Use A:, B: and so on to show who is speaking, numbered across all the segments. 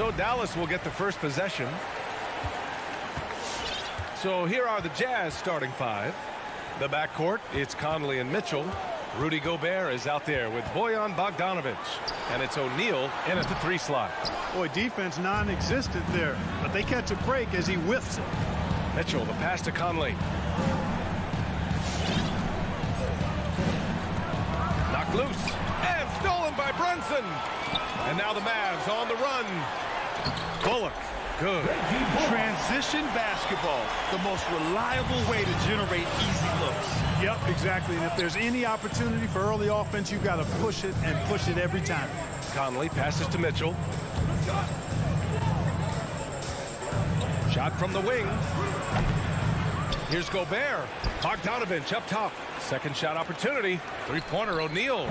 A: So Dallas will get the first possession. So here are the Jazz starting five. The backcourt, it's Conley and Mitchell. Rudy Gobert is out there with Bojan Bogdanovic. And it's O'Neal in at the 3 slot.
B: Boy, defense non-existent there, but they catch a break as he whiffs it.
A: Mitchell, the pass to Conley. Knocked loose and stolen by Brunson. And now the Mavs on the run. Bullock, good.
C: Transition basketball, the most reliable way to generate easy looks.
B: Yep, exactly. And if there's any opportunity for early offense, you've got to push it and push it every time.
A: Conley passes to Mitchell. Shot from the wing. Here's Gobert. Bogdanovic up top. Second shot opportunity. Three-pointer, O'Neal.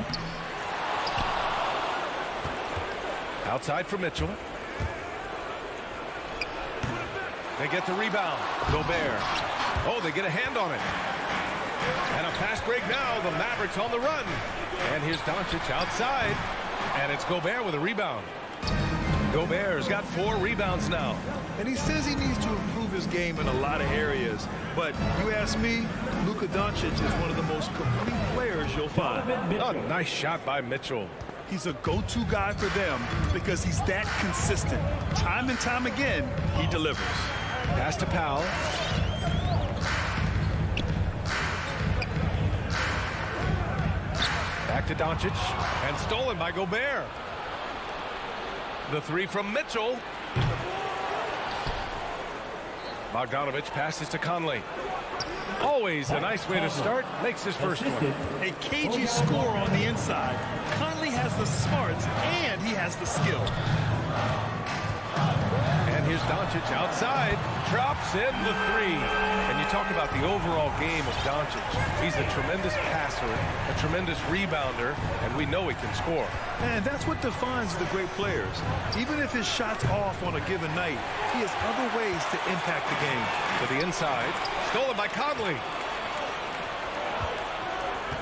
A: Outside for Mitchell. They get the rebound. Gobert. Oh, they get a hand on it. And a fast break now. The Mavericks on the run. And here's Doncic outside. And it's Gobert with a rebound. Gobert's got 4 rebounds now.
C: And he says he needs to improve his game in a lot of areas. But you ask me, Luka Doncic is one of the most complete players you'll find.
A: A nice shot by Mitchell.
C: He's a go-to guy for them because he's that consistent. Time and time again, he delivers.
A: Pass to Powell. Back to Doncic. And stolen by Gobert. The 3 from Mitchell. Bogdanovic passes to Conley. Always a nice way to start. Makes his first one.
C: A cagey score on the inside. Conley has the smarts and he has the skill.
A: And here's Doncic outside. Drops in the 3. And you talk about the overall game of Doncic. He's a tremendous passer, a tremendous rebounder, and we know he can score.
C: And that's what defines the great players. Even if his shot's off on a given night, he has other ways to impact the game.
A: To the inside. Stolen by Conley.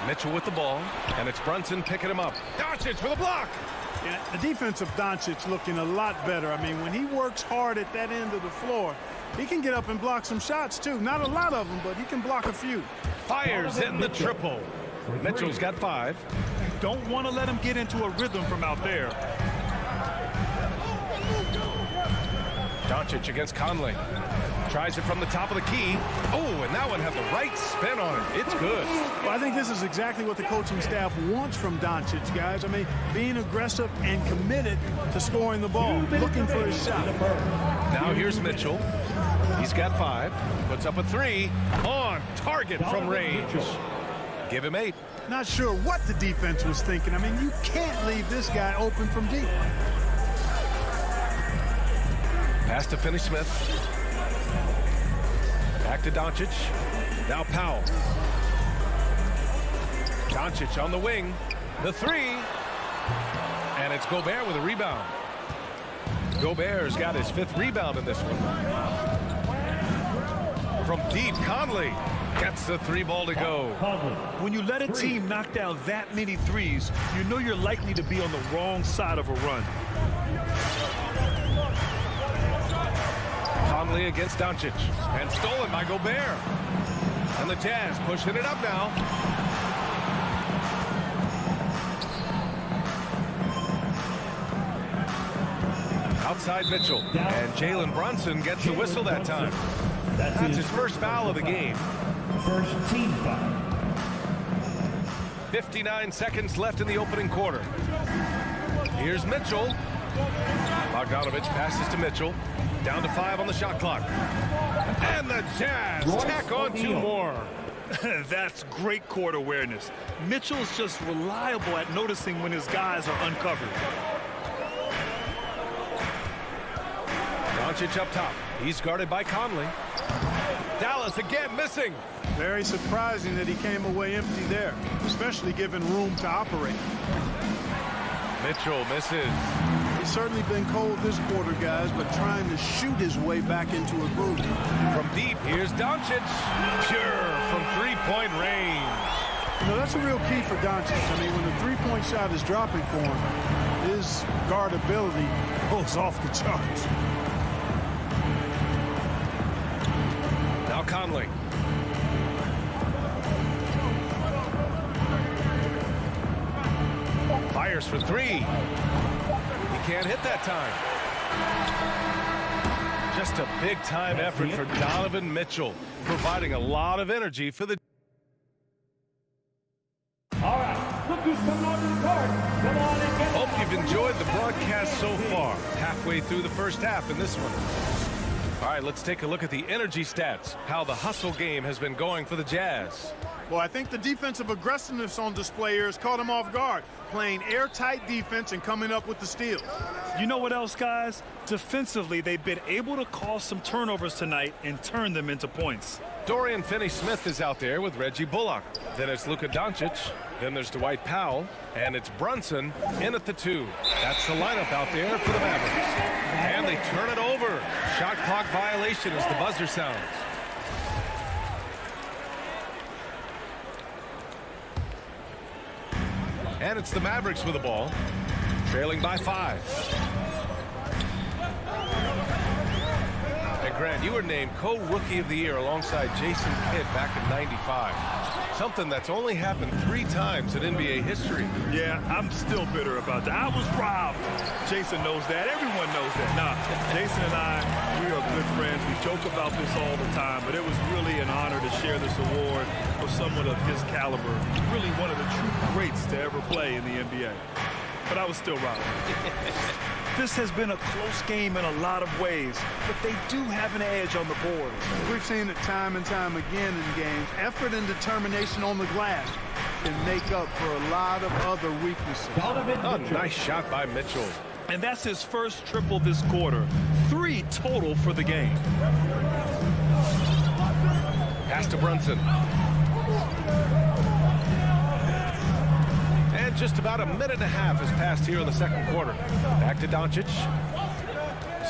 A: Mitchell with the ball. And it's Brunson picking him up. Doncic with a block.
B: Yeah, the defense of Doncic looking a lot better. I mean, when he works hard at that end of the floor, he can get up and block some shots, too. Not a lot of them, but he can block a few.
A: Fires in the triple. Mitchell's got 5.
C: You don't want to let him get into a rhythm from out there.
A: Doncic against Conley. Tries it from the top of the key. Oh, and that one had the right spin on it. It's good.
B: Well, I think this is exactly what the coaching staff wants from Doncic, guys. I mean, being aggressive and committed to scoring the ball, looking for his shot.
A: Now here's Mitchell. He's got 5. Puts up a 3. On target from range. Give him 8.
B: Not sure what the defense was thinking. I mean, you can't leave this guy open from deep.
A: Pass to Finney-Smith. Back to Doncic. Now Powell. Doncic on the wing. The 3. And it's Gobert with a rebound. Gobert's got his 5th rebound in this one. From deep, Conley gets the 3 ball to go.
C: When you let a team knock down that many threes, you know you're likely to be on the wrong side of a run.
A: Conley against Doncic. And stolen by Gobert. And the Jazz pushing it up now. Outside Mitchell. And Jalen Brunson gets the whistle that time. That's his first foul of the game.
D: First team foul.
A: 59 seconds left in the opening quarter. Here's Mitchell. Bogdanovic passes to Mitchell. Down to 5 on the shot clock. And the Jazz tack on 2 more.
C: That's great court awareness. Mitchell's just reliable at noticing when his guys are uncovered.
A: Doncic up top. He's guarded by Conley. Dallas again missing.
B: Very surprising that he came away empty there, especially given room to operate.
A: Mitchell misses.
B: He's certainly been cold this quarter, guys, but trying to shoot his way back into a groove.
A: From deep, here's Doncic. Pure from 3-point range.
B: You know, that's a real key for Doncic. I mean, when the 3-point shot is dropping for him, his guardability goes off the charts.
A: Now Conley. Fires for three. He can't hit that time. Just a big-time effort for Donovan Mitchell, providing a lot of energy for the...
D: All right, look who's coming onto the court. Come on and get
A: Hope you've enjoyed the broadcast so far. Halfway through the first half in this one. All right, let's take a look at the energy stats, how the hustle game has been going for the Jazz.
B: Well, I think the defensive aggressiveness on display here has caught him off guard, playing airtight defense and coming up with the steals.
E: You know what else, guys? Defensively, they've been able to cause some turnovers tonight and turn them into points.
A: Dorian Finney-Smith is out there with Reggie Bullock. Then it's Luka Doncic. Then there's Dwight Powell. And it's Brunson in at the 2. That's the lineup out there for the Mavericks. And they turn it over. Shot clock violation as the buzzer sounds. And it's the Mavericks with the ball, trailing by 5. And Grant, you were named co-rookie of the year alongside Jason Kidd back in '95. Something that's only happened 3 times in NBA history.
C: Yeah, I'm still bitter about that. I was robbed. Jason knows that. Everyone knows that. Nah, Jason and I, we are good friends. We joke about this all the time, but it was really an honor to share this award with someone of his caliber. Really one of the true greats to ever play in the NBA. But I was still robbed.
E: This has been a close game in a lot of ways, but they do have an edge on the board.
B: We've seen it time and time again in games. Effort and determination on the glass can make up for a lot of other weaknesses.
A: Oh, nice shot by Mitchell.
E: And that's his first triple this quarter. 3 total for the game.
A: Pass to Brunson. And just about a minute and a half has passed here in the second quarter. Back to Doncic.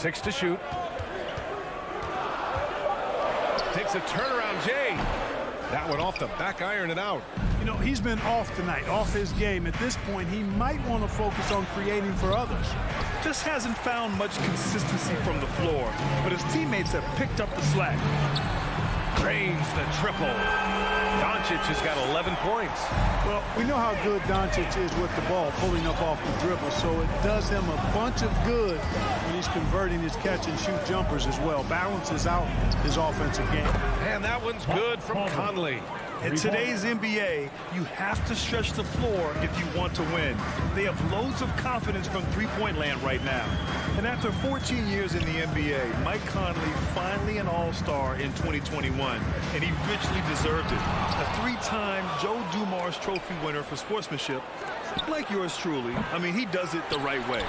A: 6 to shoot. Takes a turnaround, Jay. That one off the back iron and out.
B: You know, he's been off tonight, off his game. At this point, he might want to focus on creating for others.
E: Just hasn't found much consistency from the floor, but his teammates have picked up the slack.
A: Drains the triple. Doncic has got 11 points.
B: Well, we know how good Doncic is with the ball, pulling up off the dribble, so it does him a bunch of good when he's converting his catch-and-shoot jumpers as well. Balances out his offensive game.
A: And that one's good from Conley.
E: In today's NBA, you have to stretch the floor if you want to win. They have loads of confidence from three-point land right now.
C: And after 14 years in the NBA, Mike Conley finally an all-star in 2021, and he richly deserved it. A 3-time Joe Dumars Trophy winner for sportsmanship, like yours truly. I mean, he does it the right way.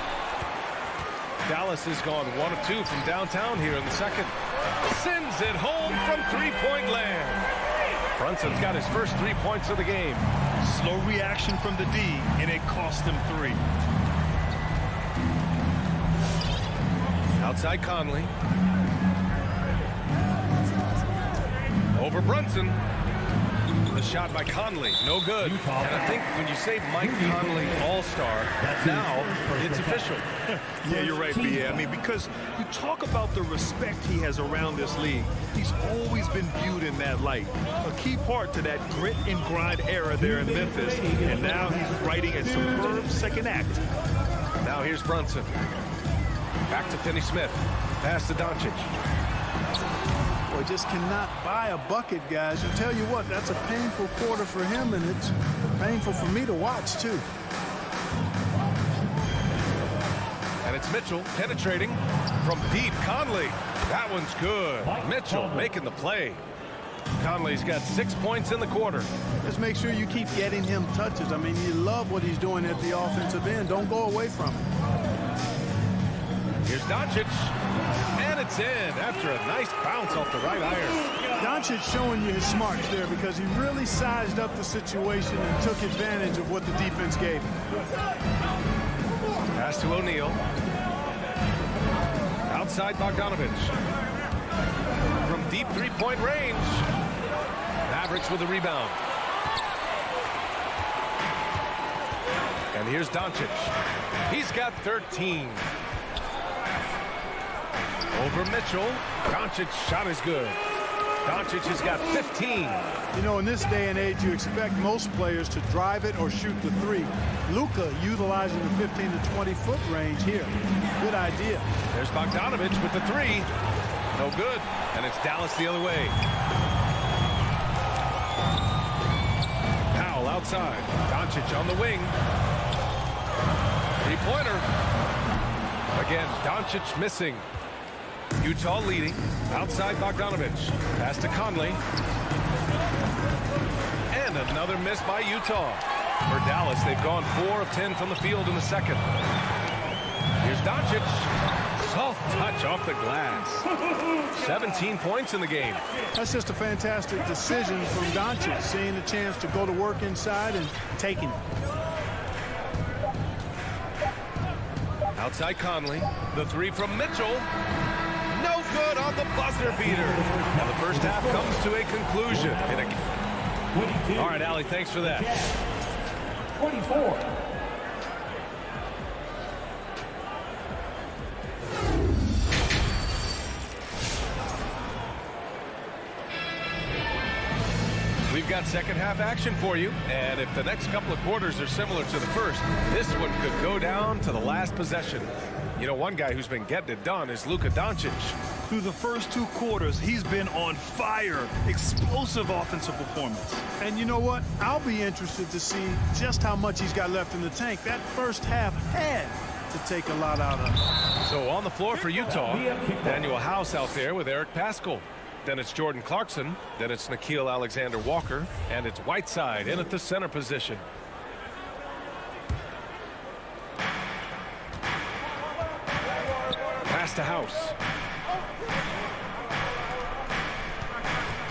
A: Dallas has gone 1 of 2 from downtown here in the second. Sends it home from three-point land. Brunson's got his first 3 points of the game.
E: Slow reaction from the D, and it cost him 3.
A: Outside Conley. Over Brunson. The shot by Conley, no good. And I think when you say Mike Conley All-Star, now it's official.
C: Yeah, you're right, B.A. I mean, because you talk about the respect he has around this league. He's always been viewed in that light. A key part to that grit and grind era there in Memphis. And now he's writing a superb second act.
A: Now here's Brunson. Back to Finney-Smith. Pass to Doncic.
B: Boy, just cannot buy a bucket, guys. I tell you what, that's a painful quarter for him, and it's painful for me to watch, too.
A: And it's Mitchell penetrating from deep. Conley. That one's good. Mitchell making the play. Conley's got 6 points in the quarter.
B: Just make sure you keep getting him touches. I mean, you love what he's doing at the offensive end. Don't go away from him.
A: Here's Doncic. And it's in after a nice bounce off the right iron.
B: Doncic showing you his smarts there because he really sized up the situation and took advantage of what the defense gave him.
A: Pass to O'Neal. Outside Bogdanovich. From deep three-point range. Mavericks with the rebound. And here's Doncic. He's got 13. Over Mitchell. Doncic's shot is good. Doncic has got 15.
B: You know, in this day and age, you expect most players to drive it or shoot the three. Luka utilizing the 15 to 20-foot range here. Good idea.
A: There's Bogdanović with the three. No good. And it's Dallas the other way. Powell outside. Doncic on the wing. Three-pointer. Again, Doncic missing. Utah leading. Outside Bogdanović. Pass to Conley. And another miss by Utah. For Dallas, they've gone 4 of 10 from the field in the second. Here's Doncic. Soft touch off the glass. 17 points in the game.
B: That's just a fantastic decision from Doncic, seeing the chance to go to work inside and taking it.
A: Outside Conley. The three from Mitchell. No good on the buzzer beater. Now the first half comes to a conclusion. All right, Allie, thanks for that.
D: 24.
A: We've got second half action for you, and if the next couple of quarters are similar to the first, this one could go down to the last possession. You know, one guy who's been getting it done is Luka Doncic.
E: Through the first 2 quarters, he's been on fire. Explosive offensive performance.
B: And you know what? I'll be interested to see just how much he's got left in the tank. That first half had to take a lot out of him.
A: So on the floor for Utah, Daniel House out there with Eric Paschall. Then it's Jordan Clarkson. Then it's Nickeil Alexander-Walker. And it's Whiteside in at the center position. Pass to House.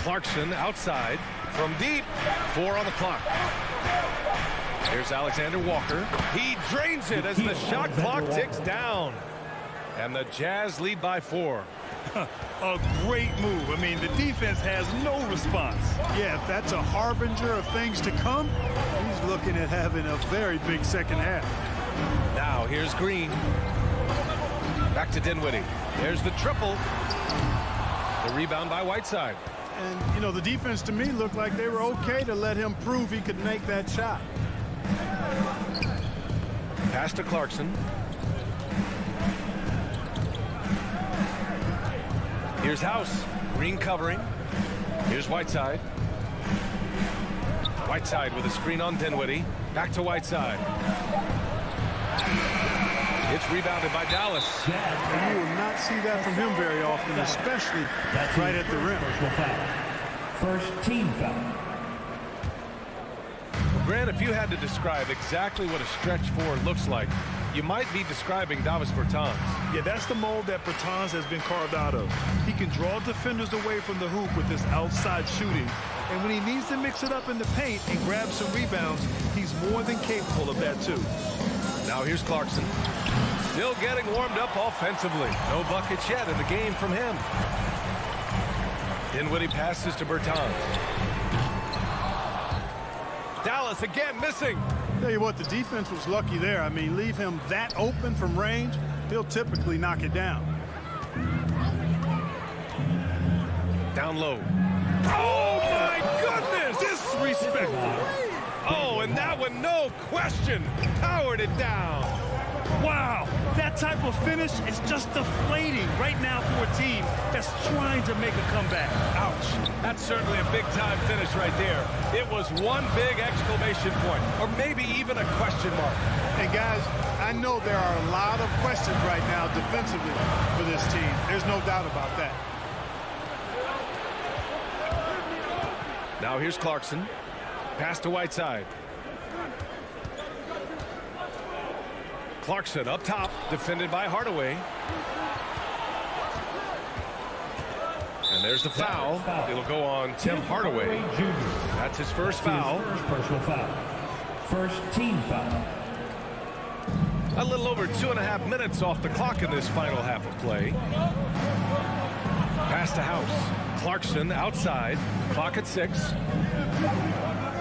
A: Clarkson outside from deep. 4 on the clock. Here's Alexander-Walker. He drains it as the shot clock ticks down. And the Jazz lead by 4.
E: A great move. I mean, the defense has no response.
B: Yeah, if that's a harbinger of things to come, he's looking at having a very big second half.
A: Now here's Green. Back to Dinwiddie. There's the triple. The rebound by Whiteside.
B: And, you know, the defense to me looked like they were okay to let him prove he could make that shot.
A: Pass to Clarkson. Here's House. Green covering. Here's Whiteside. Whiteside with a screen on Dinwiddie. Back to Whiteside. It's rebounded by Dallas.
B: And you will not see that from him very often, especially right at the rim.
D: First team foul.
A: Grant, if you had to describe exactly what a stretch 4 looks like, you might be describing Davis Bertans.
E: Yeah, that's the mold that Bertans has been carved out of. He can draw defenders away from the hoop with his outside shooting. And when he needs to mix it up in the paint and grab some rebounds, he's more than capable of that too.
A: Now here's Clarkson. Still getting warmed up offensively. No buckets yet in the game from him. Dinwiddie passes to Bertans. Dallas again missing.
B: Tell you what, the defense was lucky there. I mean, leave him that open from range, he'll typically knock it down.
A: Down low. Oh, my goodness!
E: Disrespectful.
A: Oh, and that one, no question, powered it down.
E: Wow, that type of finish is just deflating right now for a team that's trying to make a comeback.
A: Ouch. That's certainly a big-time finish right there. It was one big exclamation point, or maybe even a question mark.
B: And guys, I know there are a lot of questions right now defensively for this team. There's no doubt about that.
A: Now here's Clarkson. Pass to Whiteside. Clarkson up top, defended by Hardaway. And there's the foul. It'll go on Tim Hardaway. That's his first foul.
D: Personal foul. First team foul.
A: A little over 2.5 minutes off the clock in this final half of play. Pass to House. Clarkson outside. Clock at 6.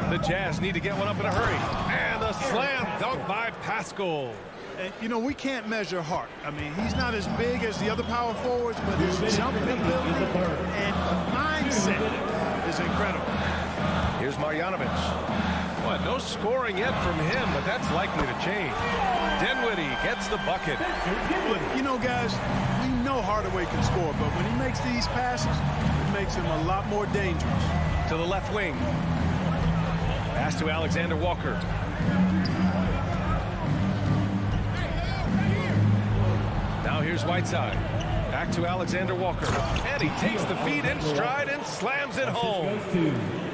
A: The Jazz need to get one up in a hurry. And the slam dunk by Paschal.
B: And, you know, we can't measure heart. I mean, he's not as big as the other power forwards, but his jumping ability and mindset is incredible.
A: Here's Marjanovic. Well, no scoring yet from him, but that's likely to change. Dinwiddie gets the bucket.
B: Look, you know, guys, we know Hardaway can score, but when he makes these passes, it makes him a lot more dangerous.
A: To the left wing. Pass to Alexander Walker. Now here's Whiteside. Back to Alexander Walker. And he takes the feed in stride and slams it home.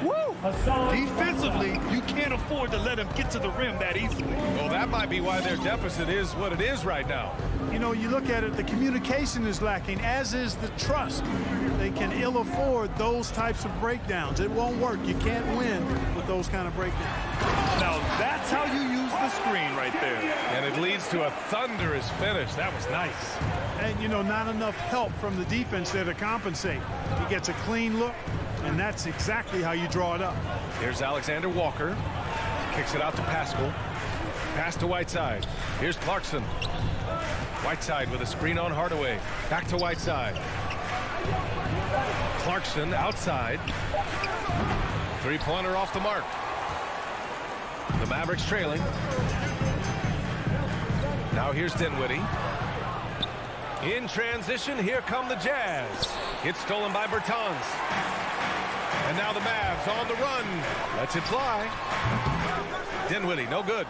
C: Woo! Defensively, you can't afford to let him get to the rim that easily.
A: Well, that might be why their deficit is what it is right now.
B: You know, you look at it, the communication is lacking, as is the trust. They can ill afford those types of breakdowns. It won't work. You can't win with those kind of breakdowns.
C: Now, that's how you use the screen right there.
A: And it leads to a thunderous finish. That was nice.
B: And, you know, not enough help from the defense there to compensate. He gets a clean look, and that's exactly how you draw it up.
A: Here's Alexander Walker. Kicks it out to Paschal. Pass to Whiteside. Here's Clarkson. Whiteside with a screen on Hardaway. Back to Whiteside. Clarkson outside. Three-pointer off the mark. The Mavericks trailing. Now here's Dinwiddie. In transition, here come the Jazz. It's stolen by Bertans. And now the Mavs on the run. Lets it fly. Dinwiddie, no good.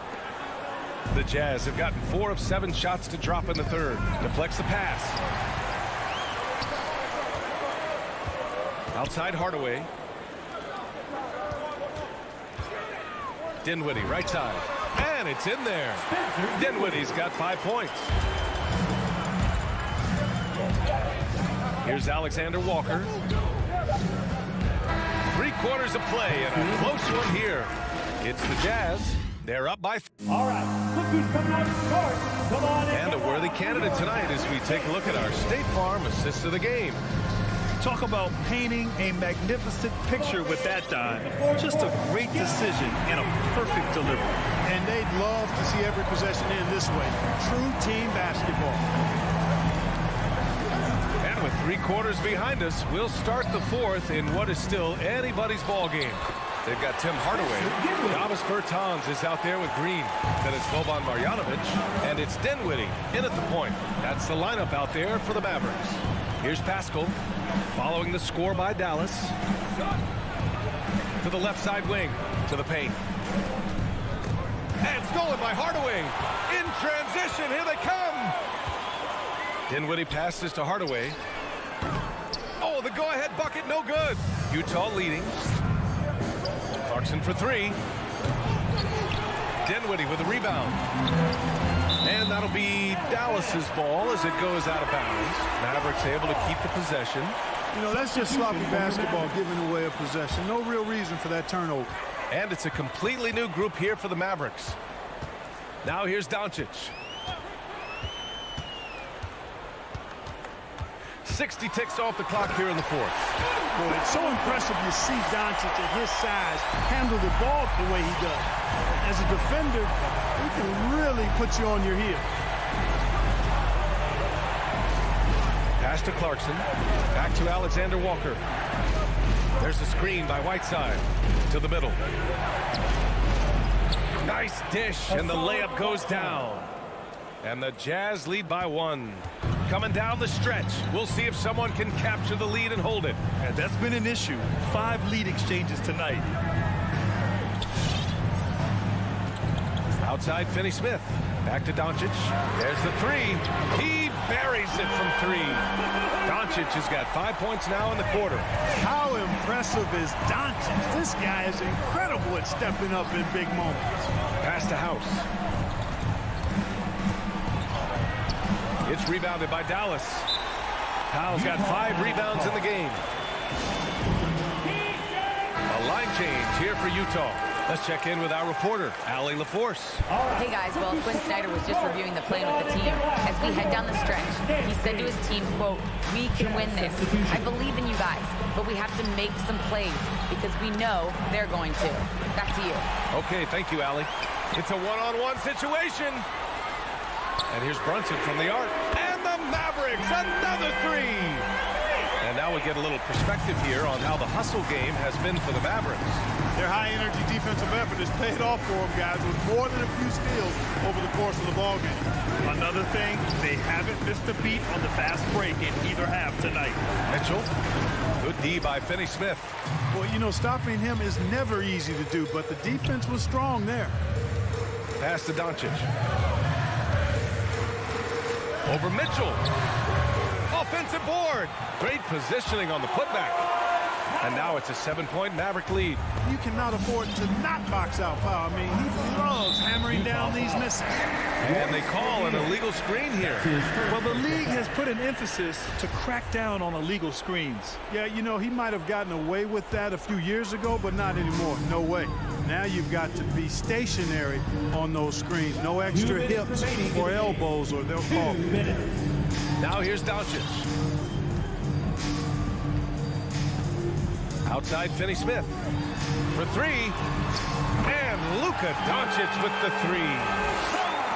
A: The Jazz have gotten 4 of 7 shots to drop in the third. Deflects the pass. Outside Hardaway. Dinwiddie, right side. And it's in there. Dinwiddie's got 5 points. Here's Alexander Walker. 3 quarters of play and a close one here. It's the Jazz. They're up by...
D: All right, look who's coming out to start. Come on in.
A: And a worthy candidate tonight as we take a look at our State Farm assist of the game.
C: Talk about painting a magnificent picture with that dive. Just a great decision and a perfect delivery.
B: And they'd love to see every possession end this way. True team basketball.
A: And with 3 quarters behind us, we'll start the 4th in what is still anybody's ball game. They've got Tim Hardaway. Davis Bertans is out there with Green. Then it's Boban Marjanovic. And it's Dinwiddie in at the point. That's the lineup out there for the Mavericks. Here's Paschal following the score by Dallas. To the left side wing. To the paint. And stolen by Hardaway. In transition. Here they come. Dinwiddie passes to Hardaway. Oh, the go-ahead bucket. No good. Utah leading. Clarkson for 3. Dinwiddie with a rebound. And that'll be Dallas's ball as it goes out of bounds. Mavericks able to keep the possession.
B: You know, that's just sloppy basketball, giving away a possession. No real reason for that turnover.
A: And it's a completely new group here for the Mavericks. Now here's Doncic. 60 ticks off the clock here in the 4th.
B: Boy, it's so impressive you see Doncic at his size handle the ball the way he does. As a defender, he can really put you on your heel.
A: Pass to Clarkson. Back to Alexander Walker. There's a screen by Whiteside. To the middle. Nice dish, and the layup goes down. And the Jazz lead by 1. Coming down the stretch. We'll see if someone can capture the lead and hold it.
C: And that's been an issue. 5 lead exchanges tonight.
A: Outside Finney-Smith. Back to Doncic. There's the 3. He buries it from 3. Doncic has got 5 points now in the quarter.
B: How impressive is Doncic? This guy is incredible at stepping up in big moments.
A: Pass to House. It's rebounded by Dallas. Powell's got 5 rebounds in the game. A line change here for Utah. Let's check in with our reporter, Allie LaForce.
F: Hey guys, well, Quinn Snyder was just reviewing the plan with the team. As we head down the stretch, he said to his team, quote, "We can win this. I believe in you guys, but we have to make some plays because we know they're going to." Back to you.
A: Okay, thank you, Allie. It's a one-on-one situation. And here's Brunson from the arc. And the Mavericks, another three. And now we get a little perspective here on how the hustle game has been for the Mavericks.
B: Their high-energy defensive effort has paid off for them, guys, with more than a few steals over the course of the ballgame.
C: Another thing, they haven't missed a beat on the fast break in either half tonight.
A: Mitchell, good D by Finney-Smith.
B: Well, you know, stopping him is never easy to do, but the defense was strong there.
A: Pass to Doncic. Over Mitchell. Offensive board. Great positioning on the putback. And now it's a 7-point Maverick lead.
B: You cannot afford to not box out Powell. I mean, he loves hammering down these misses.
A: And they call an illegal screen here.
E: Well, the league has put an emphasis to crack down on illegal screens.
B: Yeah, you know, he might have gotten away with that a few years ago, but not anymore. No way. Now you've got to be stationary on those screens. No extra hips or elbows, or they'll call it.
A: Now here's Doncic. Outside Finney-Smith for three. And Luka Doncic with the three.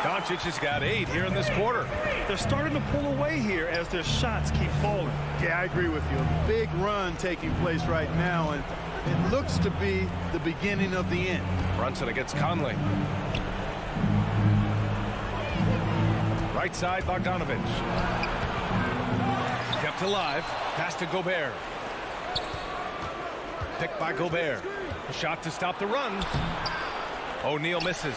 A: Doncic has got 8 here in this quarter.
E: They're starting to pull away here as their shots keep falling.
B: Yeah, I agree with you. A big run taking place right now, and it looks to be the beginning of the end.
A: Brunson against Conley. Right side, Bogdanovich. Kept alive. Pass to Gobert. Picked by Gobert. A shot to stop the run. O'Neal misses.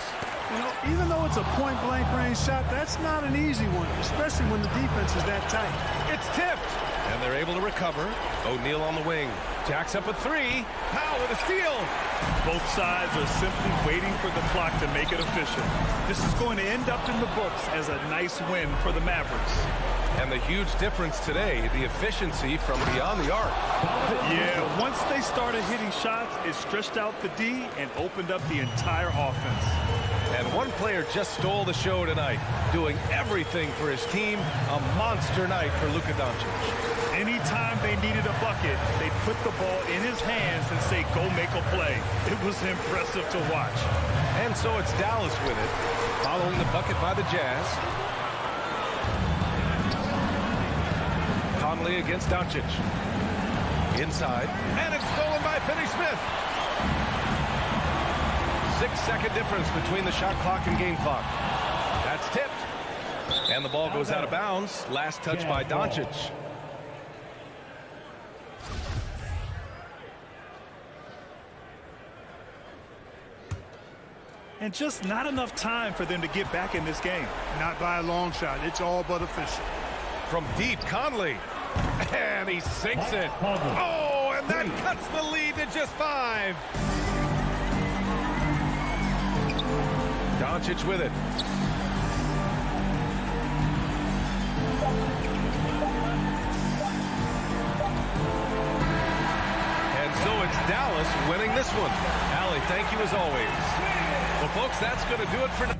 B: You know, even though it's a point-blank range shot, that's not an easy one, especially when the defense is that tight.
A: It's tipped. And they're able to recover. O'Neal on the wing. Jacks up a 3. Powell with a steal.
C: Both sides are simply waiting for the clock to make it official. This is going to end up in the books as a nice win for the Mavericks.
A: And the huge difference today, the efficiency from beyond the arc.
C: Yeah, once they started hitting shots, it stretched out the D and opened up the entire offense.
A: And one player just stole the show tonight, doing everything for his team. A monster night for Luka Doncic.
C: Anytime they needed a bucket, they'd put the ball in his hands and say, go make a play. It was impressive to watch.
A: And so it's Dallas with it, following the bucket by the Jazz. Conley against Doncic. Inside, and it's stolen by Finney-Smith. 6-second difference between the shot clock and game clock. That's tipped. And the ball goes out of bounds. Last touch by Doncic.
C: And just not enough time for them to get back in this game.
B: Not by a long shot. It's all but official.
A: From deep, Conley. And he sinks it. Oh, and that cuts the lead to just 5. Doncic with it. And so it's Dallas winning this one. Allie, thank you as always. Well, folks, that's going to do it for now.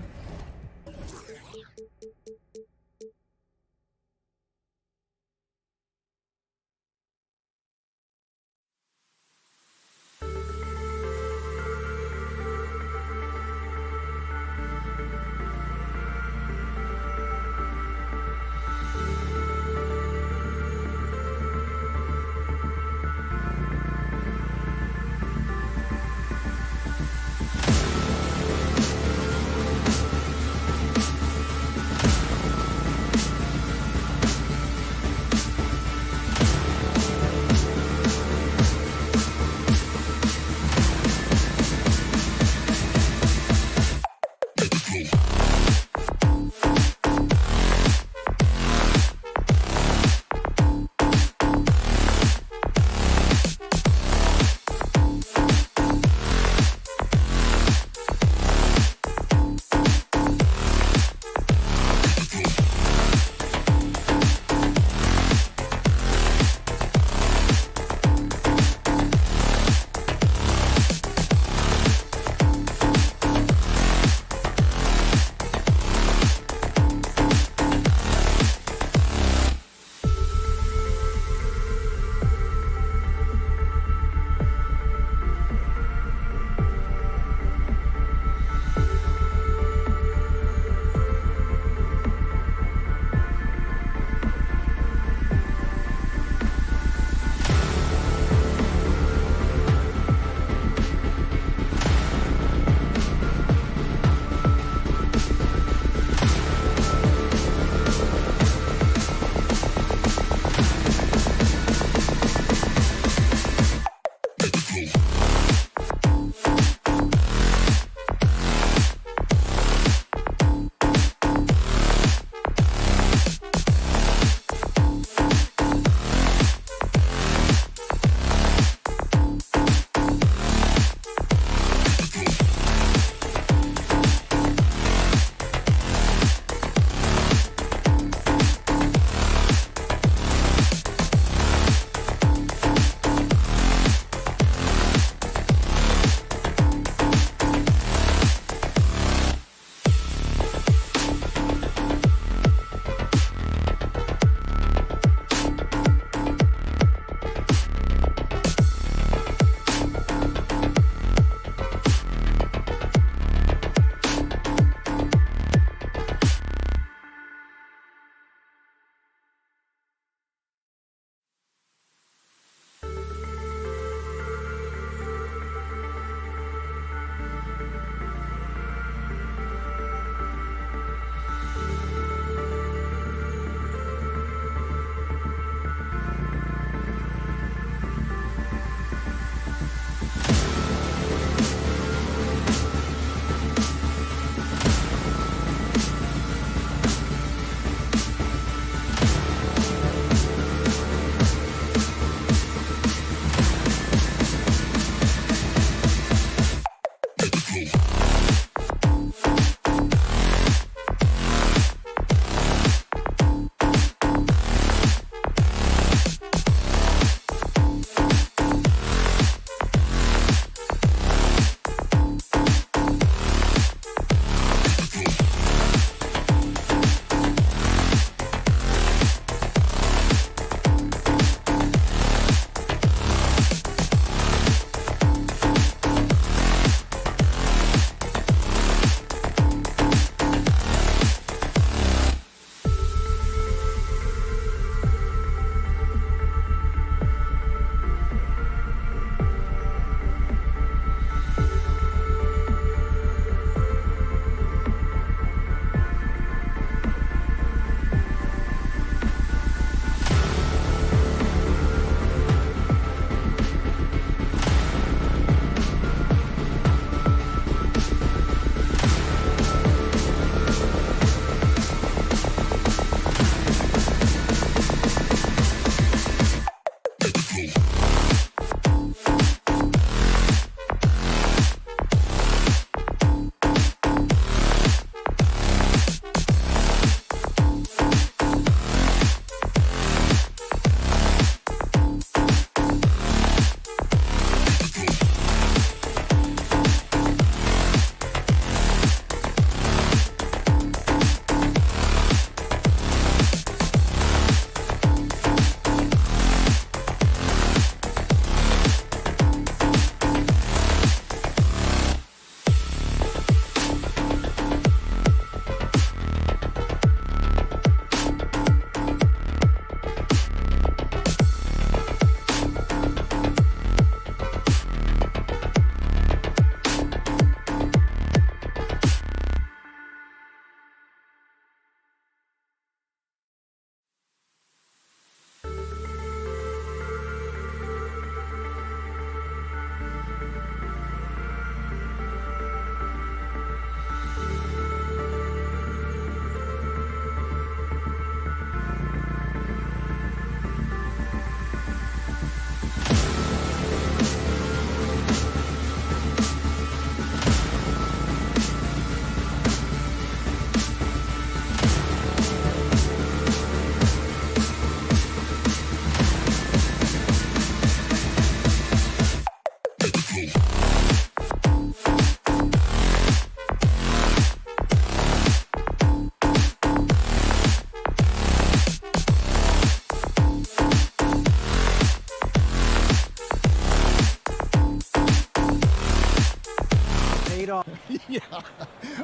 G: Yeah,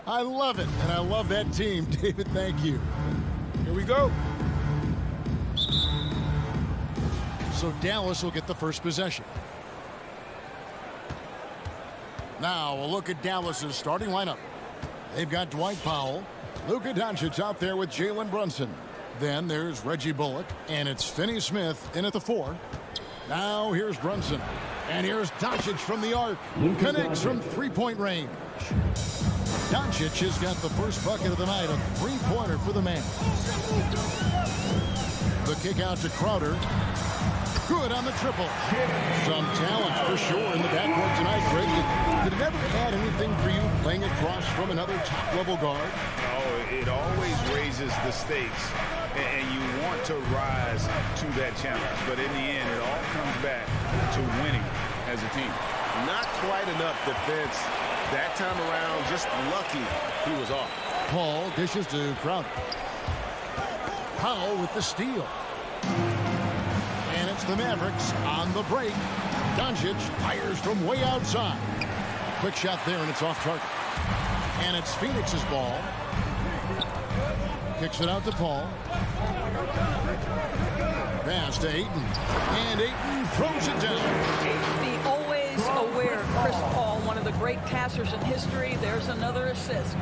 G: I love it, and I love that team. David, thank you.
C: Here we go.
G: So Dallas will get the first possession. Now a look at Dallas's starting lineup. They've got Dwight Powell, Luka Doncic out there with Jalen Brunson. Then there's Reggie Bullock, and it's Finney Smith in at the 4. Now here's Brunson, and here's Doncic from the arc. Connects from three-point range. Doncic has got the first bucket of the night, a three-pointer for the man. The kick out to Crowder. Good on the triple. Some talent for sure in the backcourt tonight, Greg. Did it ever add anything for you playing across from another top-level guard?
H: Oh, it always raises the stakes, and you want to rise to that challenge. But in the end, it all comes back to winning as a team. Not quite enough defense that time around. Just lucky he was off.
G: Paul dishes to Crowder. Powell with the steal. And it's the Mavericks on the break. Doncic fires from way outside. Quick shot there, and it's off target. And it's Phoenix's ball. Kicks it out to Paul. Pass to Ayton. And Ayton throws it down.
I: The always aware Chris Paul, one of the great passers in history. There's another assist.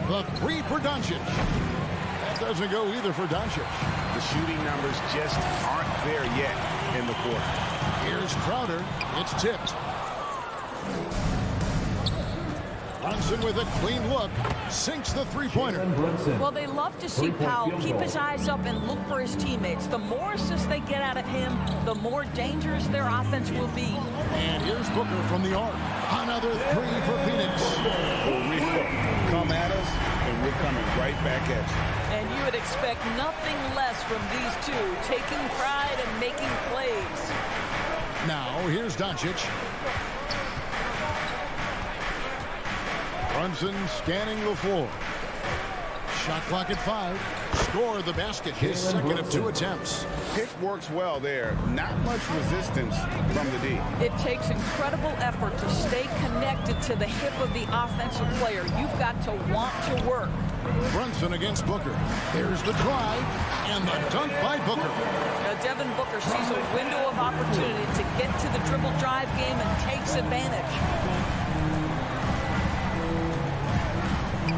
G: The 3 for Doncic. That doesn't go either for Doncic.
H: The shooting numbers just aren't there yet in the quarter.
G: Here's Crowder. It's tipped. Brunson with a clean look. Sinks the three-pointer.
I: Well, they love to see Powell keep his eyes up and look for his teammates. The more assists they get out of him, the more dangerous their offense will be.
G: And here's Booker from the arc. Another 3 for Phoenix.
H: Come at us, and we're coming right back at you.
I: And you would expect nothing less from these two, taking pride and making plays.
G: Now, here's Doncic. Brunson scanning the floor. Shot clock at 5. Score the basket. His second of 2 attempts.
H: Pick works well there. Not much resistance from the D.
I: It takes incredible effort to stay connected to the hip of the offensive player. You've got to want to work.
G: Brunson against Booker. There's the drive and the dunk by Booker.
I: Now Devin Booker sees a window of opportunity to get to the dribble drive game and takes advantage.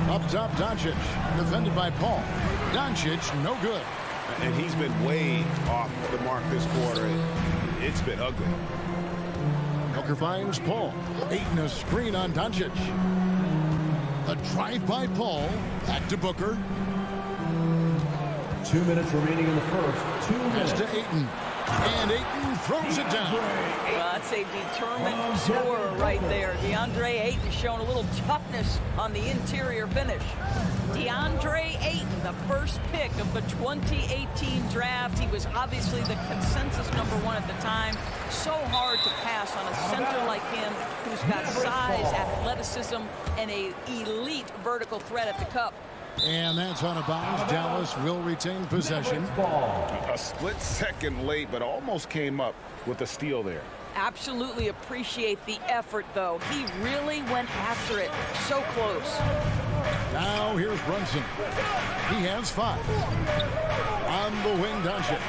G: Up top, Doncic. Defended by Paul. Doncic, no good.
H: And he's been way off the mark this quarter. It's been ugly.
G: Booker finds Paul. Ayton a screen on Doncic. A drive by Paul. Back to Booker.
D: 2 minutes remaining in the first. 2 minutes.
G: Pass to Ayton. And Ayton throws it down.
I: Well, that's a determined scorer right there. DeAndre Ayton showing a little toughness on the interior finish. DeAndre Ayton, the first pick of the 2018 draft. He was obviously the consensus #1 at the time. So hard to pass on a center like him who's got size, athleticism, and an elite vertical threat at the cup.
G: And that's out of bounds. Dallas will retain possession.
H: A split second late, but almost came up with a steal there.
I: Absolutely appreciate the effort, though. He really went after it. So close.
G: Now here's Brunson. He has 5. On the wing, Doncic.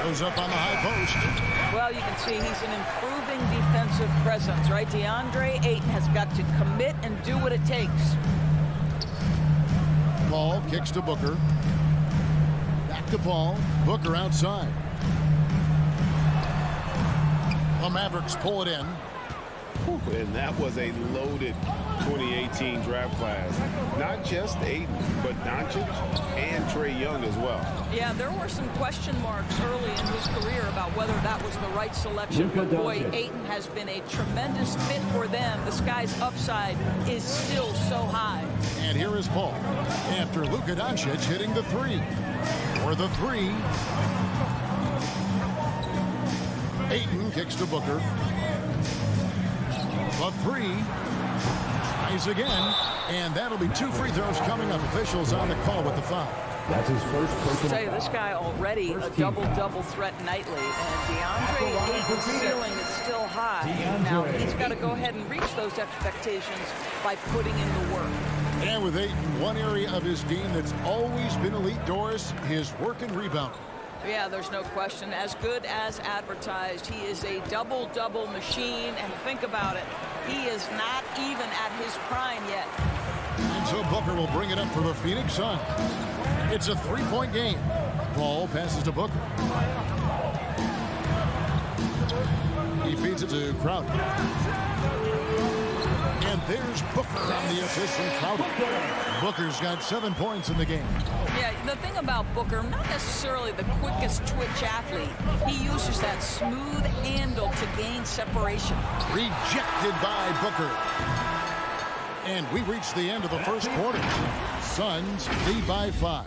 G: Goes up on the high post.
I: Well, you can see he's an improving defensive presence, right? DeAndre Ayton has got to commit and do what it takes.
G: Paul kicks to Booker. Back to Paul. Booker outside. The Mavericks pull it in.
H: And that was a loaded 2018 draft class. Not just Ayton, but Doncic and Trae Young as well.
I: Yeah, there were some question marks early in his career about whether that was the right selection. But boy, Ayton has been a tremendous fit for them. This guy's upside is still so high.
G: And here is Paul after Luka Doncic hitting the 3. For the 3. Ayton kicks to Booker. The 3. Tries again. And that'll be 2 free throws coming up. Officials on the call with the foul.
D: That's his first
I: I'll
D: personal
I: tell you, this guy already a double-double threat nightly, and DeAndre Ayton's ceiling is still high. Now he's got to go ahead and reach those expectations by putting in the work.
G: And with Ayton, one area of his game that's always been elite, Doris, his work and rebound.
I: Yeah, there's no question. As good as advertised, he is a double-double machine, and think about it, he is not even at his prime yet.
G: And so Booker will bring it up for the Phoenix Suns. It's a three-point game. Ball passes to Booker. He feeds it to Crowder. And there's Booker on the assist from Crowder. Booker's got 7 points in the game.
I: Yeah, the thing about Booker, not necessarily the quickest twitch athlete. He uses that smooth handle to gain separation.
G: Rejected by Booker. And we reached the end of the first quarter. Suns lead by 5.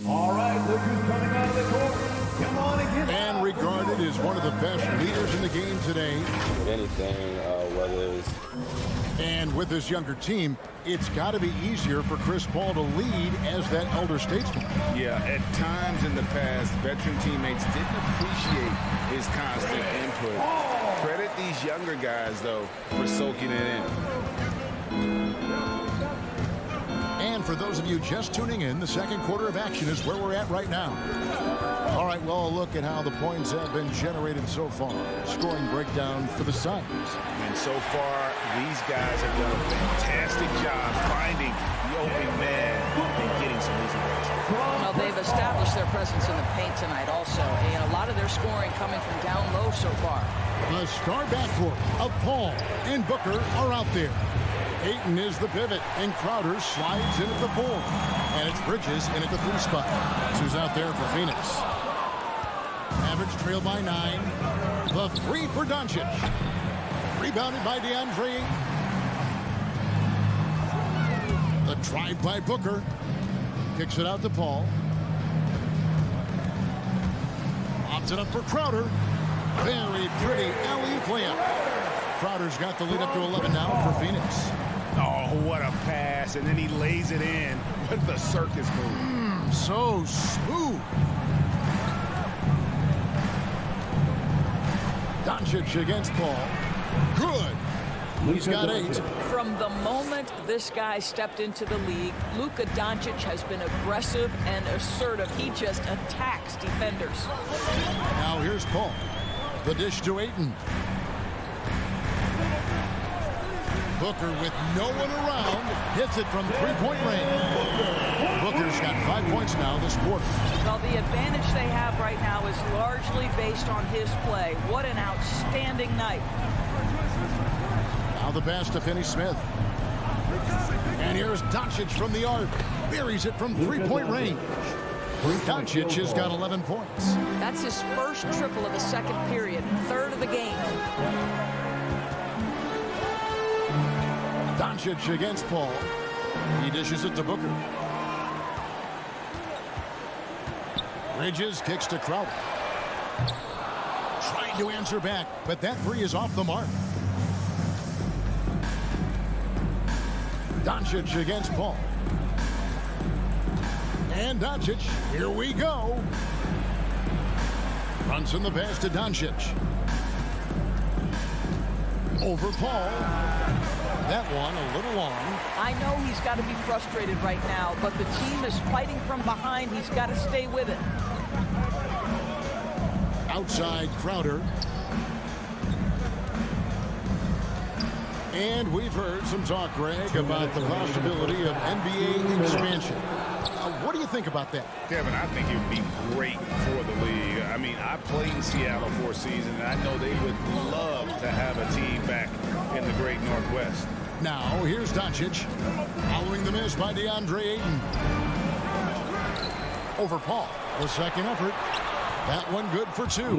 D: All right, look who's coming out of the court. Come on and get
G: And regarded as one of the best leaders in the game today.
J: If anything, whether it's...
G: And with this younger team, it's got to be easier for Chris Paul to lead as that elder statesman.
H: Yeah, at times in the past, veteran teammates didn't appreciate his constant input. Credit these younger guys, though, for soaking it in.
G: And for those of you just tuning in, the second quarter of action is where we're at right now. All right, well, a look at how the points have been generated so far. Scoring breakdown for the Suns.
H: And so far, these guys have done a fantastic job finding the open man and getting some easy baskets.
I: Well, they've established their presence in the paint tonight also, and a lot of their scoring coming from down low so far.
G: The star backcourt of Paul and Booker are out there. Ayton is the pivot, and Crowder slides in at the 4. And it's Bridges in at the 3 spot. Who's out there for Phoenix. Mavericks trail by 9. The 3 for Doncic. Rebounded by DeAndre. The drive by Booker. Kicks it out to Paul. Lobs it up for Crowder. Very pretty alley-oop layup. Crowder's got the lead up to 11 now for Phoenix.
H: Oh, what a pass. And then he lays it in with the circus move.
G: So smooth. Doncic against Paul. Good. He's got 8.
I: From the moment this guy stepped into the league, Luka Doncic has been aggressive and assertive. He just attacks defenders.
G: Now here's Paul. The dish to Ayton. Booker with no one around hits it from three-point range. Booker's got 5 points now this quarter.
I: Well, the advantage they have right now is largely based on his play. What an outstanding night.
G: Now the pass to Finney Smith. And here's Doncic from the arc. Buries it from three-point range. Doncic has got 11 points.
I: That's his first triple of the second period, third of the game.
G: Doncic against Paul. He dishes it to Booker. Bridges kicks to Crowder. Trying to answer back, but that 3 is off the mark. Doncic against Paul. And Doncic, here we go. Brunson the pass to Doncic. Over Paul. That one a little long.
I: I know he's got to be frustrated right now, but the team is fighting from behind. He's got to stay with it.
G: Outside Crowder. And we've heard some talk, Greg, about the possibility of NBA expansion. What do you think about that?
H: Kevin, I think it would be great for the league. I mean, I played in Seattle for a season, and I know they would love to have a team back in the great Northwest.
G: Now, here's Doncic. Following the miss by DeAndre Ayton. Over Paul. The second effort. That one good for 2.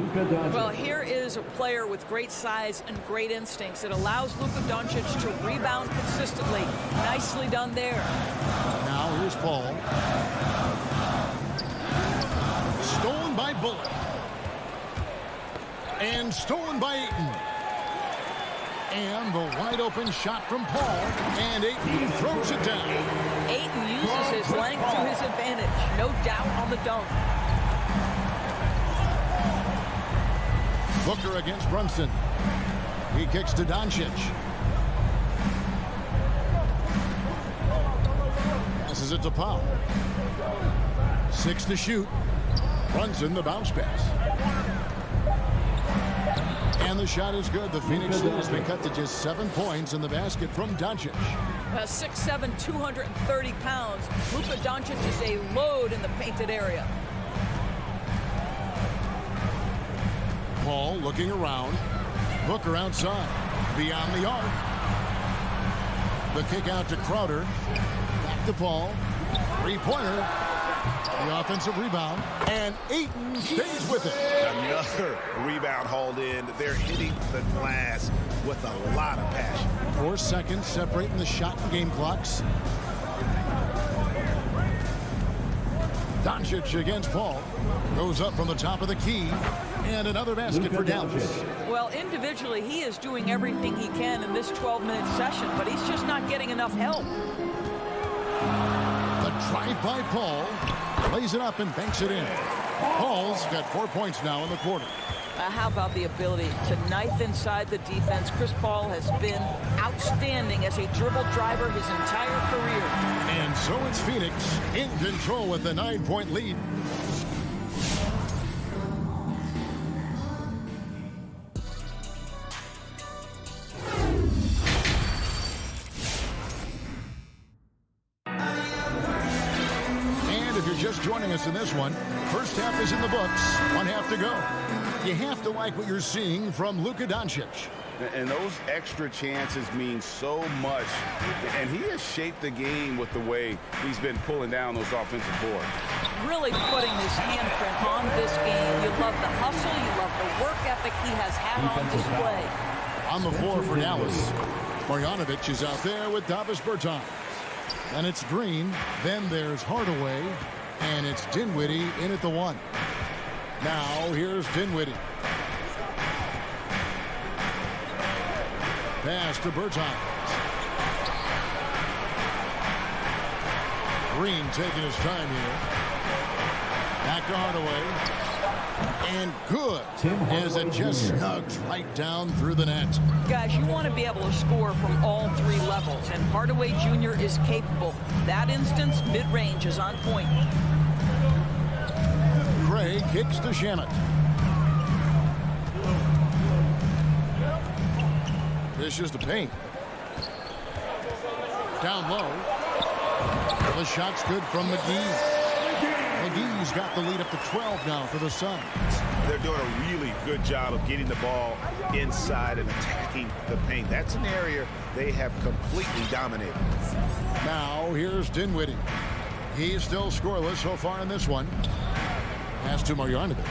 I: Well, here is a player with great size and great instincts. It allows Luka Doncic to rebound consistently. Nicely done there.
G: Now here's Paul. Stolen by Bullock. And stolen by Ayton. And the wide open shot from Paul. And Ayton throws it down.
I: Ayton uses his length to his advantage. No doubt on the dunk.
G: Booker against Brunson. He kicks to Doncic. Passes it to Powell. 6 to shoot. Brunson the bounce pass. And the shot is good. The Phoenix Suns been cut to just 7 points in the basket from Doncic.
I: 6'7", 230 pounds. Luka Doncic is a load in the painted area.
G: Paul looking around. Booker outside. Beyond the arc. The kick out to Crowder. Back to Paul. Three-pointer. The offensive rebound. And Ayton stays with it.
H: Another rebound hauled in. They're hitting the glass with a lot of passion.
G: 4 seconds separating the shot and game clocks. Doncic against Paul. Goes up from the top of the key. And another basket for Dallas.
I: Well, individually, he is doing everything he can in this 12-minute session, but he's just not getting enough help.
G: The drive by Paul. Lays it up and banks it in. Paul's got 4 points now in the quarter.
I: How about the ability to knife inside the defense? Chris Paul has been outstanding as a dribble driver his entire career.
G: And so it's Phoenix in control with a 9-point lead. Just joining us in this one. First half is in the books. 1 half to go. You have to like what you're seeing from Luka Doncic.
H: And those extra chances mean so much. And he has shaped the game with the way he's been pulling down those offensive boards.
I: Really putting his handprint on this game. You love the hustle. You love the work ethic he has had on display.
G: On the floor for Dallas. Marjanovic is out there with Davis Bertans. And it's Green. Then there's Hardaway. And it's Dinwiddie in at the 1. Now here's Dinwiddie. Pass to Bertans. Green taking his time here. Back to Hardaway. And good. As it just snugs right down through the net.
I: Guys, you want to be able to score from all 3 levels, and Hardaway Jr. is capable. That instance, mid-range is on point.
G: Gray kicks to Shamet. Dishes to paint. Down low. The shot's good from McGee. McGee's got the lead up to 12 now for the Suns.
H: They're doing a really good job of getting the ball inside and attacking the paint. That's an area they have completely dominated.
G: Now here's Dinwiddie. He's still scoreless so far in this one. Pass to Marjanovic.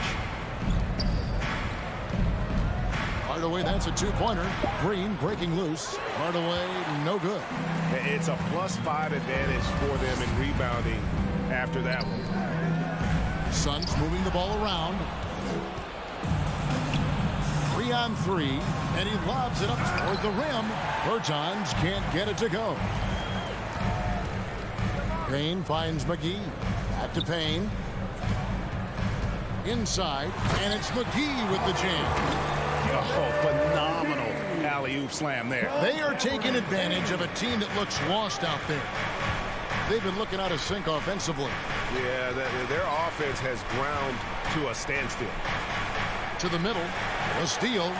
G: Hardaway, that's a 2-pointer. Green breaking loose. Hardaway, no good.
H: It's a +5 advantage for them in rebounding after that one.
G: Suns moving the ball around. 3 on 3, and he lobs it up toward the rim. Bertans can't get it to go. Payne finds McGee. Back to Payne. Inside, and it's McGee with the jam.
H: Oh, phenomenal alley-oop slam there.
G: They are taking advantage of a team that looks lost out there. They've been looking out of sync offensively.
H: Yeah, their offense has ground to a standstill.
G: To the middle, a steal.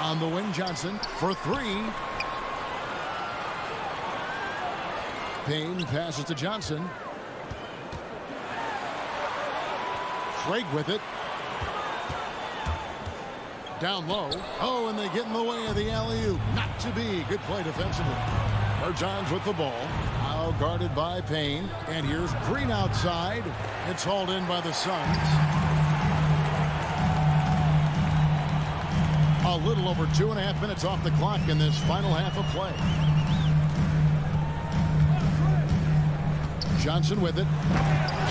G: On the wing, Johnson for 3. Payne passes to Johnson. Craig with it. Down low. Oh, and they get in the way of the alley-oop. Not to be. Good play defensively. Bertans with the ball. Now guarded by Payne. And here's Green outside. It's hauled in by the Suns. A little over 2.5 minutes off the clock in this final half of play. Johnson with it.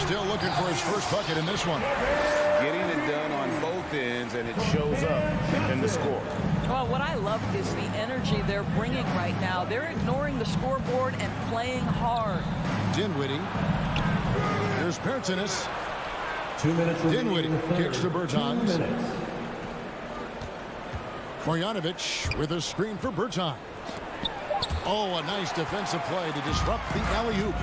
G: Still looking for his first bucket in this one.
H: Getting it done on both ends, and it shows up in the score.
I: Well, what I love is the energy they're bringing right now. They're ignoring the scoreboard and playing hard.
G: Dinwiddie. Here's Bertanis.
D: 2 minutes.
G: Dinwiddie kicks to
D: 2
G: Bertans.
D: minutes.
G: Marjanovic with a screen for Bertans. Oh, a nice defensive play to disrupt the alley-oop.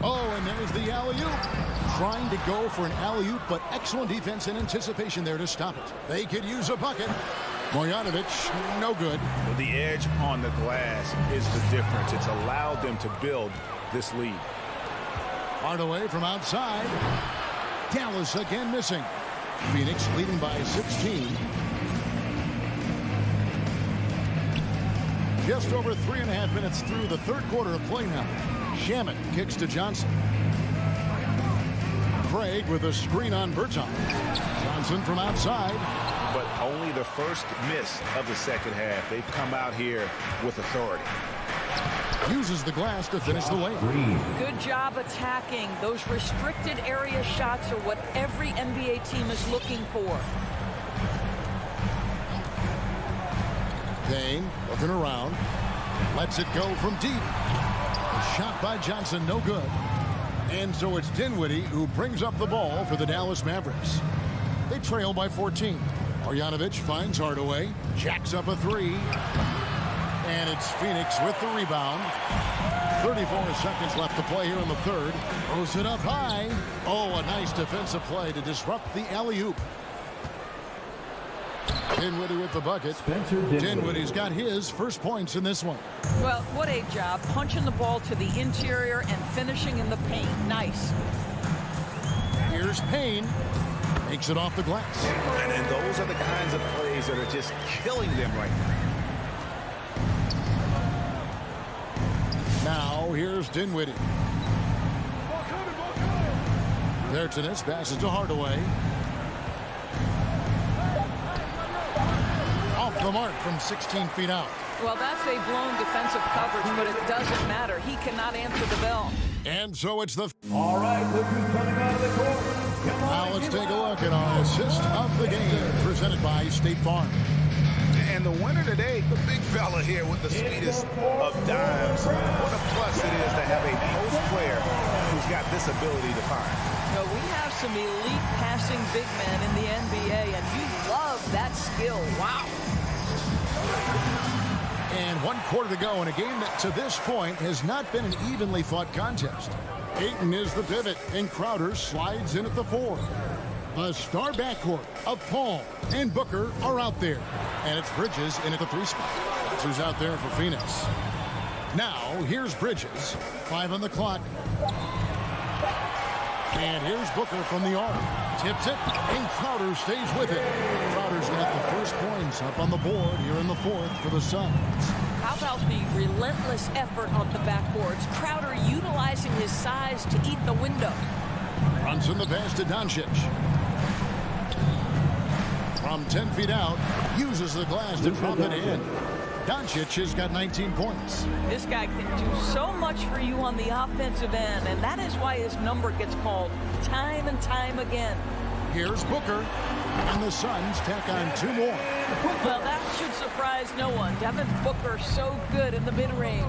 G: Oh, and there's the alley-oop. Trying to go for an alley-oop, but excellent defense and anticipation there to stop it. They could use a bucket. Marjanovic, no good.
H: Well, the edge on the glass is the difference. It's allowed them to build this lead.
G: Hardaway from outside. Dallas again missing. Phoenix leading by 16. Just over 3.5 minutes through the third quarter of play now. Shamet kicks to Johnson. Craig with a screen on Bertans. Johnson from outside.
H: But only the first miss of the second half. They've come out here with authority.
G: Uses the glass to finish the way.
I: Good job attacking. Those restricted area shots are what every NBA team is looking for.
G: Payne looking around. Lets it go from deep. A shot by Johnson, no good. And so it's Dinwiddie who brings up the ball for the Dallas Mavericks. They trail by 14. Marjanovic finds Hardaway. Jacks up a three. And it's Phoenix with the rebound. 34 seconds left to play here in the third. Throws it up high. Oh, a nice defensive play to disrupt the alley-oop. Dinwiddie with the bucket. Dinwiddie's got his first points in this one.
I: Well, what a job. Punching the ball to the interior and finishing in the paint. Nice.
G: Here's Payne. Takes it off the glass.
H: And those are the kinds of plays that are just killing them right now.
G: Now, here's Dinwiddie. Bertanis passes to Hardaway. Off the mark from 16 feet out.
I: Well, that's a blown defensive coverage, but it doesn't matter. He cannot answer the bell.
G: And so it's the...
D: All right, look who's coming out of the court. Come on,
G: now let's take a look at our assist of the game, presented by State Farm.
H: And the winner today, the big fella here with the sweetest of dimes. What a plus it is to have a post player who's got this ability to find.
I: No, we have some elite passing big men in the NBA, and you love that skill. Wow.
G: And 1 quarter to go in a game that to this point has not been an evenly fought contest. Ayton is the pivot, and Crowder slides in at the 4. The star backcourt of Paul and Booker are out there. And it's Bridges in at the 3 spot. That's who's out there for Phoenix. Now, here's Bridges. 5 on the clock. And here's Booker from the arc. Tips it, and Crowder stays with it. Crowder's got the first points up on the board here in the 4th for the Suns.
I: How about the relentless effort on the backboards? Crowder utilizing his size to eat the window.
G: Brunson the pass to Doncic. From 10 feet out, uses the glass to drop it in. Doncic has got 19 points.
I: This guy can do so much for you on the offensive end, and that is why his number gets called time and time again.
G: Here's Booker, and the Suns tack on 2 more.
I: Well, that should surprise no one. Devin Booker so good in the mid-range.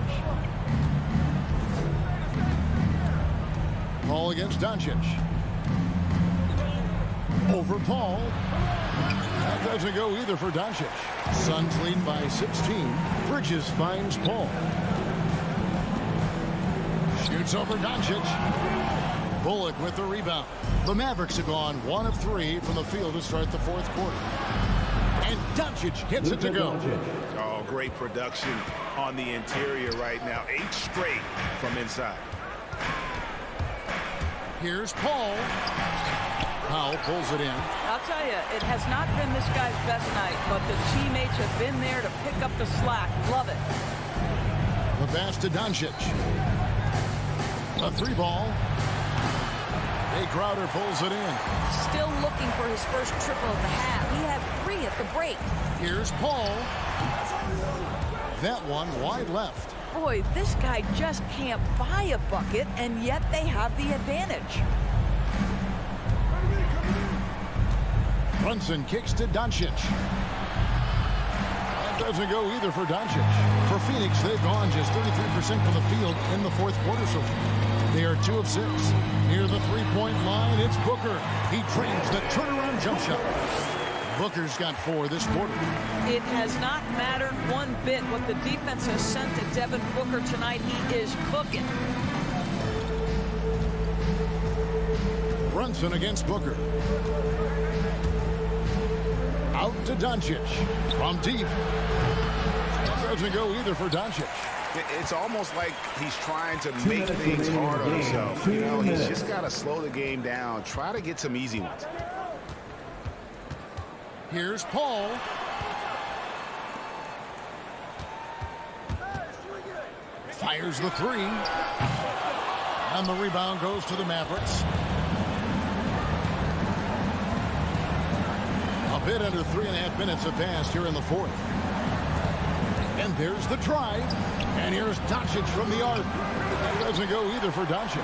G: Paul against Doncic. Over Paul. That doesn't go either for Doncic. Suns lead by 16. Bridges finds Paul. Shoots over Doncic. Bullock with the rebound. The Mavericks have gone 1 of 3 from the field to start the 4th quarter. And Doncic gets it to go.
H: Oh, great production on the interior right now. 8 straight from inside.
G: Here's Paul. Powell pulls it in.
I: I'll tell you, it has not been this guy's best night, but the teammates have been there to pick up the slack. Love it.
G: The pass to Doncic. A 3 ball. Jay Crowder pulls it in.
I: Still looking for his first triple of the half. He had 3 at the break.
G: Here's Paul. That one wide left.
I: Boy, this guy just can't buy a bucket, and yet they have the advantage.
G: Brunson kicks to Doncic. That doesn't go either for Doncic. For Phoenix, they've gone just 33% from the field in the fourth quarter so far. They are 2 of 6. Near the three-point line, it's Booker. He drains the turnaround jump shot. Booker's got 4 this quarter.
I: It has not mattered one bit what the defense has sent to Devin Booker tonight. He is cooking.
G: Brunson against Booker. Out to Doncic. From deep. That doesn't go either for Doncic.
H: It's almost like he's trying to make things hard on himself. You know, he's just got to slow the game down. Try to get some easy ones.
G: Here's Paul. Fires the 3. And the rebound goes to the Mavericks. A bit under 3.5 minutes have passed here in the fourth. And there's the drive. And here's Doncic from the arc. That doesn't go either for Doncic.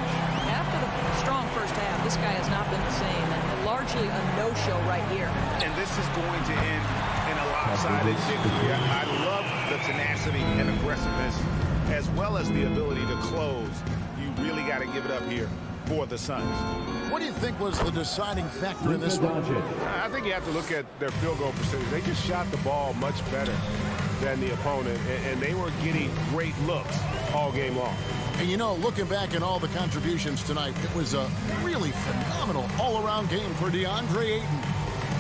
I: After the strong first half, this guy has not been the same, and largely a no-show right here.
H: And this is going to end in a lopsided victory. I love the tenacity and aggressiveness, as well as the ability to close. You really got to give it up here for the Suns.
G: What do you think was the deciding factor in this one?
K: I think you have to look at their field goal percentage. They just shot the ball much better than the opponent, and they were getting great looks all game long.
G: And you know, looking back at all the contributions tonight, it was a really phenomenal all-around game for DeAndre Ayton.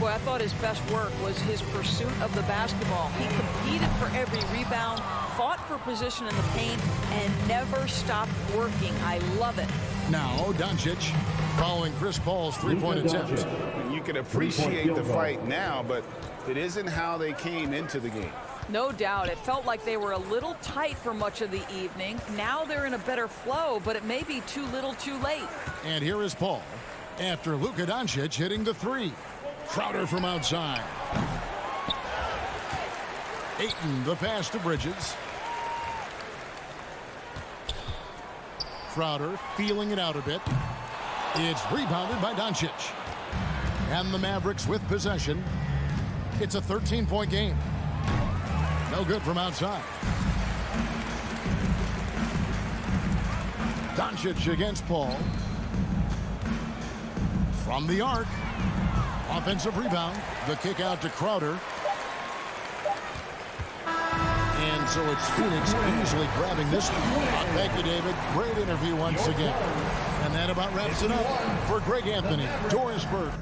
I: Boy, I thought his best work was his pursuit of the basketball. He competed for every rebound, fought for position in the paint, and never stopped working. I love it.
G: Now, Doncic following Chris Paul's three-point attempt.
H: You can appreciate the fight now, but it isn't how they came into the game.
I: No doubt. It felt like they were a little tight for much of the evening. Now they're in a better flow, but it may be too little too late.
G: And here is Paul after Luka Doncic hitting the 3. Crowder from outside. Ayton, the pass to Bridges. Crowder feeling it out a bit. It's rebounded by Doncic. And the Mavericks with possession. It's a 13-point game. No good from outside. Doncic against Paul. From the arc. Offensive rebound. The kick out to Crowder. And so it's Phoenix easily grabbing this one. Thank you, David. Great interview once again. And that about wraps it up for Greg Anthony, Doris Burke.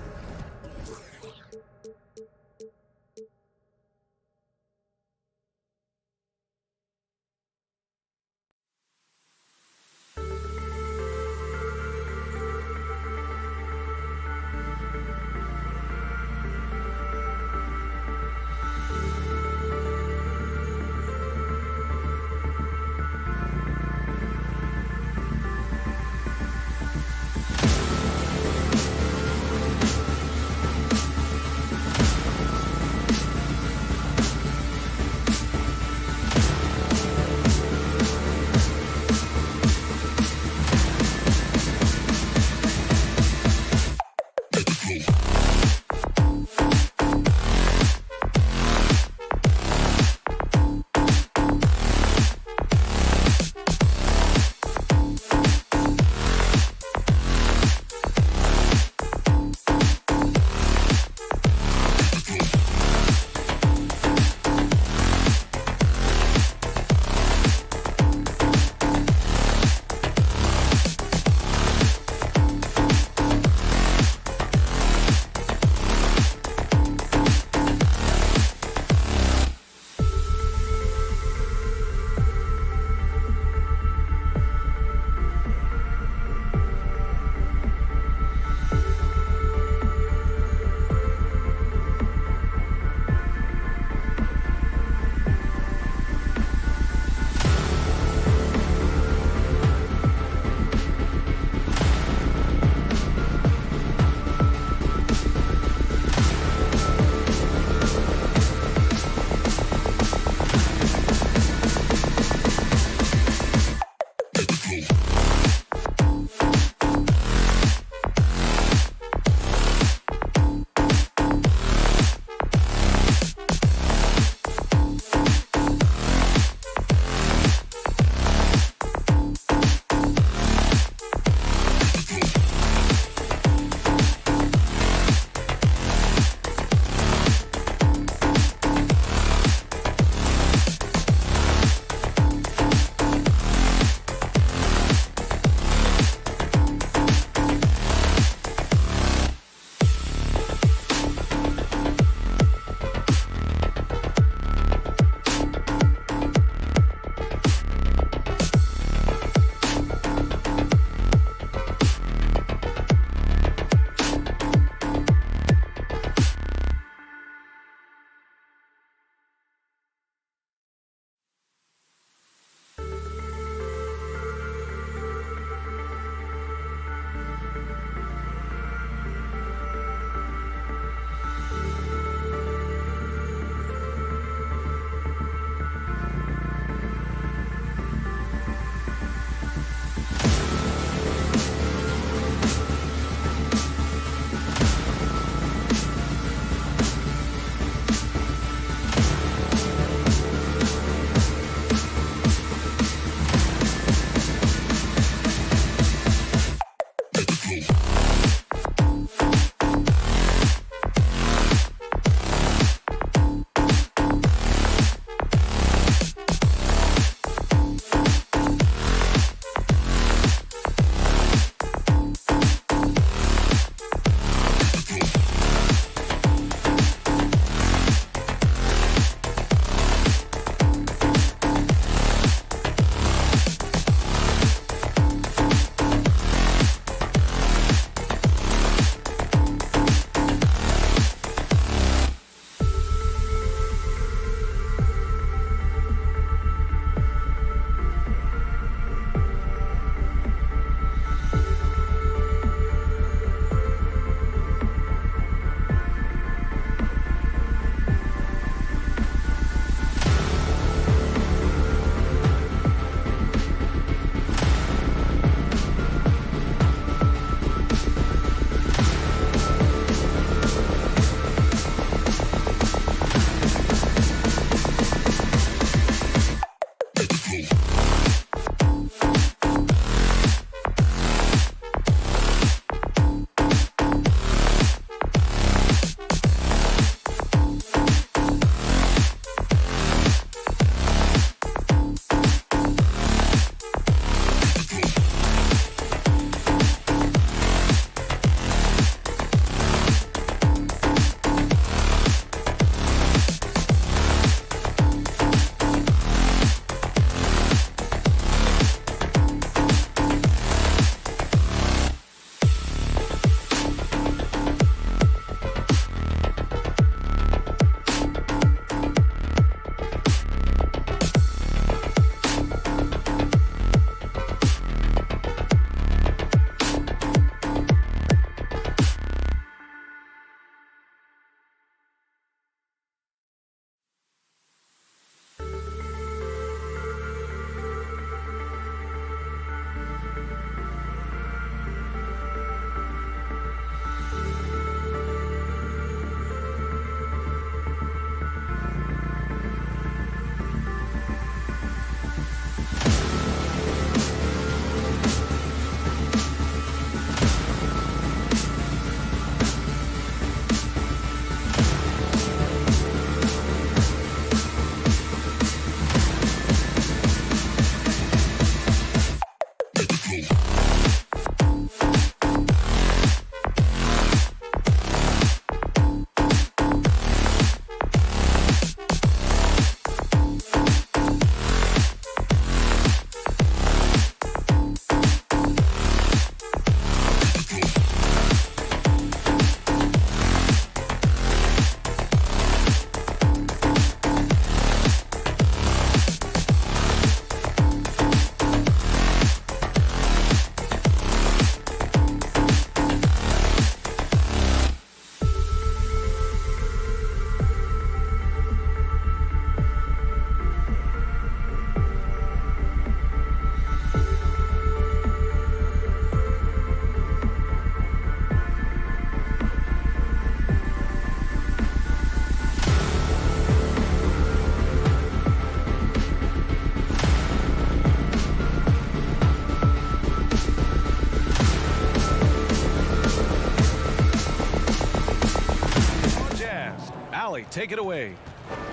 A: Conley, take it away.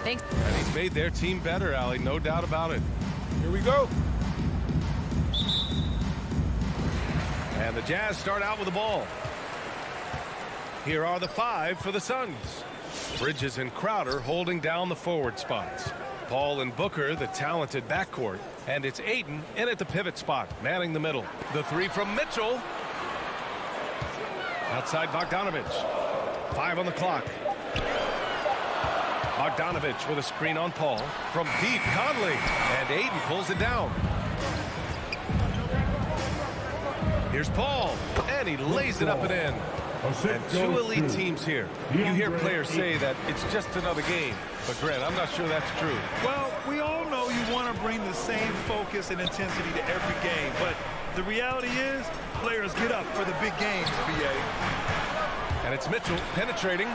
F: Thanks.
A: And he's made their team better, Allie, no doubt about it.
K: Here we go.
A: And the Jazz start out with the ball. Here are the 5 for the Suns. Bridges and Crowder holding down the forward spots. Paul and Booker, the talented backcourt. And it's Ayton in at the pivot spot, manning the middle. The 3 from Mitchell. Outside Bogdanovich. 5 on the clock. Bogdanovich with a screen on Paul. From deep, Conley. And Ayton pulls it down. Here's Paul. And he lays it up and in. And 2 elite teams here. You hear players say that it's just another game. But, Grant, I'm not sure that's true.
E: Well, we all know you want to bring the same focus and intensity to every game. But the reality is, players get up for the big games, B.A.
A: And it's Mitchell penetrating.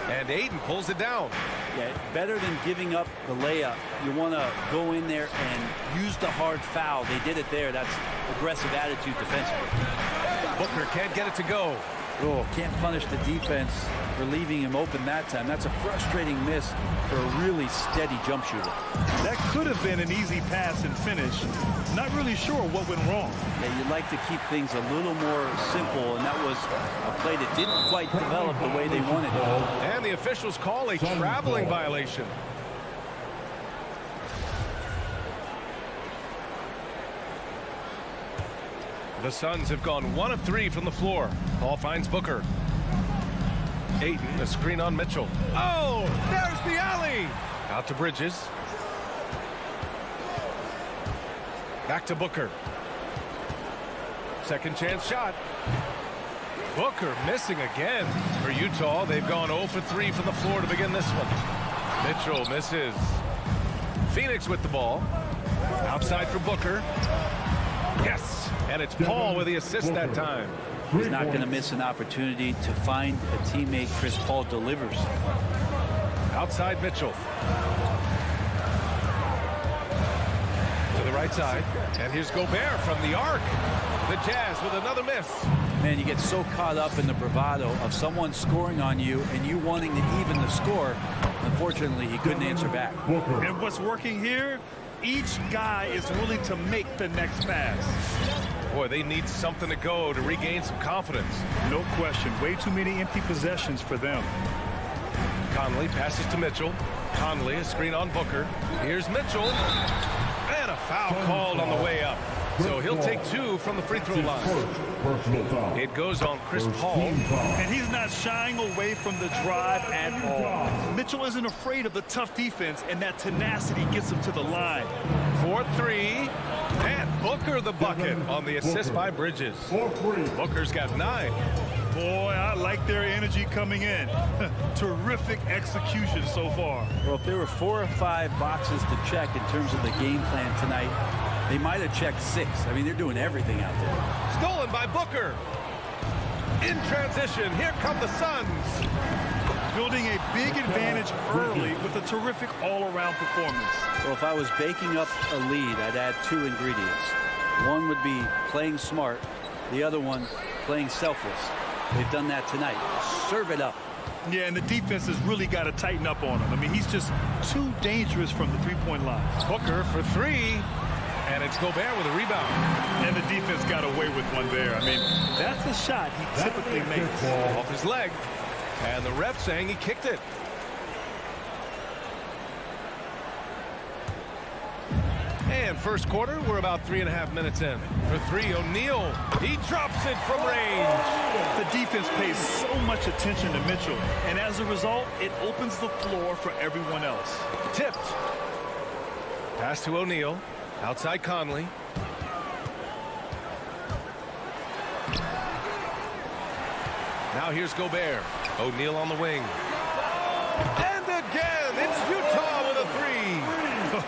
A: And Ayton pulls it down.
L: Yeah, better than giving up the layup. You want to go in there and use the hard foul. They did it there. That's aggressive attitude defensively.
A: Booker can't get it to go.
L: Oh, can't punish the defense for leaving him open that time. That's a frustrating miss for a really steady jump shooter.
E: That could have been an easy pass and finish. Not really sure what went wrong.
L: Yeah, you'd like to keep things a little more simple, and that was a play that didn't quite develop the way they wanted it.
A: And the officials call a traveling violation. The Suns have gone 1 of 3 from the floor. Paul finds Booker. Ayton, a screen on Mitchell. Oh, there's the alley. Out to Bridges. Back to Booker. Second chance shot. Booker missing again. For Utah, they've gone 0 for 3 from the floor to begin this one. Mitchell misses. Phoenix with the ball. Outside for Booker. Yes, and it's Paul with the assist that time.
L: He's not going to miss an opportunity to find a teammate. Chris Paul delivers.
A: Outside Mitchell. To the right side. And here's Gobert from the arc. The Jazz with another miss.
L: Man, you get so caught up in the bravado of someone scoring on you and you wanting to even the score. Unfortunately, he couldn't answer back.
E: And what's working here? Each guy is willing to make the next pass.
A: Boy, they need something to go to regain some confidence.
E: No question. Way too many empty possessions for them.
A: Conley passes to Mitchell. Conley, a screen on Booker. Here's Mitchell. And a foul called on the way up. So he'll take 2 from the free throw line. It goes on Chris Paul.
E: And he's not shying away from the drive at all. Mitchell isn't afraid of the tough defense, and that tenacity gets him to the line.
A: 4-3. And Booker the bucket on the assist by Bridges. Booker's got 9.
E: Boy, I like their energy coming in. Terrific execution so far.
L: Well, if there were 4 or 5 boxes to check in terms of the game plan tonight, they might have checked 6. I mean, they're doing everything out there.
A: Stolen by Booker. In transition, here come the Suns.
E: Building a big advantage early with a terrific all-around performance.
L: Well, if I was baking up a lead, I'd add 2 ingredients. One would be playing smart. The other one, playing selfless. They've done that tonight. Serve it up.
E: Yeah, and the defense has really got to tighten up on him. I mean, he's just too dangerous from the three-point line.
A: Booker for 3. And it's Gobert with a rebound.
E: And the defense got away with one there. I mean, that's a shot he typically makes.
A: Off his leg. And the ref saying he kicked it. And first quarter, we're about 3.5 minutes in. For 3, O'Neal. He drops it from range.
E: The defense pays so much attention to Mitchell. And as a result, it opens the floor for everyone else.
A: Tipped. Pass to O'Neal. Outside Conley. Now here's Gobert. O'Neal on the wing. And again, it's Utah with a 3.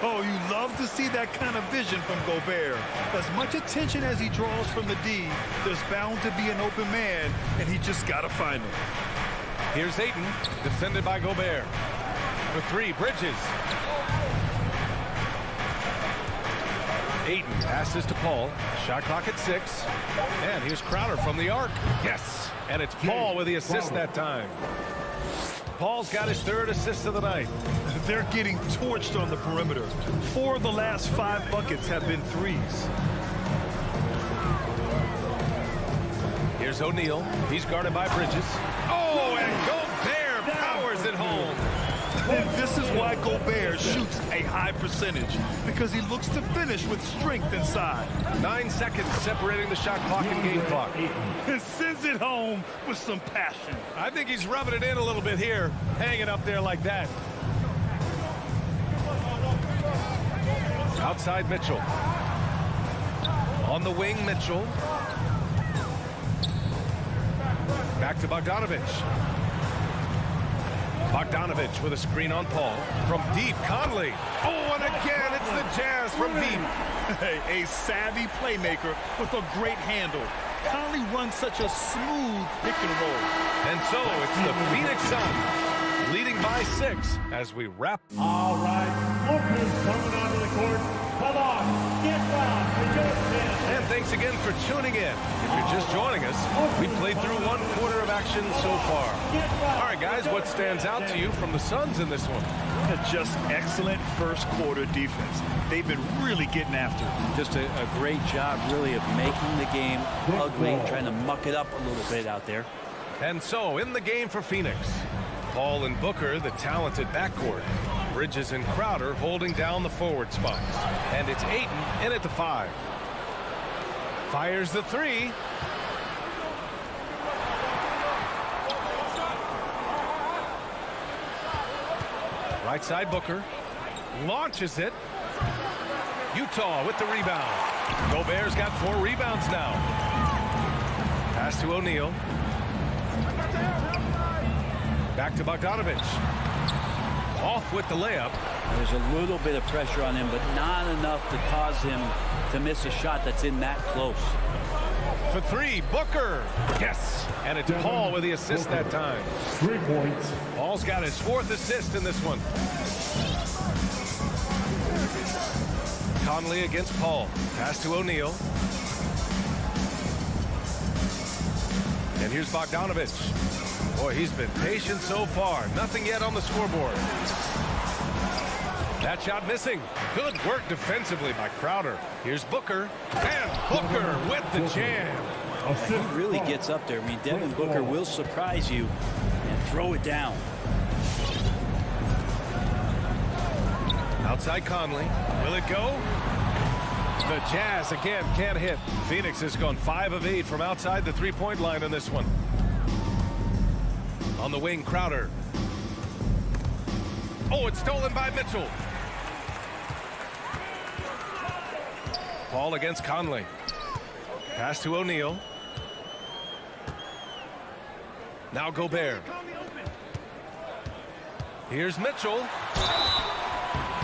E: Oh, you love to see that kind of vision from Gobert. As much attention as he draws from the D, there's bound to be an open man, and he just got to find him.
A: Here's Ayton, defended by Gobert. For 3, Bridges. Ayton passes to Paul. Shot clock at 6. And here's Crowder from the arc. Yes. And it's Paul with the assist that time. Paul's got his 3rd assist of the night.
E: They're getting torched on the perimeter. 4 of the last 5 buckets have been threes.
A: Here's O'Neal. He's guarded by Bridges. Oh, and Gobert powers it home.
E: And this is why Gobert shoots a high percentage, because he looks to finish with strength inside.
A: 9 seconds separating the shot clock and game clock.
E: And sends it home with some passion.
A: I think he's rubbing it in a little bit here, hanging up there like that. Outside Mitchell. On the wing, Mitchell. Back to Bogdanovich. Bogdanovich with a screen on Paul. From deep, Conley. Oh, and again, it's the Jazz from deep.
E: A savvy playmaker with a great handle. Conley runs such a smooth pick and roll.
A: And so it's the Phoenix Suns leading by 6 as we wrap.
D: All right, Booker's coming onto the court. Come on, get down for your 10.
A: And thanks again for tuning in. If you're just joining us, we played through 1 quarter of action so far. All right, guys, what stands out to you from the Suns in this one?
E: Just excellent first quarter defense. They've been really getting after it.
L: Just a great job, really, of making the game ugly, trying to muck it up a little bit out there.
A: And so, in the game for Phoenix, Paul and Booker, the talented backcourt. Bridges and Crowder holding down the forward spots. And it's Ayton in at the 5. Fires the 3. Right side Booker. Launches it. Utah with the rebound. Gobert's got 4 rebounds now. Pass to O'Neal. Back to Bogdanovich. Off with the layup.
L: There's a little bit of pressure on him, but not enough to cause him to miss a shot that's in that close.
A: For 3, Booker. Yes. And it's Paul with the assist that time.
D: 3 points.
A: Paul's got his 4th assist in this one. Conley against Paul. Pass to O'Neal. And here's Bogdanovich. Boy, he's been patient so far. Nothing yet on the scoreboard. That shot missing. Good work defensively by Crowder. Here's Booker. And Booker with the jam.
L: He really gets up there. I mean, Devin Booker will surprise you and throw it down.
A: Outside Conley. Will it go? The Jazz again can't hit. Phoenix has gone 5 of 8 from outside the 3-point line in this one. On the wing, Crowder. Oh, it's stolen by Mitchell. Paul against Conley. Pass to O'Neal. Now Gobert. Here's Mitchell.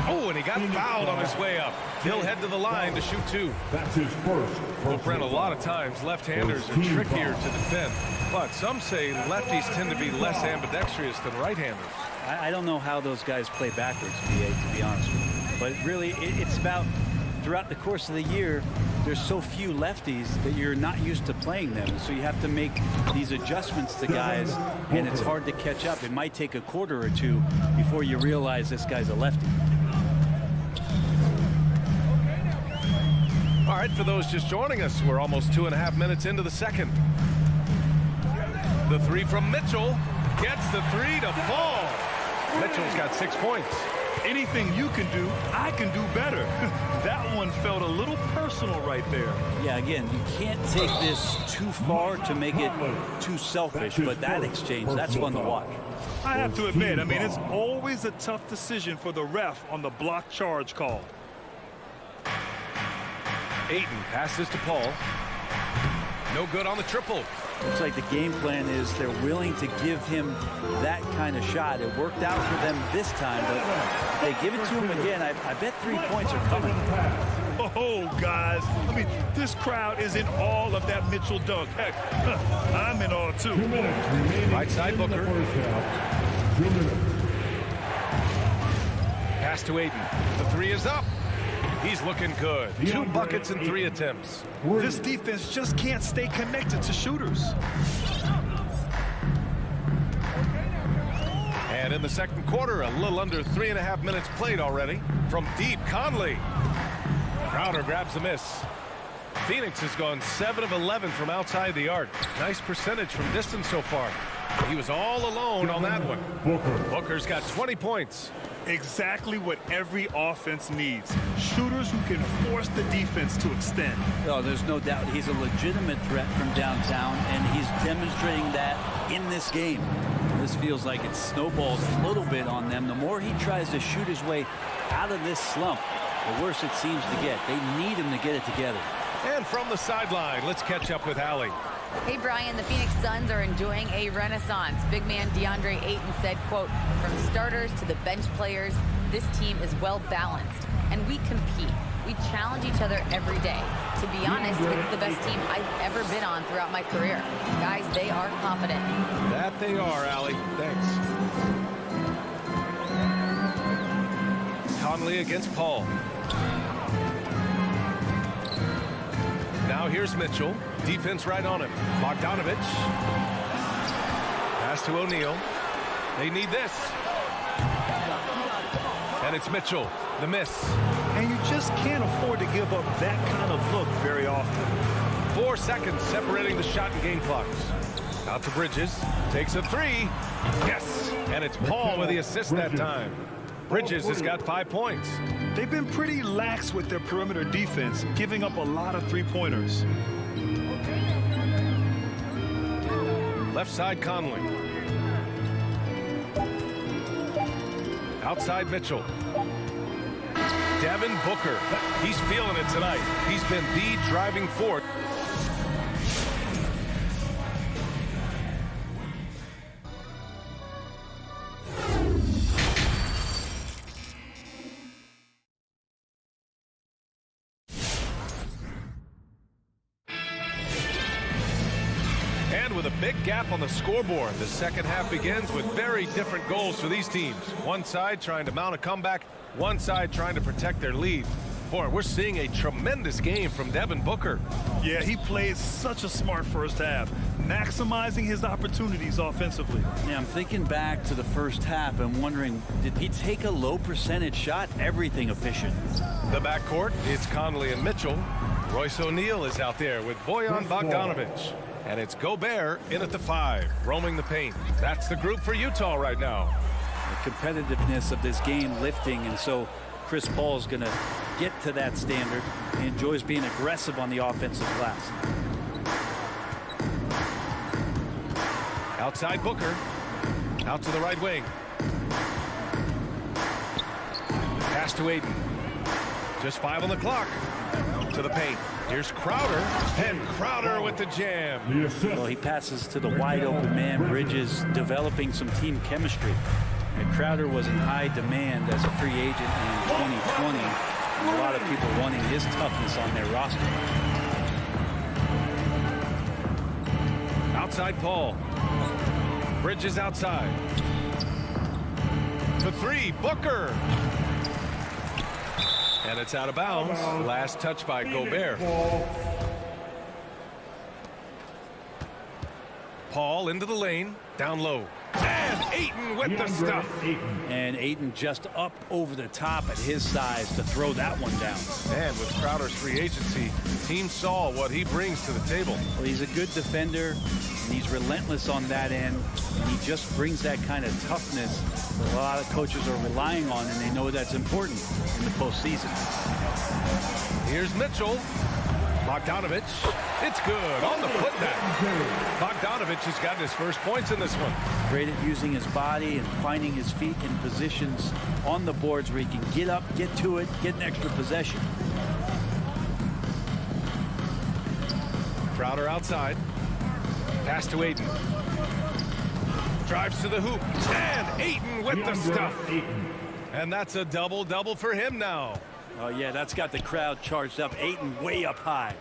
A: Oh, and he got fouled on his way up. He'll head to the line to shoot 2.
D: That's his first.
A: Well, Brent, a lot of times left-handers are trickier to defend. But some say lefties tend to be less ambidextrous than right-handers.
L: I don't know how those guys play backwards, to be honest with you. But really, it's about throughout the course of the year, there's so few lefties that you're not used to playing them. So you have to make these adjustments to guys, and it's hard to catch up. It might take a quarter or 2 before you realize this guy's a lefty.
A: All right, for those just joining us, we're almost 2.5 minutes into the second. The 3 from Mitchell gets the 3 to fall. Mitchell's got 6 points.
E: Anything you can do, I can do better. That one felt a little personal right there.
L: Yeah, again, you can't take this too far to make it too selfish, but that exchange, that's fun to watch.
E: I have to admit, I mean, it's always a tough decision for the ref on the block charge call.
A: Ayton passes to Paul. No good on the triple.
L: Looks like the game plan is they're willing to give him that kind of shot. It worked out for them this time, but if they give it to him again, I bet 3 points are coming.
E: Oh, guys, I mean, this crowd is in awe of that Mitchell dunk. Heck, I'm in awe, too.
D: 2 minutes remaining.
A: Right side, Booker.
D: In the first half. 2 minutes.
A: Pass to Ayton. The 3 is up. He's looking good. 2 buckets and 3 attempts.
E: This defense just can't stay connected to shooters.
A: And in the second quarter, a little under 3.5 minutes played already. From deep, Conley. Crowder grabs the miss. Phoenix has gone 7 of 11 from outside the arc. Nice percentage from distance so far. He was all alone on that one. Booker's got 20 points.
C: Exactly what every offense needs. Shooters who can force the defense to extend.
L: Oh, there's no doubt he's a legitimate threat from downtown, and he's demonstrating that in this game. This feels like it's snowballed a little bit on them. The more he tries to shoot his way out of this slump, the worse it seems to get. They need him to get it together.
A: And from the sideline, let's catch up with Allie.
F: Hey, Brian, the Phoenix Suns are enjoying a renaissance. Big man DeAndre Ayton said, quote, "From starters to the bench players, this team is well balanced, and we compete. We challenge each other every day. To be honest, it's the best team I've ever been on throughout my career. Guys, they are confident."
A: That they are, Allie. Thanks. Conley against Paul. Now here's Mitchell. Defense right on him. Bogdanovich. Pass to O'Neal. They need this. And it's Mitchell. The miss.
C: And you just can't afford to give up that kind of look very often.
A: 4 seconds separating the shot and game clocks. Out to Bridges. Takes a three. Yes. And it's Paul with the assist that time. Bridges has got 5 points.
C: They've been pretty lax with their perimeter defense, giving up a lot of three-pointers.
A: Left side, Conley. Outside, Mitchell. Devin Booker. He's feeling it tonight. He's been the driving force. With a big gap on the scoreboard, the second half begins with very different goals for these teams. One side trying to mount a comeback, one side trying to protect their lead. Boy, we're seeing a tremendous game from Devin Booker.
C: Yeah, he played such a smart first half, maximizing his opportunities offensively.
L: Yeah, I'm thinking back to the first half and wondering, did he take a low percentage shot? Everything efficient.
A: The backcourt, it's Conley and Mitchell. Royce O'Neal is out there with Bojan Bogdanovich. And it's Gobert in at the 5, roaming the paint. That's the group for Utah right now.
L: The competitiveness of this game lifting, and so Chris Paul is going to get to that standard. He enjoys being aggressive on the offensive glass.
A: Outside Booker. Out to the right wing. Pass to Ayton. Just 5 on the clock. To the paint. Here's Crowder, and Crowder with the jam.
L: Well, he passes to the wide open man. Bridges developing some team chemistry. And Crowder was in high demand as a free agent in 2020. And a lot of people wanting his toughness on their roster.
A: Outside Paul. Bridges outside. For 3, Booker. And it's out of bounds. Last touch by Gobert. Paul into the lane. Down low. And Ayton with the stuff.
L: And Ayton just up over the top at his size to throw that one down.
A: And with Crowder's free agency, the team saw what he brings to the table.
L: Well, he's a good defender, and he's relentless on that end. And he just brings that kind of toughness that a lot of coaches are relying on, and they know that's important in the postseason.
A: Here's Mitchell. Bogdanovich. It's good on the putback. Bogdanovich has gotten his first points in this one.
L: Great at using his body and finding his feet in positions on the boards where he can get up, get to it, get an extra possession.
A: Crowder outside. Pass to Ayton. Drives to the hoop. And Ayton with the stuff. And that's a double-double for him now.
L: Oh, yeah, that's got the crowd charged up. Ayton way up high.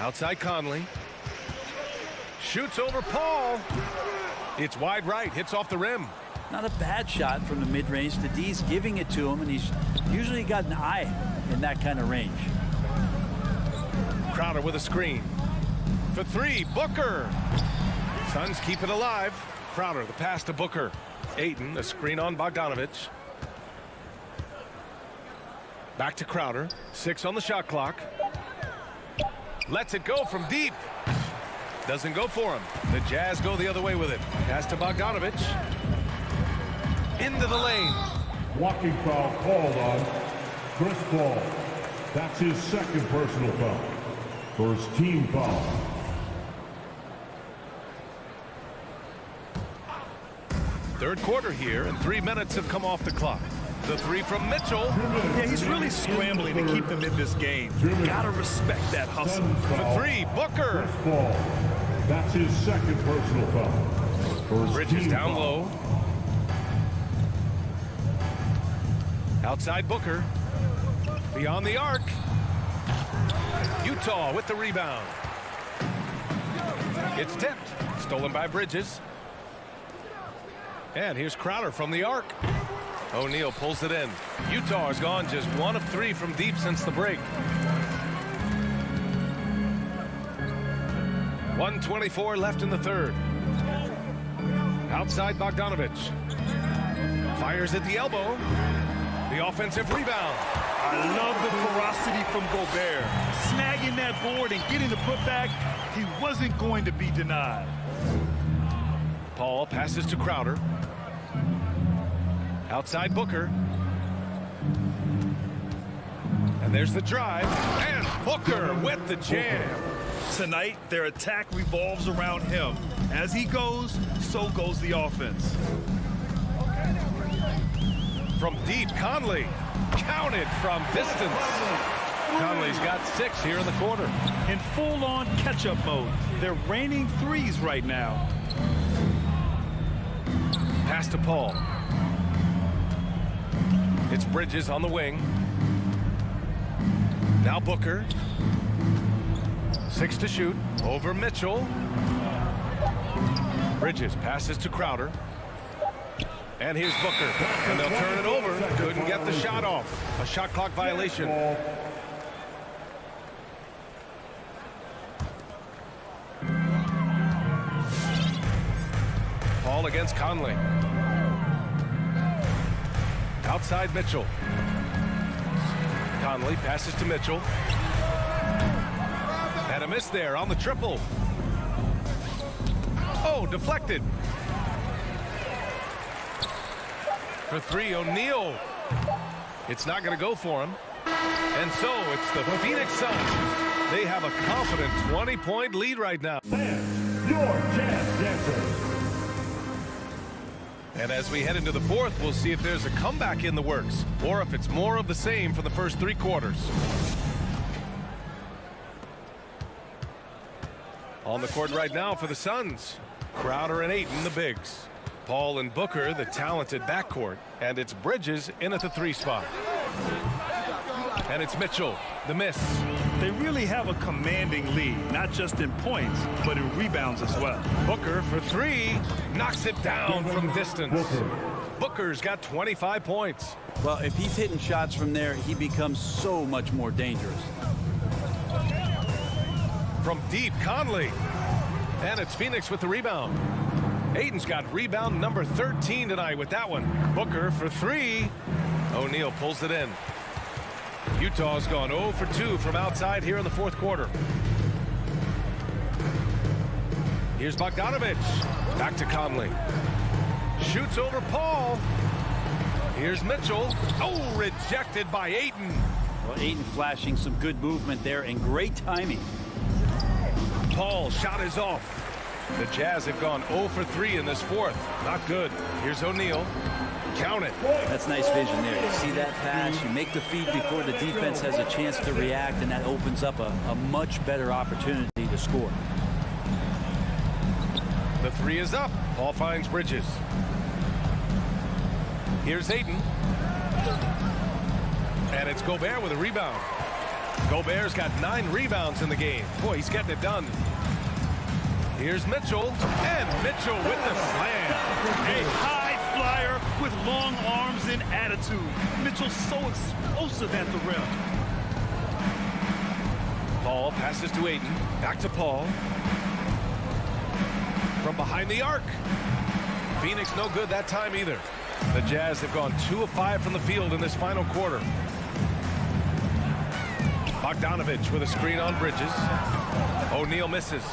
A: Outside Conley. Shoots over Paul. It's wide right. Hits off the rim.
L: Not a bad shot from the mid-range. The D's giving it to him, and he's usually got an eye in that kind of range.
A: Crowder with a screen. For 3, Booker. Suns keep it alive. Crowder, the pass to Booker. Ayton, the screen on Bogdanovich. Back to Crowder. 6 on the shot clock. Lets it go from deep. Doesn't go for him. The Jazz go the other way with it. Pass to Bogdanovich. Into the lane.
D: Walking foul called on Chris Paul. That's his second personal foul. First team foul.
A: Third quarter here, and 3 minutes have come off the clock. The three from Mitchell.
C: Yeah, he's really scrambling to keep them in this game. Gotta respect that hustle.
A: For three, Booker.
D: Chris Paul. That's his second personal foul. First
A: Bridges
D: team
A: down
D: foul.
A: low. Outside Booker. Beyond the arc. Utah with the rebound. It's tipped. Stolen by Bridges. And here's Crowder from the arc. O'Neal pulls it in. Utah has gone just 1 of 3 from deep since the break. 1:24 left in the third. Outside Bogdanovich. Fires at the elbow. The offensive rebound.
C: I love the ferocity from Gobert. Snagging that board and getting the putback. He wasn't going to be denied.
A: Paul passes to Crowder. Outside Booker. And there's the drive. And Booker with the jam.
C: Tonight, their attack revolves around him. As he goes, so goes the offense.
A: From deep, Conley. Counted from distance. Conley's got 6 here in the quarter.
C: In full-on catch-up mode. They're raining threes right now.
A: Pass to Paul. It's Bridges on the wing. Now Booker. 6 to shoot. Over Mitchell. Bridges passes to Crowder. And here's Booker. And they'll turn it over. Couldn't get the shot off. A shot clock violation. Paul against Conley. Outside Mitchell. Conley passes to Mitchell. And a miss there on the triple. Oh, deflected. For 3, O'Neal. It's not going to go for him. And so it's the Phoenix Suns. They have a confident 20-point lead right now.
D: Your Jazz Dancers.
A: And as we head into the fourth, we'll see if there's a comeback in the works or if it's more of the same for the first 3 quarters. On the court right now for the Suns, Crowder and Ayton, the bigs. Paul and Booker, the talented backcourt. And it's Bridges in at the 3 spot. And it's Mitchell, the miss.
C: They really have a commanding lead, not just in points, but in rebounds as well.
A: Booker for 3, knocks it down from distance. Booker's got 25 points.
L: Well, if he's hitting shots from there, he becomes so much more dangerous.
A: From deep, Conley. And it's Phoenix with the rebound. Ayton's got rebound number 13 tonight with that one. Booker for 3. O'Neal pulls it in. Utah's gone 0 for 2 from outside here in the fourth quarter. Here's Bogdanovich. Back to Conley. Shoots over Paul. Here's Mitchell. Oh, rejected by Ayton.
L: Well, Ayton flashing some good movement there and great timing.
A: Paul shot is off. The Jazz have gone 0 for 3 in this fourth. Not good. Here's O'Neal. Count it.
L: That's nice vision there. You see that pass, you make the feed before the defense has a chance to react, and that opens up a much better opportunity to score.
A: The 3 is up. Paul finds Bridges. Here's Ayton. And it's Gobert with a rebound. Gobert's got 9 rebounds in the game. Boy, he's getting it done. Here's Mitchell. And Mitchell with the slam.
C: A high flyer with long arms and attitude. Mitchell's so explosive at the rim.
A: Paul passes to Ayton. Back to Paul. from behind the arc. Phoenix no good that time either. The Jazz have gone 2 of 5 from the field in this final quarter. Bogdanovich with a screen on Bridges. O'Neal misses.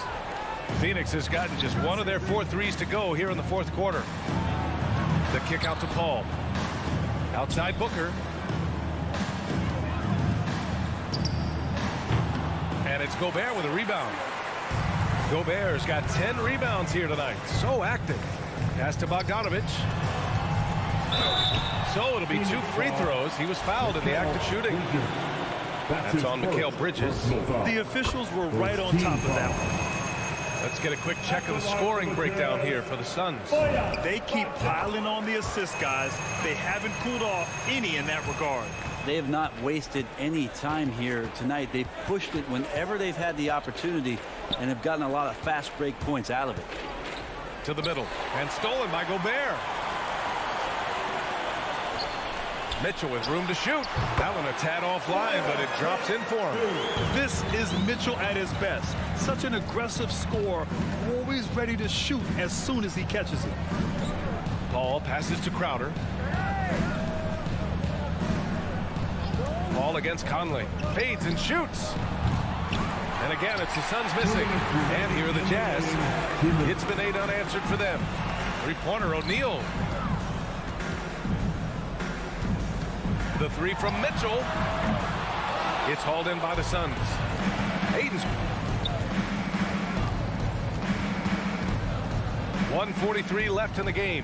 A: Phoenix has gotten just one of their 4 threes to go here in the fourth quarter. The kick out to Paul. Outside Booker. And it's Gobert with a rebound. Gobert's got 10 rebounds here tonight. So active. Pass to Bogdanovich. So it'll be 2 free throws. He was fouled in the act of shooting. That's on Mikal Bridges.
E: The officials were right on top of that one.
A: Let's get a quick check of the scoring breakdown here for the Suns.
E: They keep piling on the assists, guys. They haven't cooled off any in that regard.
L: They have not wasted any time here tonight. They've pushed it whenever they've had the opportunity and have gotten a lot of fast break points out of it.
A: To the middle and stolen by Gobert. Mitchell with room to shoot. That one a tad offline, but it drops in for him.
E: This is Mitchell at his best. Such an aggressive scorer, always ready to shoot as soon as he catches it.
A: Paul passes to Crowder. Paul against Conley. Fades and shoots. And again, it's the Suns missing. And here are the Jazz. It's been 8 unanswered for them. Three-pointer, O'Neal. The 3 from Mitchell. It's hauled in by the Suns. Aiden's. 1:43 left in the game.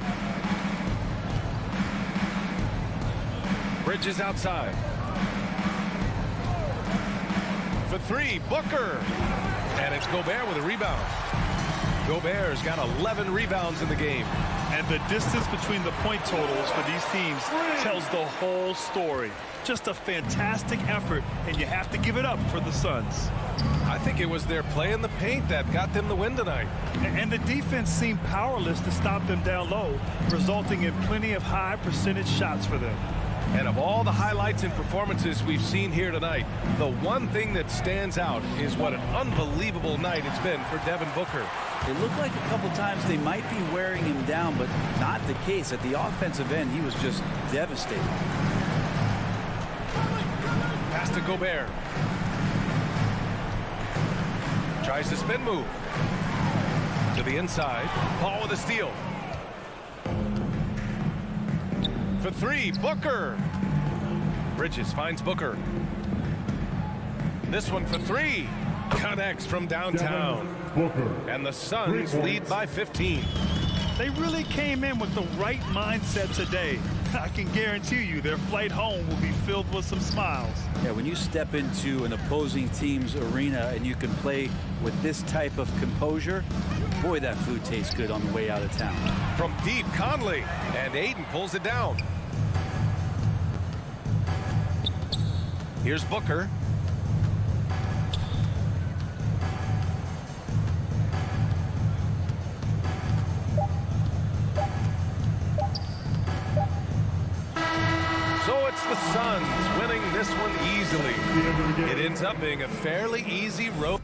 A: Bridges outside. For 3, Booker. And it's Gobert with a rebound. Gobert's got 11 rebounds in the game.
E: And the distance between the point totals for these teams tells the whole story. Just a fantastic effort, and you have to give it up for the Suns.
A: I think it was their play in the paint that got them the win tonight.
E: And the defense seemed powerless to stop them down low, resulting in plenty of high percentage shots for them.
A: And of all the highlights and performances we've seen here tonight, the one thing that stands out is what an unbelievable night it's been for Devin Booker.
L: It looked like a couple times they might be wearing him down, but not the case. At the offensive end, he was just devastating.
A: Pass to Gobert. Tries to spin move. To the inside. Paul with a steal. For 3, Booker. Bridges finds Booker. This one for 3. Connects from downtown. And the Suns lead by 15.
E: They really came in with the right mindset today. I can guarantee you their flight home will be filled with some smiles.
L: Yeah, when you step into an opposing team's arena and you can play with this type of composure, boy, that food tastes good on the way out of town.
A: From deep, Conley. And Aiden pulls it down. Here's Booker. So it's the Suns winning this one easily. It ends up being a fairly easy road.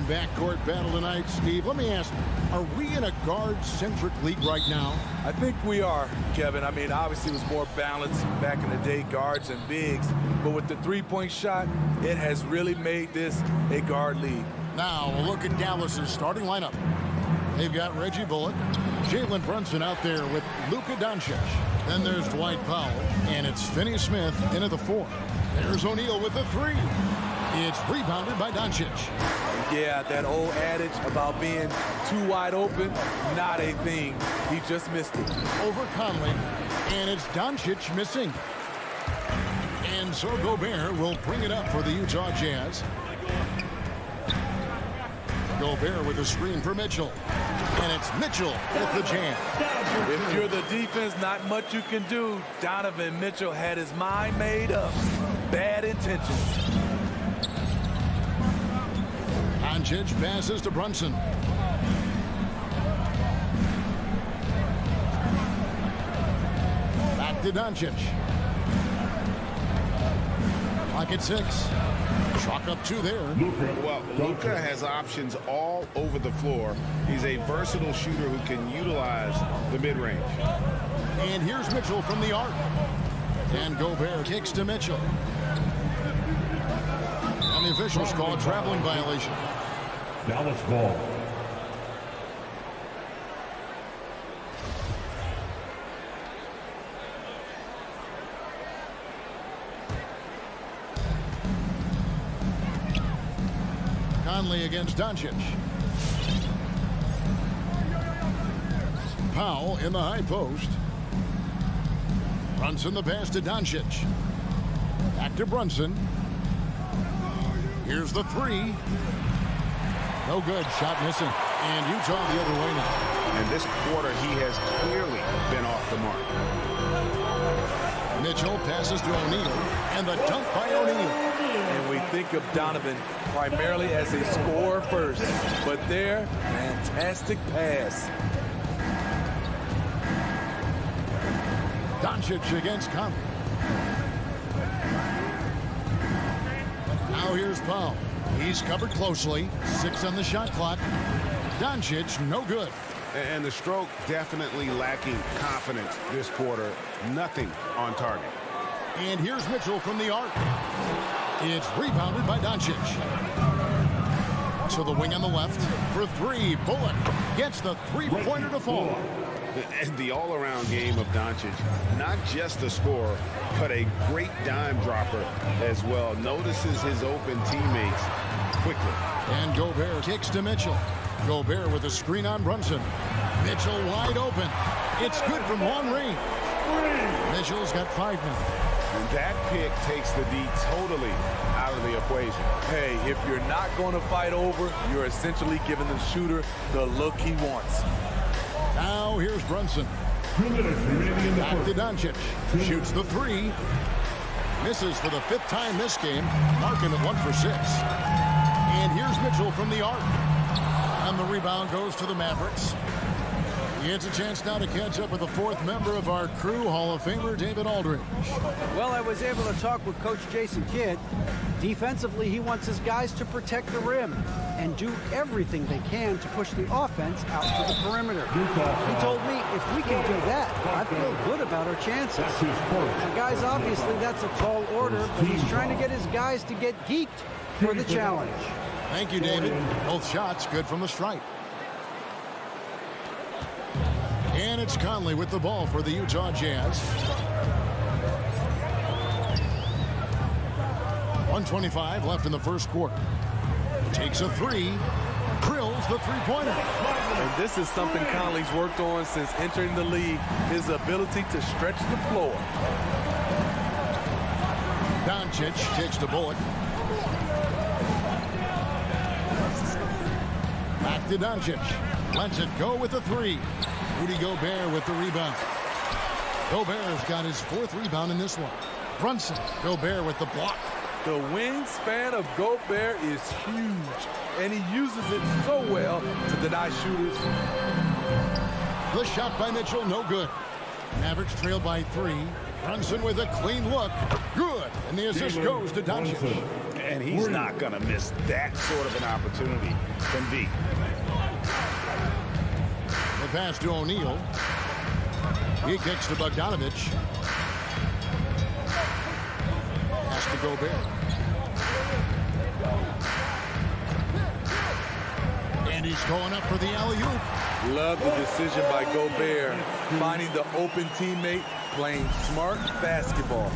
G: backcourt battle tonight, Steve. Let me ask, are we in a guard-centric league right now?
M: I think we are, Kevin. I mean, obviously it was more balanced back in the day, guards and bigs. But with the three-point shot, it has really made this a guard league.
G: Now, a look at Dallas's starting lineup. They've got Reggie Bullock, Jalen Brunson out there with Luka Doncic. Then there's Dwight Powell, and it's Finney Smith in at the 4. There's O'Neal with the 3. It's rebounded by Doncic.
M: Yeah, that old adage about being too wide open, not a thing. He just missed it.
G: Over Conley, and it's Doncic missing. And so Gobert will bring it up for the Utah Jazz. Gobert with a screen for Mitchell. And it's Mitchell with the jam.
M: If you're the defense, not much you can do. Donovan Mitchell had his mind made up. Bad intentions.
G: Doncic passes to Brunson. Back to Doncic. Clock at 6. Chalk up 2 there.
H: Well, Luka has options all over the floor. He's a versatile shooter who can utilize the mid-range.
G: And here's Mitchell from the arc. And Gobert kicks to Mitchell. And the officials call a traveling violation.
D: Dallas ball.
G: Conley against Doncic. Powell in the high post. Brunson the pass to Doncic. Back to Brunson. Here's the 3. No good. Shot missing. And Utah the other way now.
H: And this quarter, he has clearly been off the mark.
G: Mitchell passes to O'Neal. And the dunk by O'Neal.
M: And we think of Donovan primarily as a scorer first. But there, fantastic pass.
G: Doncic against Conley. Now here's Powell. He's covered closely. 6 on the shot clock. Doncic, no good.
H: And the stroke definitely lacking confidence this quarter. Nothing on target.
G: And here's Mitchell from the arc. It's rebounded by Doncic. To the wing on the left for 3. Bullock gets the three-pointer to fall.
H: And the all-around game of Doncic, not just a scorer, but a great dime dropper as well. Notices his open teammates quickly.
G: And Gobert kicks to Mitchell. Gobert with a screen on Brunson. Mitchell wide open. It's good from long range. Mitchell's got 5 minutes.
H: And that pick takes the D totally out of the equation.
M: Hey, if you're not going to fight over, you're essentially giving the shooter the look he wants.
G: Now here's Brunson. Back to Doncic. Shoots the 3. Misses for the 5th time this game. Marking at 1 for 6. And here's Mitchell from the arc. And the rebound goes to the Mavericks. He gets a chance now to catch up with the 4th member of our crew, Hall of Famer David Aldridge.
N: Well, I was able to talk with Coach Jason Kidd. Defensively, he wants his guys to protect the rim and do everything they can to push the offense out to the perimeter. He told me if we can do that, I feel good about our chances. Now, guys, obviously that's a tall order, but he's trying to get his guys to get geeked for the challenge.
G: Thank you, David. Both shots good from the stripe. And it's Conley with the ball for the Utah Jazz. 1:25 left in the first quarter. Takes a 3. Drills the three-pointer.
M: And this is something Conley's worked on since entering the league, his ability to stretch the floor.
G: Doncic kicks to Bullock. Back to Doncic. Lets it go with the 3. Rudy Gobert with the rebound. Gobert's got his 4th rebound in this one. Brunson. Gobert with the block.
M: The wingspan of Gobert is huge, and he uses it so well to deny shooters.
G: The shot by Mitchell, no good. Mavericks trail by 3. Brunson with a clean look. Good. And the assist goes to Doncic.
H: And he's not going to miss that sort of an opportunity from V.
G: The pass to O'Neal. He kicks to Bogdanovich. Pass to Gobert. And he's going up for the alley-oop.
M: Love the decision by Gobert, finding the open teammate, playing smart basketball.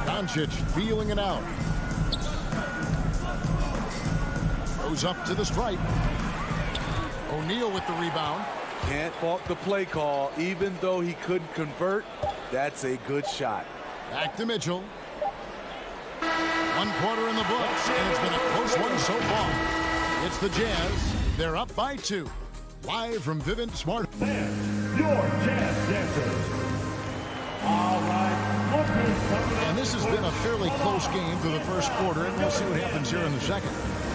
G: Doncic feeling it out. Goes up to the stripe. O'Neal with the rebound.
M: Can't fault the play call. Even though he couldn't convert, that's a good shot.
G: Back to Mitchell. 1 quarter in the books, and it's been a close one so far. It's the Jazz. They're up by 2. Live from Vivint Smart.
D: Your Jazz dancers. All right.
G: And this has been a fairly close game through the first quarter, and we'll see what happens here in the second.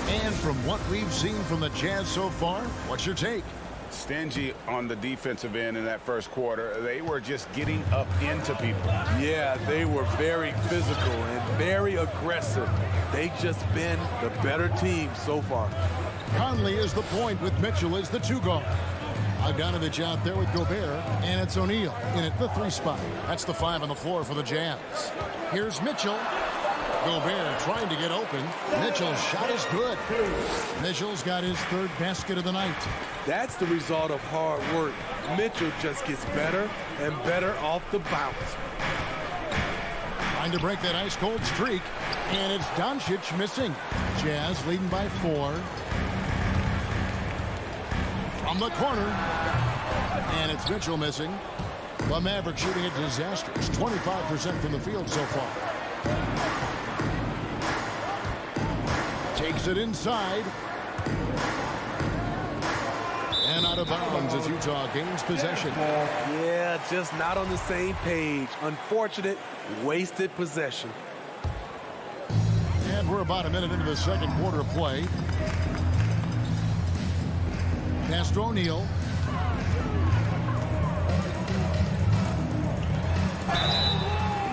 G: And from what we've seen from the Jazz so far, what's your take?
H: Stingy on the defensive end in that first quarter. They were just getting up into people.
M: Yeah, they were very physical and very aggressive. They've just been the better team so far.
G: Conley is the point with Mitchell as the 2 guard. Bogdanovich out there with Gobert, and it's O'Neal in at the 3 spot. That's the 5 on the floor for the Jazz. Here's Mitchell. Gobert trying to get open. Mitchell's shot is good. Mitchell's got his 3rd basket of the night.
M: That's the result of hard work. Mitchell just gets better and better off the bounce.
G: Trying to break that ice-cold streak, and it's Doncic missing. Jazz leading by 4. From the corner, and it's Mitchell missing. The Mavericks shooting it disastrous. 25% from the field so far. Takes it inside. And out of bounds as Utah gains possession.
M: Yeah, just not on the same page. Unfortunate, wasted possession.
G: And we're about a minute into the second quarter of play. Pass to O'Neal.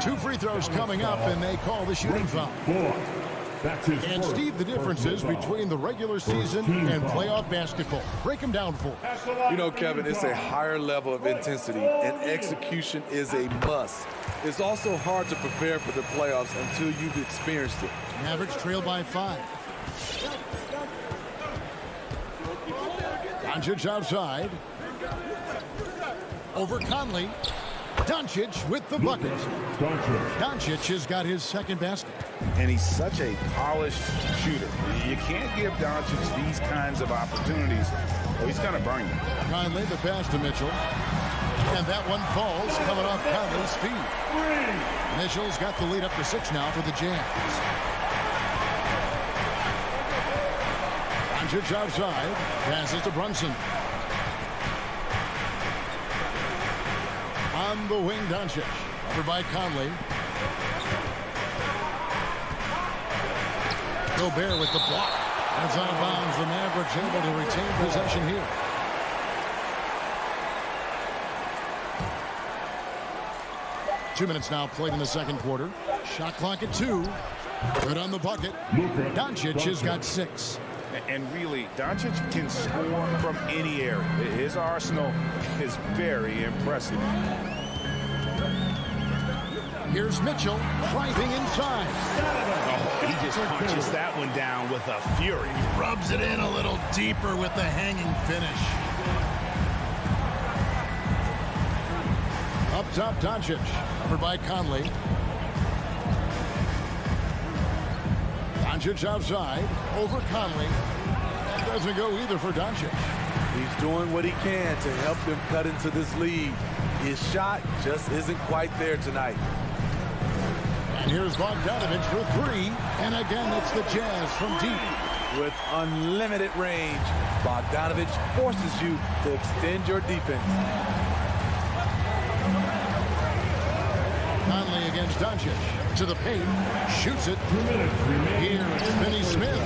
G: Two free throws coming up, and they call the shooting foul. And Steve, the differences between the regular season and playoff basketball. Break them down for us.
M: You know, Kevin, it's a higher level of intensity, and execution is a must. It's also hard to prepare for the playoffs until you've experienced it.
G: Mavericks trail by 5. Doncic outside. Over Conley. Doncic with the bucket. Doncic has got his 2nd basket.
H: And he's such a polished shooter. You can't give Doncic these kinds of opportunities, or he's going to burn you.
G: Conley, the pass to Mitchell. And that one falls, coming off Conley's feet. Mitchell's got the lead up to 6 now for the Jazz. Doncic outside. Passes to Brunson. On the wing, Doncic. Over by Conley. Gobert with the block. That's out of bounds. The Mavericks able to retain possession here. Two minutes now played in the second quarter. Shot clock at 2. Good on the bucket. Doncic has got 6.
H: And really, Doncic can score from any area. His arsenal is very impressive.
G: Here's Mitchell driving inside.
A: Oh, he just punches that one down with a fury.
G: Rubs it in a little deeper with the hanging finish. Up top, Doncic. Over by Conley. Doncic outside. Over Conley. That doesn't go either for Doncic.
M: He's doing what he can to help them cut into this lead. His shot just isn't quite there tonight.
G: And here's Bogdanovich for 3. And again, it's the Jazz from deep.
M: With unlimited range, Bogdanovich forces you to extend your defense.
G: Conley against Doncic. To the paint. Shoots it. Here it's Finney Smith.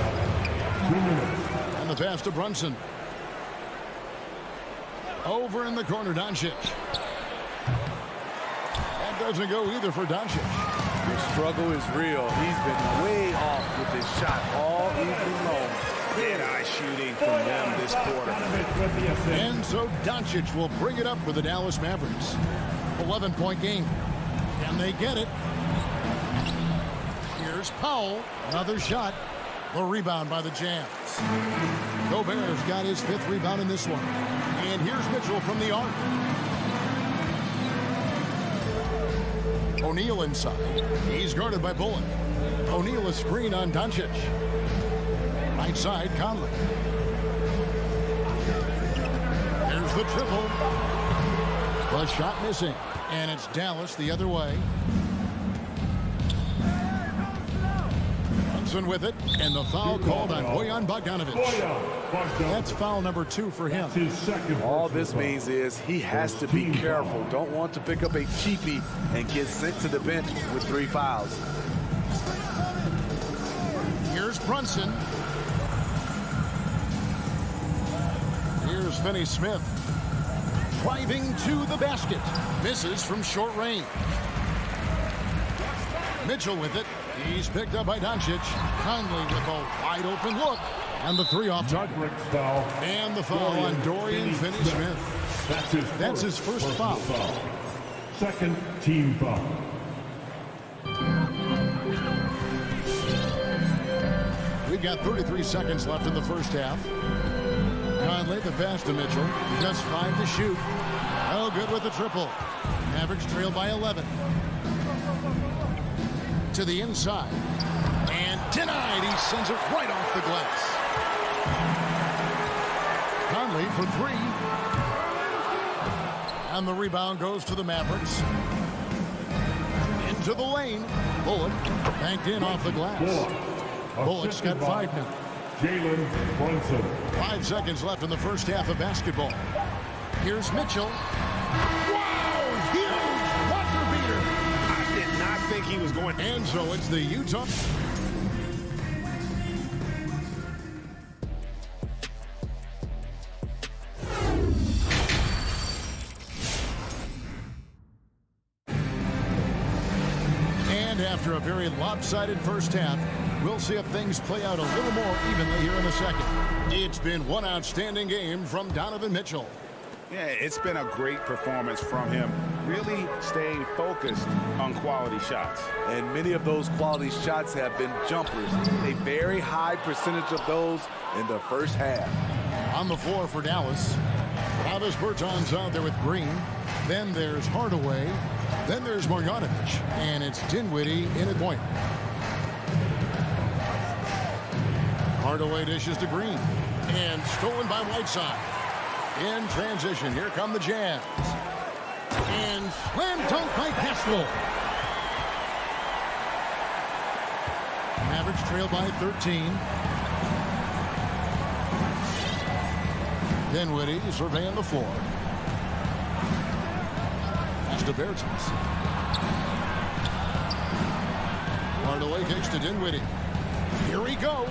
G: And the pass to Brunson. Over in the corner, Doncic. That doesn't go either for Doncic.
M: The struggle is real. He's been way off with his shot all evening long.
H: Dead-eye shooting from them this quarter.
G: And so Doncic will bring it up for the Dallas Mavericks. 11-point game. And they get it. Here's Powell. Another shot. The rebound by the Jazz. Gobert's got his 5th rebound in this one. And here's Mitchell from the arc. O'Neal inside. He's guarded by Bullock. O'Neal a screen on Doncic. Right side, Conley. There's the triple. The shot missing. And it's Dallas the other way. Brunson with it. And the foul called on Bojan Bogdanovic. That's foul number 2 for him.
M: All this means is he has to be careful. Don't want to pick up a cheapie and get sent to the bench with 3 fouls.
G: Here's Brunson. Here's Finney Smith. Driving to the basket. Misses from short range. Mitchell with it. He's picked up by Doncic. Conley with a wide open look. And the 3 off target. And the foul on Dorian Finney-Smith. That's his first foul.
D: Second team foul.
G: We've got 33 seconds left in the first half. Conley the pass to Mitchell. Just 5 to shoot. Oh, good with the triple. Mavericks trail by 11. To the inside. And denied. He sends it right off the glass. Conley for 3. And the rebound goes to the Mavericks. Into the lane. Bullock banked in off the glass. Bullock's got 5 now.
D: Jalen Brunson.
G: 5 seconds left in the first half of basketball. Here's Mitchell. Wow! Huge buzzer beater.
H: I did not think he was going.
G: And so it's the Utah. And after a very lopsided first half, we'll see if things play out a little more evenly here in the second. It's been one outstanding game from Donovan Mitchell.
H: Yeah, it's been a great performance from him. Really staying focused on quality shots.
M: And many of those quality shots have been jumpers. A very high percentage of those in the first half.
G: On the floor for Dallas, Travis Bertans out there with Green. Then there's Hardaway. Then there's Marjanovic. And it's Dinwiddie in at point. Hardaway dishes to Green. And stolen by Whiteside. In transition, here come the Jazz. And slam dunk by Pascal. Mavericks trail by 13. Dinwiddie surveying the floor. Pass to Bertans. Hardaway kicks to Dinwiddie. Here he goes.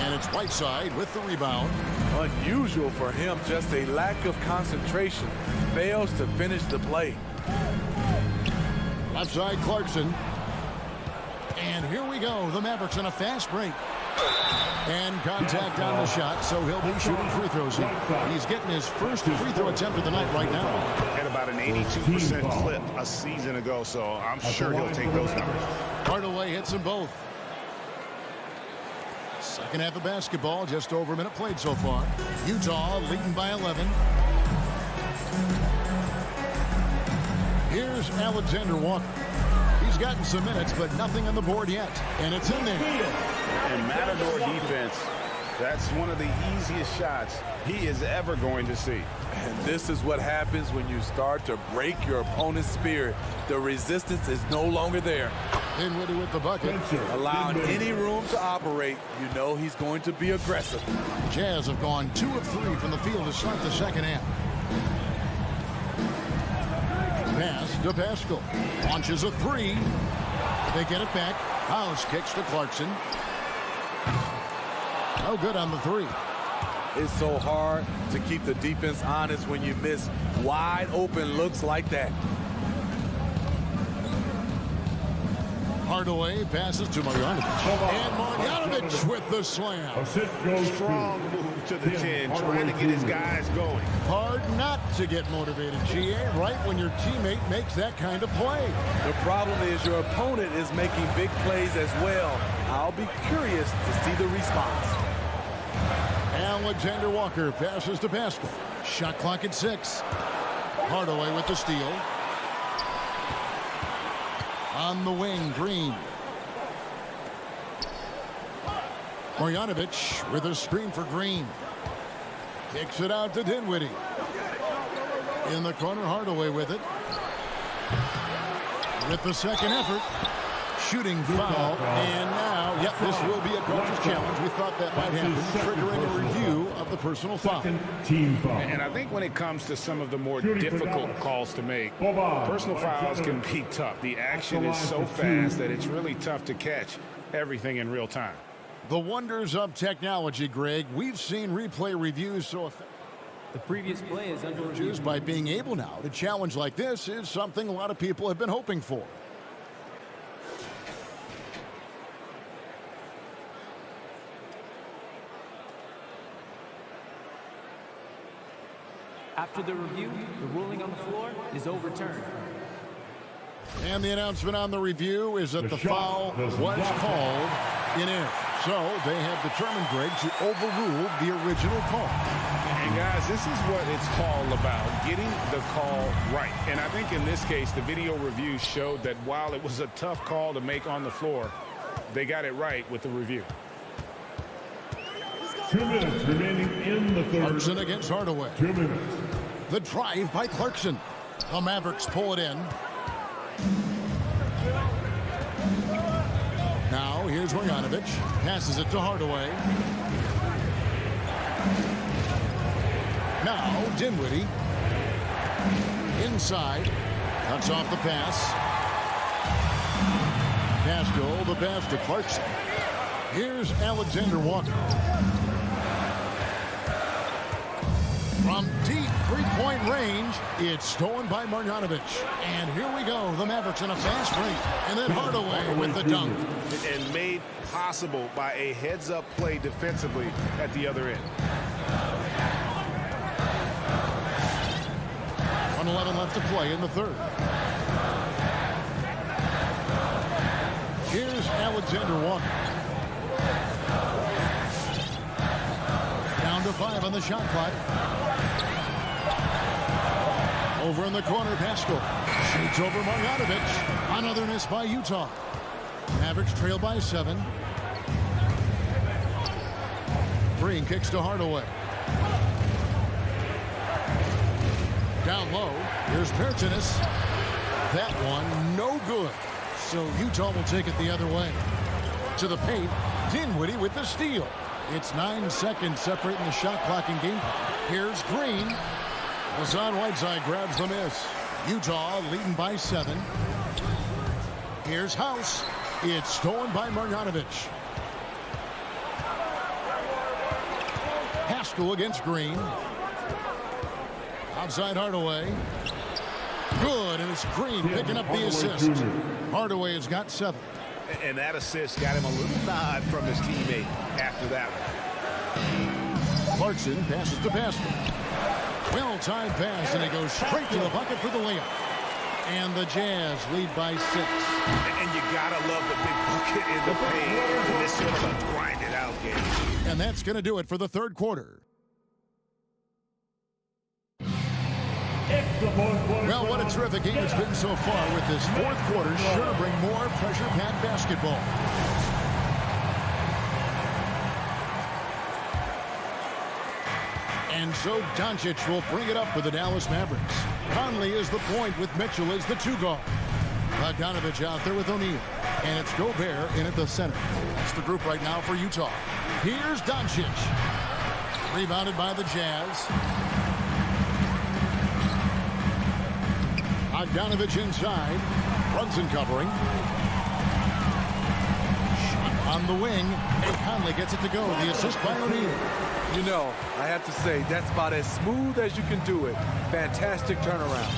G: And it's Whiteside with the rebound.
M: Unusual for him, just a lack of concentration. Fails to finish the play.
G: Left side Clarkson. And here we go. The Mavericks in a fast break. And contact on the shot, so he'll be shooting free throws here. He's getting his first free throw attempt of the night right now.
H: Had about an 82% clip a season ago, so I'm sure he'll take those numbers.
G: Hardaway hits them both. Second half of basketball, just over a minute played so far. Utah leading by 11. Here's Alexander Walker. He's gotten some minutes, but nothing on the board yet. And it's in there.
H: And Matador defense, that's one of the easiest shots he is ever going to see.
M: And this is what happens when you start to break your opponent's spirit. The resistance is no longer there.
G: Dinwiddie with the bucket.
M: Allowing any room to operate, you know he's going to be aggressive.
G: Jazz have gone 2 of 3 from the field to start the second half. Pass to Pascal. Launches a 3. They get it back. House kicks to Clarkson. No good on the 3.
M: It's so hard to keep the defense honest when you miss wide open looks like that.
G: Hardaway passes to Marjanovic. And Marjanovic with the slam.
H: Strong move to the 10, trying to get his guys going.
G: Hard not to get motivated, GA, right when your teammate makes that kind of play.
M: The problem is your opponent is making big plays as well. I'll be curious to see the response.
G: Alexander Walker passes to Pascal. Shot clock at 6. Hardaway with the steal. On the wing, Green. Marjanovic with a screen for Green. Kicks it out to Dinwiddie. In the corner, Hardaway with it. With the second effort. Shooting foul. And now, yep, this will be a coach's challenge. We thought that might happen, triggering a review of the personal foul.
K: Team foul.
H: And I think when it comes to some of the more difficult calls to make, personal fouls can be tough. The action is so fast that it's really tough to catch everything in real time.
G: The wonders of technology, Greg. We've seen replay reviews so effective.
O: The previous play is under review.
G: By being able now to challenge like this is something a lot of people have been hoping for.
O: After the review, the ruling on the floor is overturned.
G: And the announcement on the review is that the foul was called in air. So they have determined, Greg, to overrule the original call.
H: And guys, this is what it's all about, getting the call right. And I think in this case, the video review showed that while it was a tough call to make on the floor, they got it right with the review.
D: 2 minutes remaining in the third.
G: Clarkson against Hardaway.
D: 2 minutes.
G: The drive by Clarkson. The Mavericks pull it in. Now here's Marjanovic. Passes it to Hardaway. Now Dinwiddie. Inside. Cuts off the pass. Pascal, the pass to Clarkson. Here's Alexander Walker. From deep three-point range, it's stolen by Marjanovic. And here we go, the Mavericks in a fast break. And then Hardaway with the dunk.
H: And made possible by a heads-up play defensively at the other end.
G: 1:11 left to play in the third. Here's Alexander Walker. Down to 5 on the shot clock. Over in the corner, Pascal shoots over Marjanovic. Another miss by Utah. Mavericks trail by 7. Green kicks to Hardaway. Down low, here's Pertinis. That one, no good. So Utah will take it the other way. To the paint, Dinwiddie with the steal. It's 9 seconds separating the shot clock and game clock. Here's Green. Hassan Whiteside grabs the miss. Utah leading by 7. Here's House. It's stolen by Marjanovic. Pascal against Green. Outside Hardaway. Good, and it's Green picking up the assist. Hardaway has got 7.
H: And that assist got him a little nod from his teammate after that one.
G: Clarkson passes to Pascal. Well-timed pass, and he goes straight to the bucket for the layup. And the Jazz lead by 6.
H: And you gotta love the big bucket in the paint in this sort of a grinded-out game.
G: And that's going to do it for the third quarter. Well, what a terrific game it's been so far, with this fourth quarter sure to bring more pressure-packed basketball. And so Doncic will bring it up for the Dallas Mavericks. Conley is the point with Mitchell as the 2 guard. Bogdanovich out there with O'Neal. And it's Gobert in at the center. That's the group right now for Utah. Here's Doncic. Rebounded by the Jazz. Bogdanovich inside. Brunson covering. Shot on the wing. And Conley gets it to go. The assist by O'Neal.
M: You know, I have to say, that's about as smooth as you can do it. Fantastic turnaround.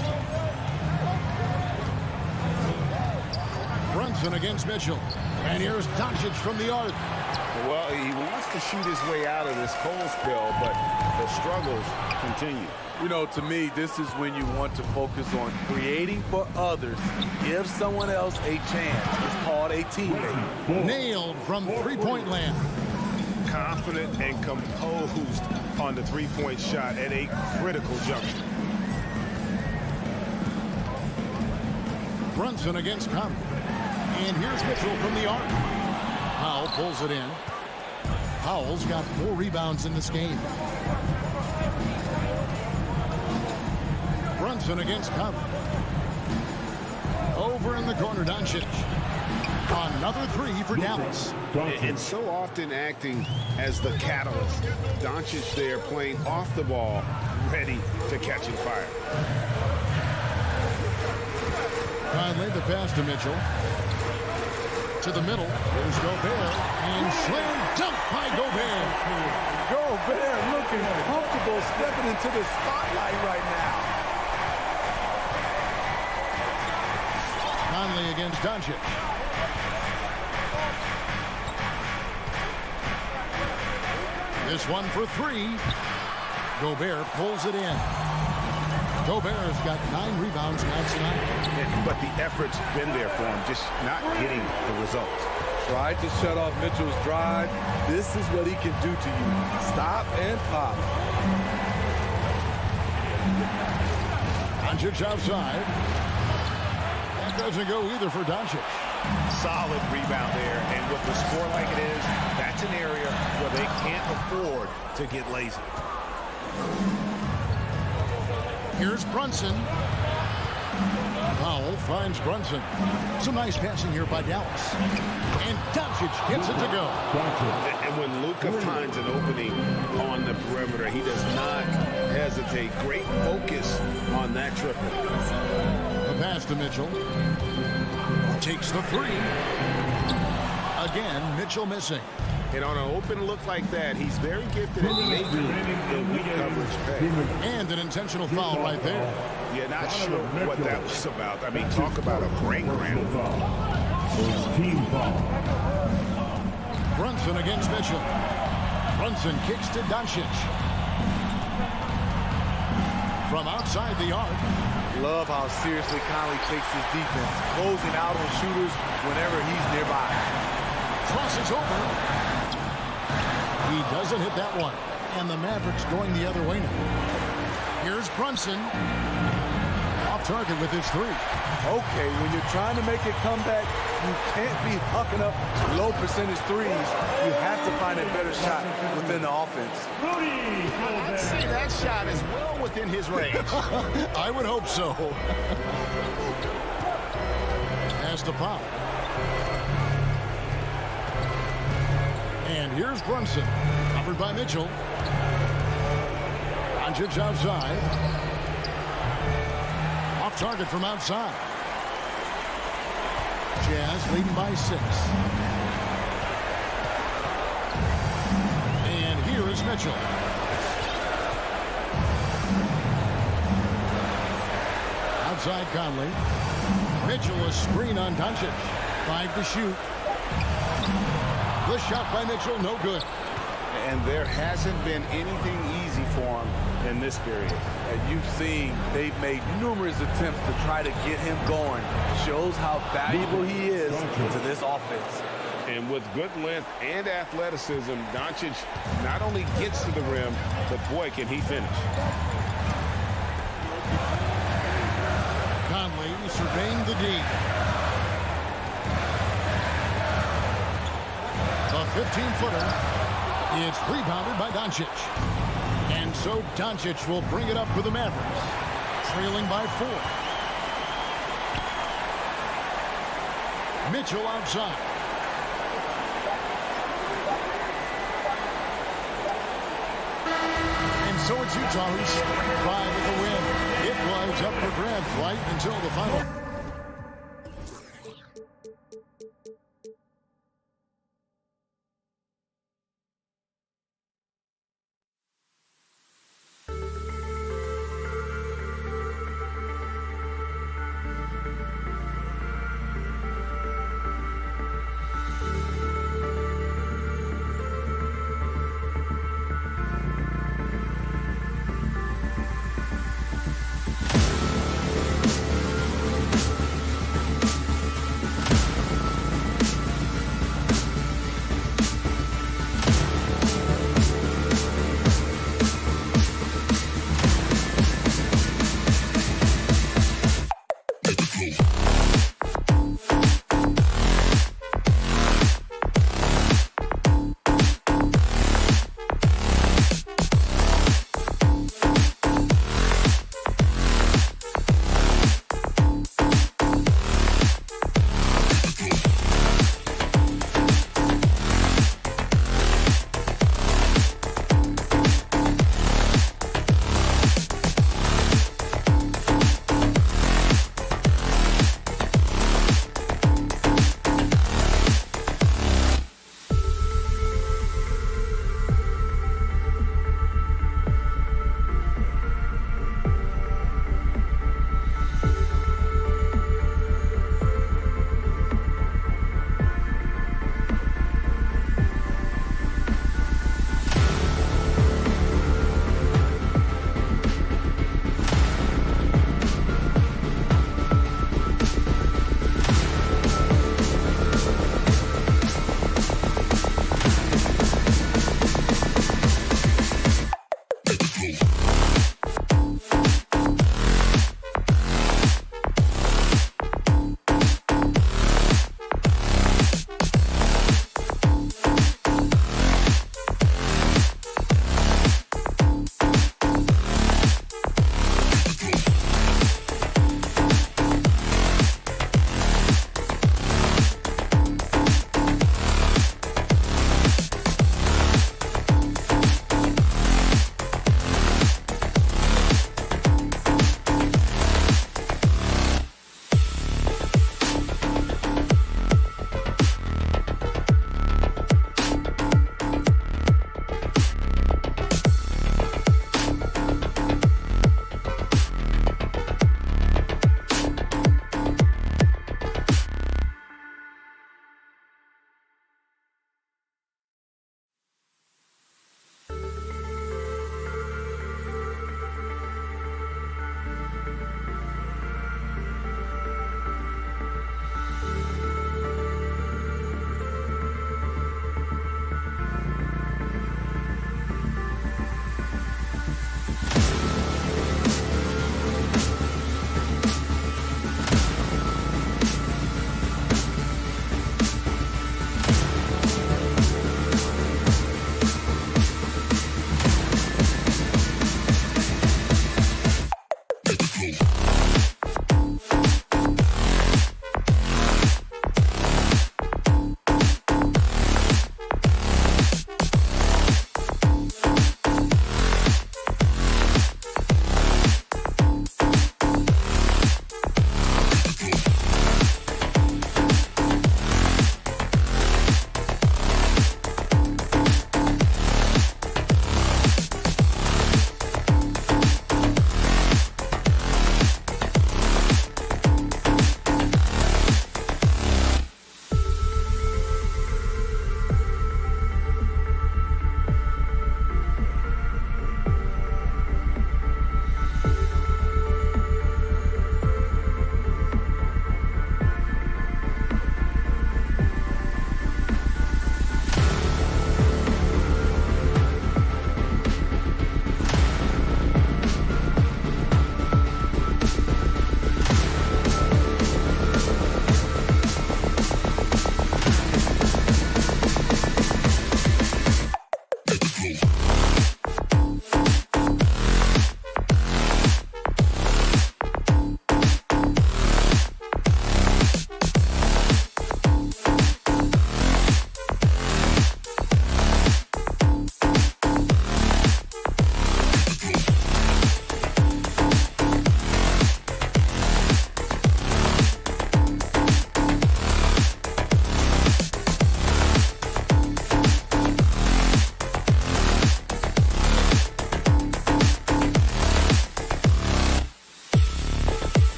G: Brunson against Mitchell. And here's Doncic from the arc.
H: Well, he wants to shoot his way out of this cold spell, but the struggles continue.
M: You know, to me, this is when you want to focus on creating for others. Give someone else a chance. It's called a teammate.
G: Nailed from three-point land.
K: Confident and composed on the three-point shot at a critical juncture.
G: Brunson against Conley. And here's Mitchell from the arc. Powell pulls it in. Powell's got 4 rebounds in this game. Brunson against Conley. Over in the corner, Doncic. Another 3 for Dallas.
H: And so often acting as the catalyst. Doncic there playing off the ball, ready to catching fire.
G: Conley, the pass to Mitchell. To the middle. Here's Gobert. And slam dunk by Gobert.
M: Gobert looking comfortable stepping into the spotlight right now.
G: Conley against Doncic. This one for 3. Gobert pulls it in. Gobert's got 9 rebounds now tonight.
H: But the effort's been there for him, just not getting the results.
M: Tried to shut off Mitchell's drive. This is what he can do to you. Stop and pop.
G: Doncic outside. That doesn't go either for Doncic.
A: Solid rebound there, and with the score like it is, that's an area where they can't afford to get lazy.
G: Here's Brunson. Powell finds Brunson. Some nice passing here by Dallas. And Doncic gets it to go.
H: And when Luka finds an opening on the perimeter, he does not hesitate. Great focus on that triple.
G: The pass to Mitchell. Takes the 3. Again, Mitchell missing.
H: And on an open look like that, he's very gifted at making the weak coverage pay.
G: And an intentional foul right there.
H: Yeah, not sure what that was about. I mean, talk about a brain cramp.
D: Team foul.
G: Brunson against Mitchell. Brunson kicks to Doncic. From outside the arc.
M: Love how seriously Conley takes his defense, closing out on shooters whenever he's nearby.
G: Crosses over. He doesn't hit that one. And the Mavericks going the other way now. Here's Brunson. Off target with his 3.
M: Okay, when you're trying to make a comeback, you can't be hucking up low percentage threes. You have to find a better shot within the offense.
H: I'd say that shot is well within his range.
G: I would hope so. Pass to Powell. And here's Brunson. Covered by Mitchell. Doncic outside. Off target from outside. Jazz leading by 6. And here is Mitchell. Outside Conley. Mitchell a screen on Doncic. 5 to shoot. The shot by Mitchell, no good.
H: And there hasn't been anything easy for him in this period.
M: And you've seen they've made numerous attempts to try to get him going. Shows how valuable he is to this offense.
H: And with good length and athleticism, Doncic not only gets to the rim, but boy, can he finish.
G: Conley surveying the D. The 15-footer. It's rebounded by Doncic. And so Doncic will bring it up for the Mavericks. Trailing by 4. Mitchell outside. And so it's Utah who's 5 with the win. It was up for grabs right until the final.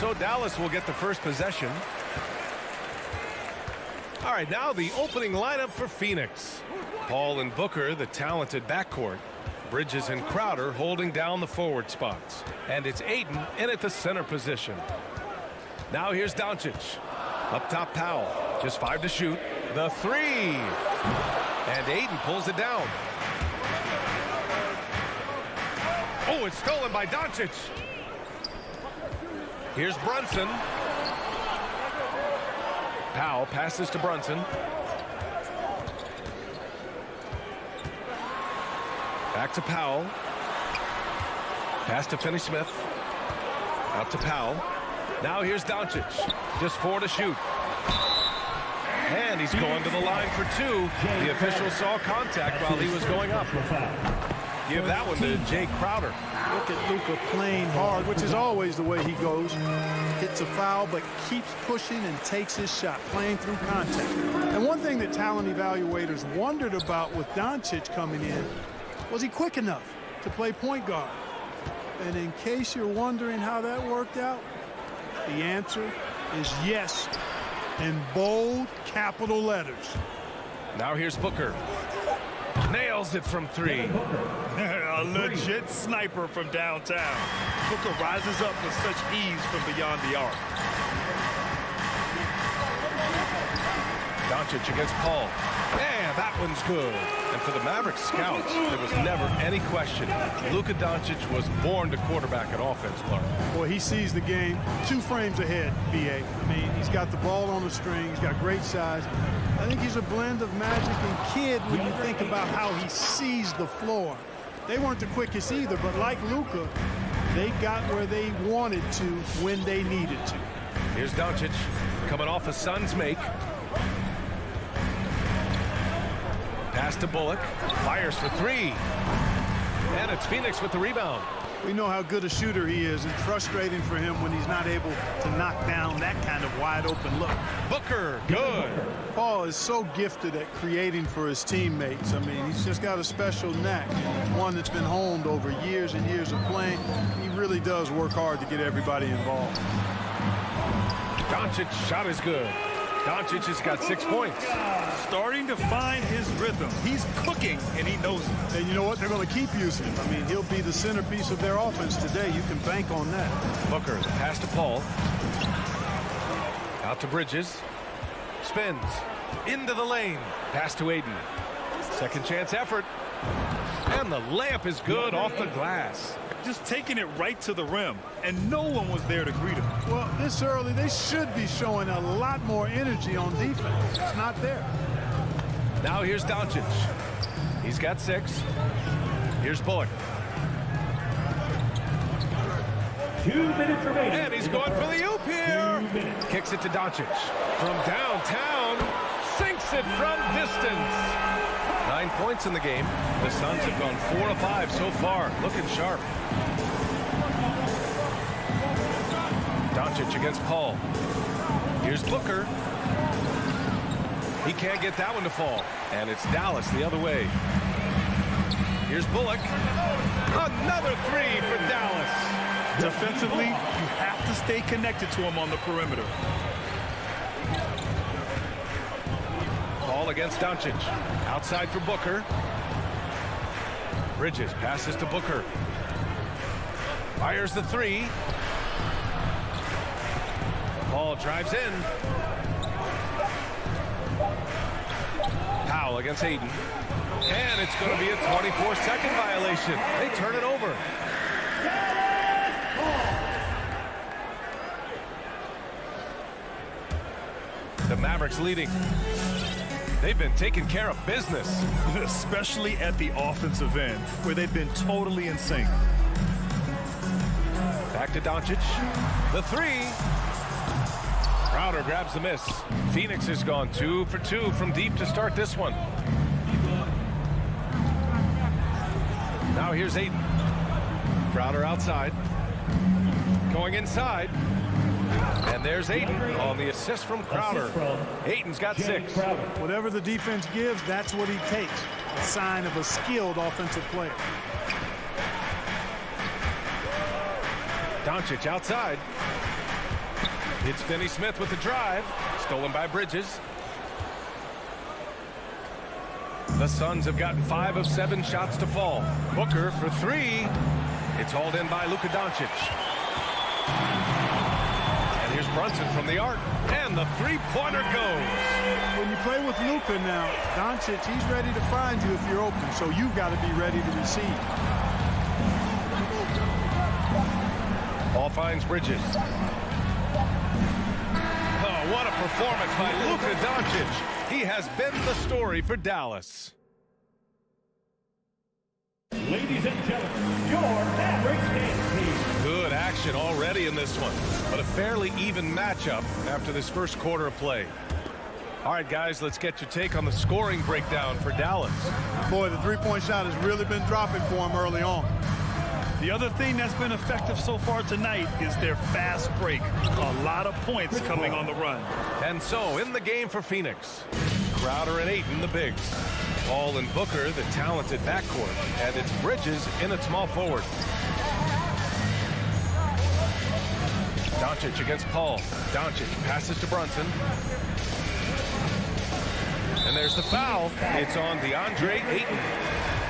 A: so Dallas will get the first possession. All right, now the opening lineup for Phoenix. Paul and Booker, the talented backcourt. Bridges and Crowder holding down the forward spots. And it's Ayton in at the center position. Now here's Doncic. Up top, Powell. Just 5 to shoot. The 3. And Ayton pulls it down. Oh, it's stolen by Doncic. Here's Brunson. Powell passes to Brunson. Back to Powell. Pass to Finney-Smith. Out to Powell. Now here's Doncic. Just 4 to shoot. And he's going to the line for 2. The official saw contact while he was going up. Give that one to Jay Crowder.
B: Look at Luka playing hard, which is always the way he goes. Hits a foul, but keeps pushing and takes his shot, playing through contact. And one thing that talent evaluators wondered about with Doncic coming in, was he quick enough to play point guard? And in case you're wondering how that worked out, the answer is yes, in bold capital letters.
A: Now here's Booker. Nails it from 3.
C: A legit sniper from downtown. Booker rises up with such ease from beyond the arc.
A: Doncic against Paul. Man, that one's good. And for the Mavericks scouts, there was never any question. Luka Doncic was born to quarterback an offense, Clark.
B: Boy, he sees the game 2 frames ahead, B.A. I mean, he's got the ball on the string. He's got great size. I think he's a blend of Magic and Kidd when you think about how he sees the floor. They weren't the quickest either, but like Luka, they got where they wanted to when they needed to.
A: Here's Doncic coming off a Suns make. Pass to Bullock. Fires for 3. And it's Phoenix with the rebound.
B: We know how good a shooter he is. It's frustrating for him when he's not able to knock down that kind of wide open look.
A: Booker, good.
B: Paul is so gifted at creating for his teammates. I mean, he's just got a special knack, one that's been honed over years and years of playing. He really does work hard to get everybody involved.
A: Doncic shot is good. Doncic has got 6 points.
C: Starting to find his rhythm. He's cooking, and he knows it.
B: And you know what? They're going to keep using him. I mean, he'll be the centerpiece of their offense today. You can bank on that.
A: Booker, pass to Paul. Out to Bridges. Spins. Into the lane. Pass to Ayton. Second chance effort. And the layup is good off the glass.
C: Just taking it right to the rim, and no one was there to greet him.
B: Well, this early, they should be showing a lot more energy on defense. It's not there.
A: Now here's Doncic. He's got 6. Here's Bullock.
D: 2 minutes remaining.
A: And he's going for the oop here. Kicks it to Doncic. From downtown, sinks it from distance. 9 points in the game. The Suns have gone 4 of 5 so far. Looking sharp. Doncic against Paul. Here's Booker. He can't get that one to fall. And it's Dallas the other way. Here's Bullock. Another 3 for Dallas.
C: Defensively, you have to stay connected to him on the perimeter.
A: Paul against Doncic. Outside for Booker. Bridges passes to Booker. Fires the 3. Paul drives in. Powell against Ayton. And it's going to be a 24-second violation. They turn it over. The Mavericks leading. They've been taking care of business.
C: Especially at the offensive end, where they've been totally in sync.
A: Back to Doncic. The 3. Crowder grabs the miss. Phoenix has gone 2 for 2 from deep to start this one. Now here's Ayton. Crowder outside. Going inside. And there's Ayton on the assist from Crowder. Ayton's got 6.
B: Whatever the defense gives, that's what he takes. A sign of a skilled offensive player.
A: Doncic outside. It's Finney Smith with the drive. Stolen by Bridges. The Suns have gotten 5 of 7 shots to fall. Booker for 3. It's hauled in by Luka Doncic. And here's Brunson from the arc. And the three-pointer goes.
B: When you play with Luka now, Doncic, he's ready to find you if you're open. So you've got to be ready to receive.
A: Ball finds Bridges. Oh, what a performance by Luka Doncic. He has been the story for Dallas.
D: Ladies and gentlemen, your Mavericks game team.
A: Good action already in this one, but a fairly even matchup after this first quarter of play. All right, guys, let's get your take on the scoring breakdown for Dallas.
B: Boy, the three-point shot has really been dropping for him early on.
E: The other thing that's been effective so far tonight is their fast break. A lot of points coming on the run.
A: And so, in the game for Phoenix, Crowder and Ayton, the bigs. Paul and Booker, the talented backcourt. And it's Bridges in at small forward. Doncic against Paul. Doncic passes to Brunson. And there's the foul. It's on DeAndre Ayton.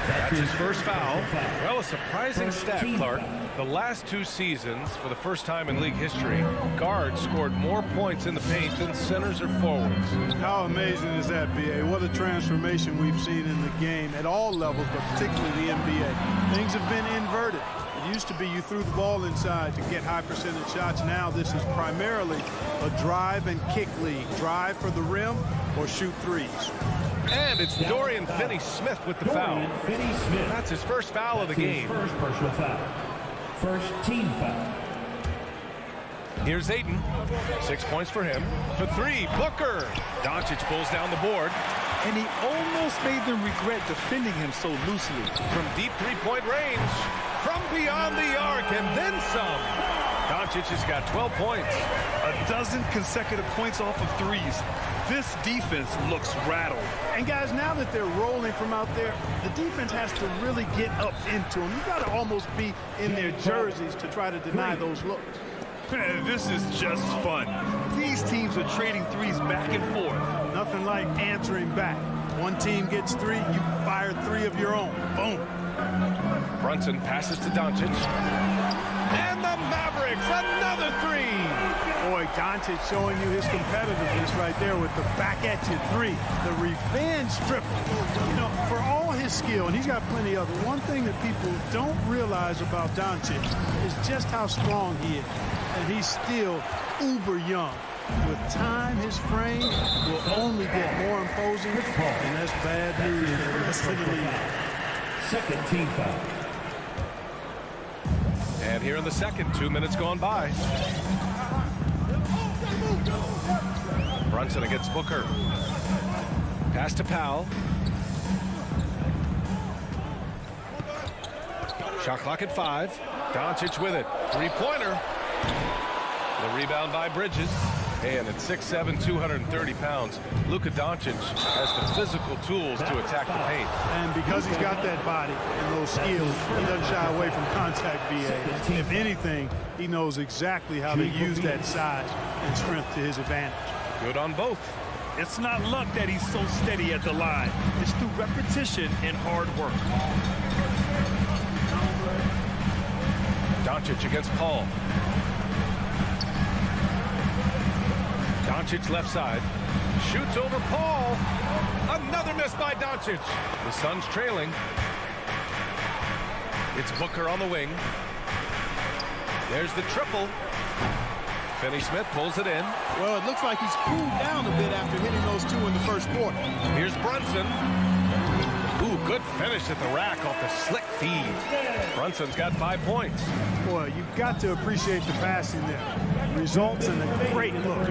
A: That's his first foul. Well, a surprising stat, Clark. The last 2 seasons, for the first time in league history, guards scored more points in the paint than centers or forwards.
B: How amazing is that, B.A.? What a transformation we've seen in the game at all levels, but particularly the NBA. Things have been inverted. It used to be you threw the ball inside to get high percentage shots. Now this is primarily a drive and kick league. Drive for the rim or shoot threes.
A: And it's Dorian Finney-Smith with the foul. That's his first foul of the game.
D: First personal foul. First team foul.
A: Here's Ayton. 6 points for him. For 3, Booker. Doncic pulls down the board.
E: And he almost made them regret defending him so loosely.
A: From deep three-point range. From beyond the arc and then some. Doncic has got 12 points.
E: A dozen consecutive points off of threes. This defense looks rattled.
B: And guys, now that they're rolling from out there, the defense has to really get up into them. You've got to almost be in their jerseys to try to deny those looks.
E: This is just fun. These teams are trading threes back and forth.
B: Nothing like answering back. One team gets 3, you fire 3 of your own. Boom.
A: Brunson passes to Doncic. And the Mavericks, another 3.
B: Boy, Doncic showing you his competitiveness right there with the back-at-you 3. The revenge triple. You know, for all his skill, and he's got plenty of it, one thing that people don't realize about Doncic is just how strong he is. And he's still uber young. With time, his frame will only get more imposing, and that's bad news for the rest of the league.
D: Second team foul.
A: And here in the second, 2 minutes gone by. Brunson against Booker. Pass to Powell. Shot clock at 5. Doncic with it. Three-pointer. The rebound by Bridges. And at 6'7", 230 pounds, Luka Doncic has the physical tools to attack the paint.
B: And because he's got that body and those skills, he doesn't shy away from contact, B.A. If anything, he knows exactly how to use that size and strength to his advantage.
A: Good on both.
E: It's not luck that he's so steady at the line. It's through repetition and hard work.
A: Doncic against Paul. Doncic left side. Shoots over Paul. Another miss by Doncic. The Suns trailing. It's Booker on the wing. There's the triple. Finney-Smith pulls it in.
B: Well, it looks like he's cooled down a bit after hitting those 2 in the first quarter.
A: Here's Brunson. Ooh, good finish at the rack off the slick feed. Brunson's got 5 points.
B: Boy, you've got to appreciate the passing there. Results in a great look.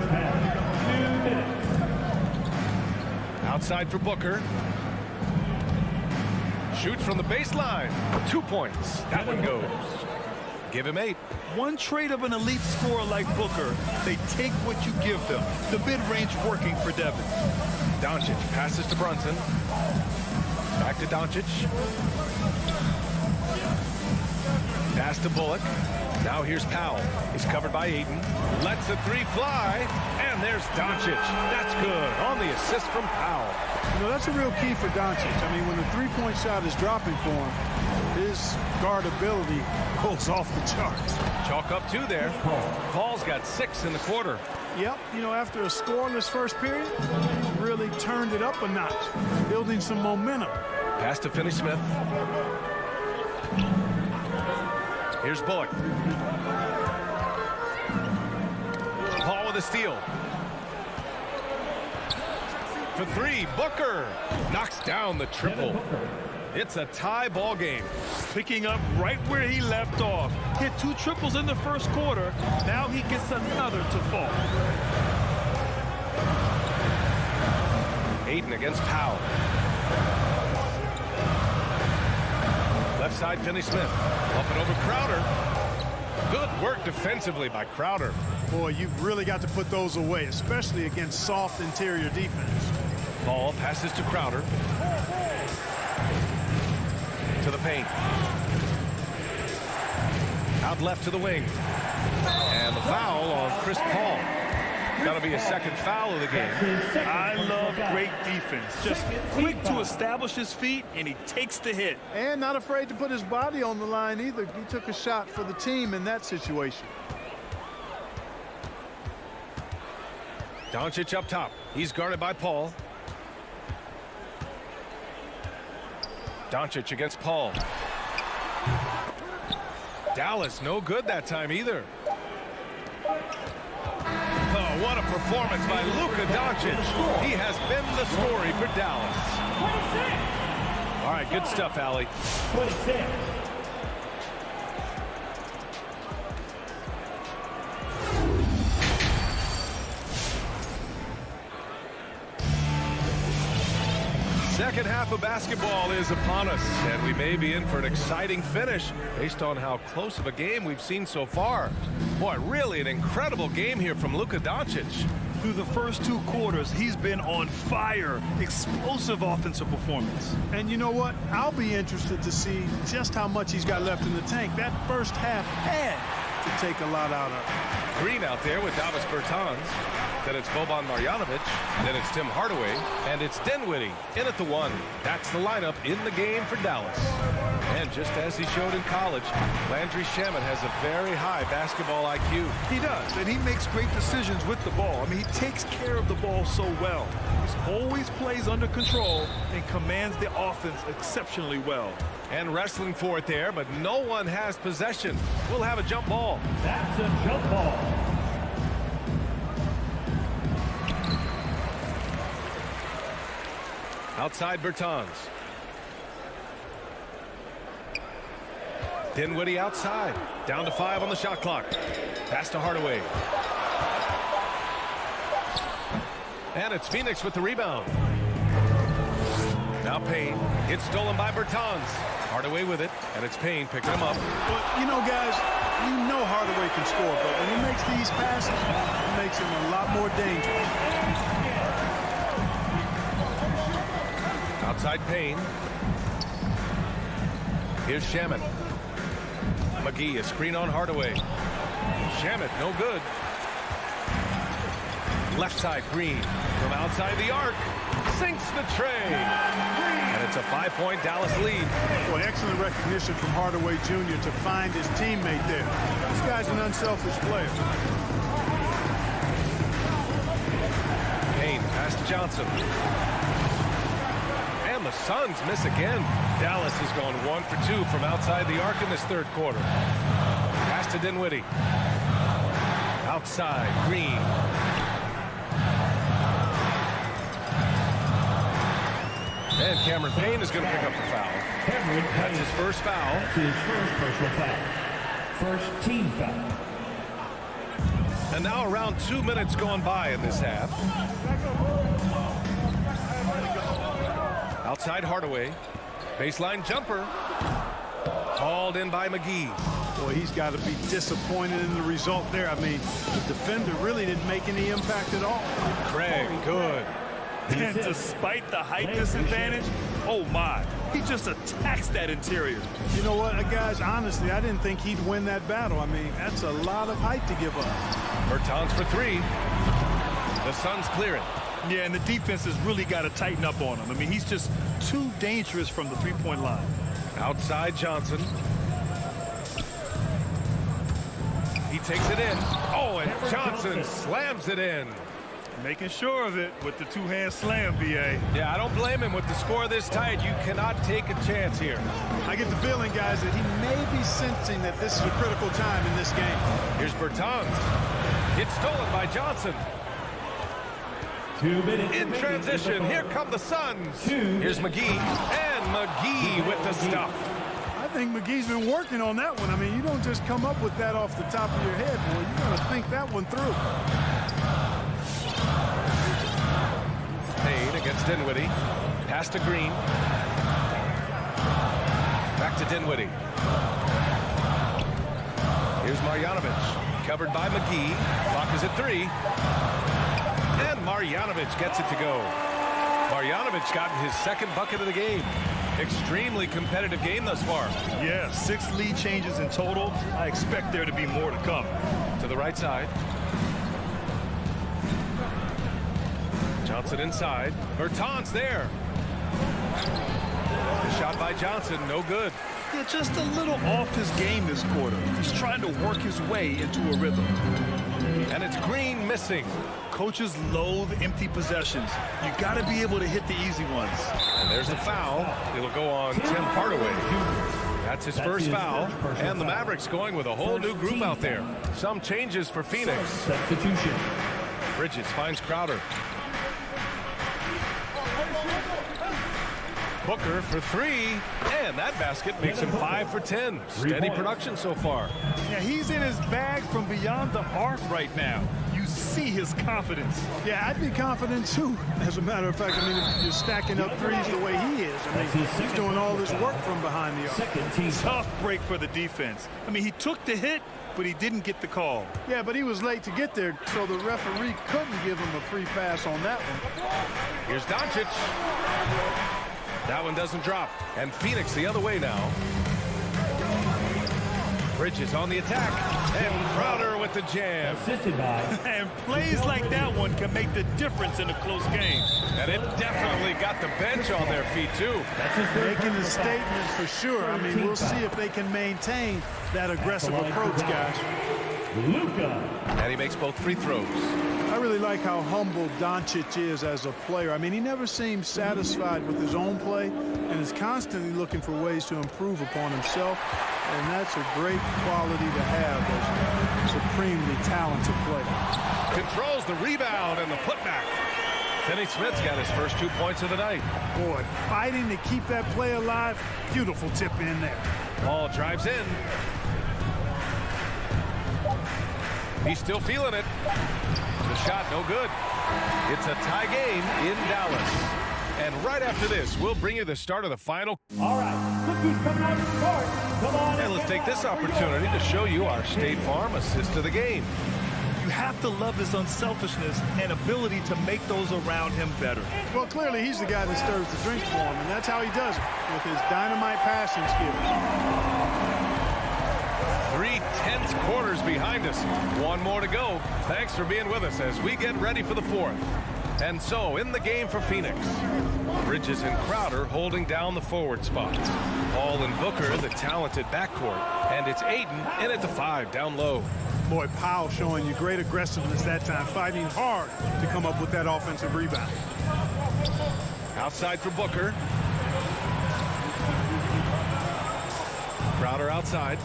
A: Outside for Booker. Shoots from the baseline. 2 points. That one goes. Give him 8.
E: One trait of an elite scorer like Booker, they take what you give them. The mid-range working for Devin.
A: Doncic passes to Brunson. Back to Doncic. Pass to Bullock. Now here's Powell. He's covered by Ayton. Lets the three fly. And there's Doncic. That's good on the assist from Powell.
B: You know, that's a real key for Doncic. I mean, when the three-point shot is dropping for him, his guardability goes off the charts.
A: Chalk up 2 there. Paul's got 6 in the quarter.
B: Yep, you know, after a scoreless first period, really turned it up a notch, building some momentum.
A: Pass to Finney-Smith. Here's Bullock. Paul with a steal. For 3, Booker knocks down the triple. It's a tie ball game.
C: Picking up right where he left off. Hit 2 triples in the first quarter. Now he gets another to fall.
A: Ayton against Powell. Left side, Finney-Smith. Up and over Crowder. Good work defensively by Crowder.
B: Boy, you've really got to put those away, especially against soft interior defense.
A: Ball passes to Crowder. To the paint. Out left to the wing. And the foul on Chris Paul. That'll be a second foul of the game.
C: I love great defense. Just quick to establish his feet, and he takes the hit.
B: And not afraid to put his body on the line either. He took a shot for the team in that situation.
A: Doncic up top. He's guarded by Paul. Doncic against Paul. Dallas no good that time either. Oh, what a performance by Luka Doncic. He has been the story for Dallas. All right, good stuff, Allie.
D: 26.
A: Second half of basketball is upon us, and we may be in for an exciting finish based on how close of a game we've seen so far. Boy, really an incredible game here from Luka Doncic.
C: Through the first 2 quarters, he's been on fire. Explosive offensive performance.
B: And you know what? I'll be interested to see just how much he's got left in the tank. That first half had to take a lot out of it.
A: Green out there with Davis Bertans. Then it's Boban Marjanovic. Then it's Tim Hardaway. And it's Dinwiddie in at the 1. That's the lineup in the game for Dallas. And just as he showed in college, Landry Shamet has a very high basketball IQ.
C: He does, and he makes great decisions with the ball. I mean, he takes care of the ball so well. He always plays under control and commands the offense exceptionally well.
A: And wrestling for it there, but no one has possession. We'll have a jump ball.
D: That's a jump ball.
A: Outside Bertans. Dinwiddie outside. Down to 5 on the shot clock. Pass to Hardaway. And it's Phoenix with the rebound. Now Payne. It's stolen by Bertans. Hardaway with it, and it's Payne picking him up.
B: Well, you know, guys, you know Hardaway can score, but when he makes these passes, it makes him a lot more dangerous.
A: Outside Payne. Here's Shamet. McGee, a screen on Hardaway. Shamet, no good. Left side, Green. From outside the arc. Sinks the tray. And it's a 5-point Dallas lead.
B: Boy, excellent recognition from Hardaway Jr. to find his teammate there. This guy's an unselfish player.
A: Payne, pass to Johnson. And the Suns miss again. Dallas has gone 1 for 2 from outside the arc in this third quarter. Pass to Dinwiddie. Outside, Green. And Cameron Payne is going to pick up the foul. That's his first foul.
D: That's his first personal foul. First team foul.
A: And now around 2 minutes gone by in this half. Outside Hardaway. Baseline jumper. Hauled in by McGee.
B: Boy, he's got to be disappointed in the result there. I mean, the defender really didn't make any impact at all.
A: Craig, good.
C: And despite the height disadvantage, Oh, my. He just attacks that interior.
B: You know what, guys, honestly, I didn't think he'd win that battle. I mean, that's a lot of height to give up.
A: Bertans for three. The Suns clear it.
C: Yeah, and the defense has really got to tighten up on him. I mean, he's just too dangerous from the three-point line.
A: Outside Johnson. He takes it in. Oh, and Johnson slams it in.
C: Making sure of it with the two-hand slam, B.A.
A: Yeah, I don't blame him with the score this tight. You cannot take a chance here.
B: I get the feeling, guys, that he may be sensing that this is a critical time in this game.
A: Here's Bertans. It's stolen by Johnson.
O: 2 minutes
A: in transition. Here come the Suns. Here's McGee. And McGee with the stuff.
B: I think McGee's been working on that one. I mean, you don't just come up with that off the top of your head, boy. You got to think that one through.
A: Payne against Dinwiddie. Pass to Green. Back to Dinwiddie. Here's Marjanovic. Covered by McGee. Clock is at 3. And Marjanovic gets it to go. Marjanovic got his second bucket of the game. Extremely competitive game thus far.
C: Yeah, 6 lead changes in total. I expect there to be more to come.
A: To the right side. Johnson inside. Bertans there. The shot by Johnson, no good.
C: Yeah, just a little off his game this quarter. He's trying to work his way into a rhythm.
A: And it's Green missing.
C: Coaches loathe empty possessions. You got to be able to hit the easy ones.
A: And there's the foul. It'll go on Tim Hardaway. That's his first foul. And the Mavericks going with a whole new group out there. Some changes for Phoenix.
O: Substitution.
A: Bridges finds Crowder. Booker for 3, and that basket makes him 5 for 10. Steady production so far.
C: Yeah, he's in his bag from beyond the arc right now. You see his confidence.
B: Yeah, I'd be confident too. As a matter of fact, I mean, if you're stacking up threes the way he is, I mean, he's doing all this work from behind the arc.
C: Tough break for the defense. I mean, he took the hit, but he didn't get the call.
B: Yeah, but he was late to get there, so the referee couldn't give him a free pass on that one.
A: Here's Doncic. That one doesn't drop. And Phoenix the other way now. Bridges on the attack. And Crowder with the jam.
O: Assisted by.
C: And plays like that one can make the difference in a close game.
A: And it definitely got the bench on their feet, too.
B: Making a statement for sure. I mean, we'll see if they can maintain that aggressive approach, guys.
O: Luka.
A: And he makes both free throws.
B: I really like how humble Doncic is as a player. I mean, he never seems satisfied with his own play and is constantly looking for ways to improve upon himself. And that's a great quality to have as a supremely talented player.
A: Controls the rebound and the putback. Finney Smith's got his first 2 points of the night.
B: Boy, fighting to keep that play alive. Beautiful tip in there.
A: Ball drives in. He's still feeling it. The shot no good. It's a tie game in Dallas. And right after this, we'll bring you the start of the final.
O: All right, cookies coming out of the court. Come on.
A: And let's take this opportunity to show you our State Farm assist of the game.
C: You have to love his unselfishness and ability to make those around him better.
B: Well, clearly he's the guy that stirs the drink for him, and that's how he does it, with his dynamite passing skills.
A: 3 tense quarters behind us. One more to go. Thanks for being with us as we get ready for the 4th. And so, in the game for Phoenix, Bridges and Crowder holding down the forward spots. Paul and Booker, the talented backcourt. And it's Ayton in at the 5, down low.
B: Boy, Powell showing you great aggressiveness that time, fighting hard to come up with that offensive rebound.
A: Outside for Booker. Crowder outside.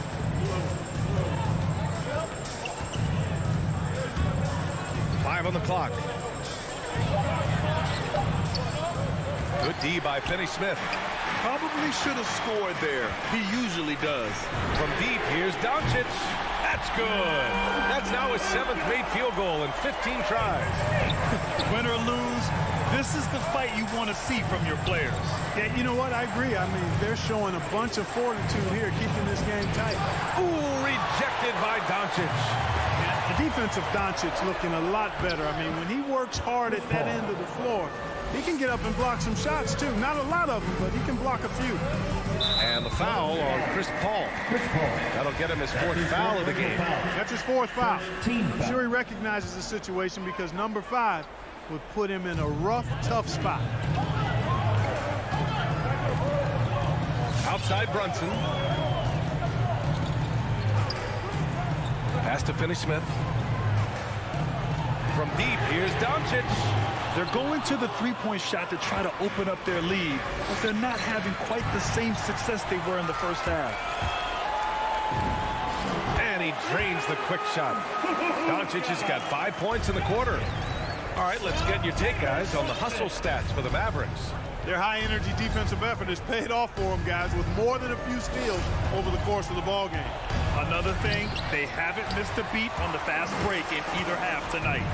A: Five on the clock. Good D by Finney Smith.
C: Probably should have scored there. He usually does.
A: From deep, here's Doncic. That's good. That's now his 7th made field goal in 15 tries.
C: Win or lose, this is the fight you want to see from your players.
B: Yeah, you know what? I agree. I mean, they're showing a bunch of fortitude here, keeping this game tight.
A: Ooh, rejected by Doncic.
B: The defensive Doncic looking a lot better. I mean, when he works hard at that end of the floor, he can get up and block some shots, too. Not a lot of them, but he can block a few.
A: And the foul on Chris Paul. That'll get him his 4th foul of the game.
B: That's his 4th foul. I'm sure he recognizes the situation because number 5 would put him in a rough, tough spot.
A: Outside Brunson. Pass to Finney-Smith. From deep, here's Doncic.
E: They're going to the three-point shot to try to open up their lead, but they're not having quite the same success they were in the first half.
A: And he drains the quick shot. Doncic has got 5 points in the quarter. All right, let's get your take, guys, on the hustle stats for the Mavericks.
B: Their high-energy defensive effort has paid off for them, guys, with more than a few steals over the course of the ballgame.
E: Another thing, they haven't missed a beat on the fast break in either half tonight.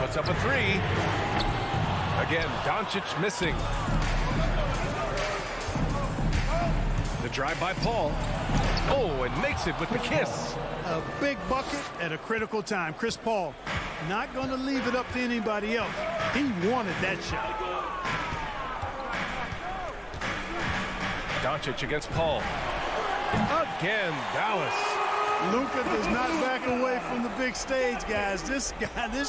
A: Puts up a 3. Again, Doncic missing. The drive by Paul. Oh, and makes it with the kiss.
B: A big bucket at a critical time. Chris Paul not going to leave it up to anybody else. He wanted that shot.
A: Doncic against Paul. Again, Dallas.
B: Luka does not back away from the big stage, guys. This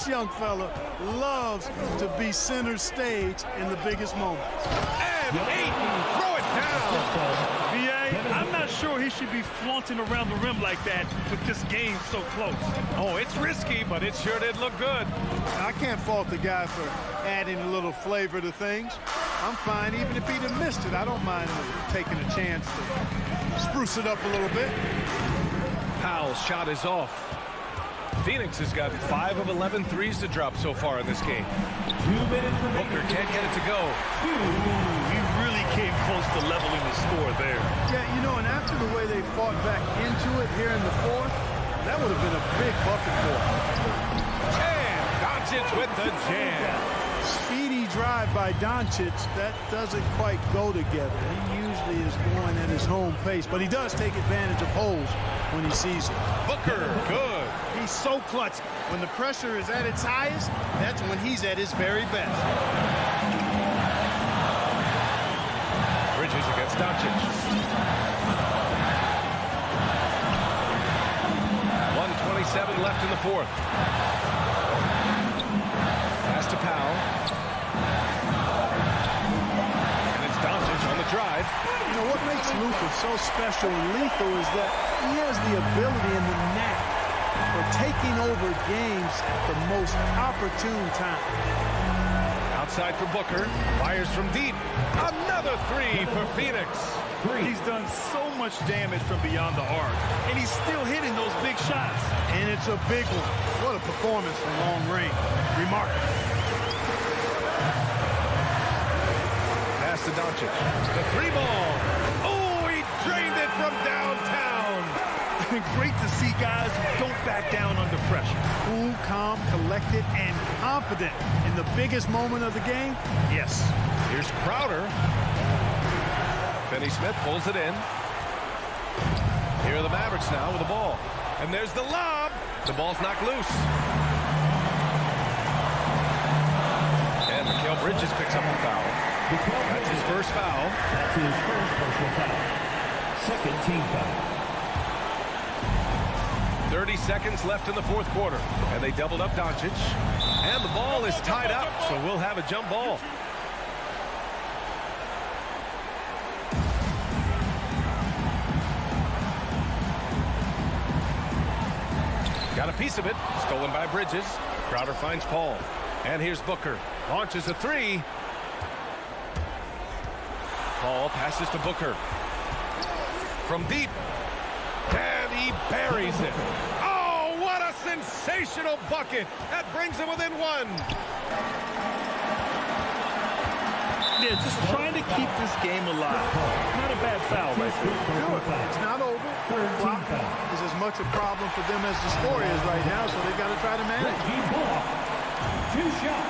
B: young fella loves to be center stage in the biggest moments.
A: And Ayton, throw it down.
E: B.A., I'm not sure he should be flaunting around the rim like that with this game so close.
A: Oh, it's risky, but it sure did look good.
B: I can't fault the guy for adding a little flavor to things. I'm fine, even if he'd have missed it. I don't mind taking a chance to spruce it up a little bit.
A: Powell's shot is off. Phoenix has got 5 of 11 threes to drop so far in this game. Booker can't get it to go.
E: He really came close to leveling the score there.
B: Yeah, you know, and after the way they fought back into it here in the 4th, that would have been a big bucket for him.
A: And Doncic with the jam.
B: Speedy drive by Doncic, that doesn't quite go together. He usually is going at his home pace, but he does take advantage of holes when he sees it.
A: Booker, good.
B: He's so clutch. When the pressure is at its highest, that's when he's at his very best.
A: Bridges against Doncic. 1:27 left in the 4th. Pass to Powell. And it's Doncic on the drive.
B: You know, what makes Luka so special and lethal is that he has the ability and the knack for taking over games at the most opportune time.
A: Outside for Booker. Fires from deep. Another 3 for Phoenix.
E: He's done so much damage from beyond the arc, and he's still hitting those big shots.
B: And it's a big one. What a performance from long range. Remarkable.
A: Pass to Doncic. The 3 ball. Oh, he drained it from downtown.
E: Great to see guys who don't back down under pressure.
B: Cool, calm, collected, and confident in the biggest moment of the game. Yes.
A: Here's Crowder. Finney-Smith pulls it in. Here are the Mavericks now with the ball. And there's the lob. The ball's knocked loose. And Mikal Bridges picks up the foul. That's his first foul.
D: That's his first personal foul. Second team foul.
A: 30 seconds left in the 4th quarter. And they doubled up Doncic. And the ball is tied up, so we'll have a jump ball. Got a piece of it. Stolen by Bridges. Crowder finds Paul. And here's Booker. Launches a 3. Paul passes to Booker. From deep. And he buries it. Oh, what a sensational bucket. That brings him within 1.
E: Yeah, just trying to keep this game alive. Not a bad foul right there.
B: It's not over. Clock is as much a problem for them as the score is right now, so they've got to try to manage.
D: 2 shots.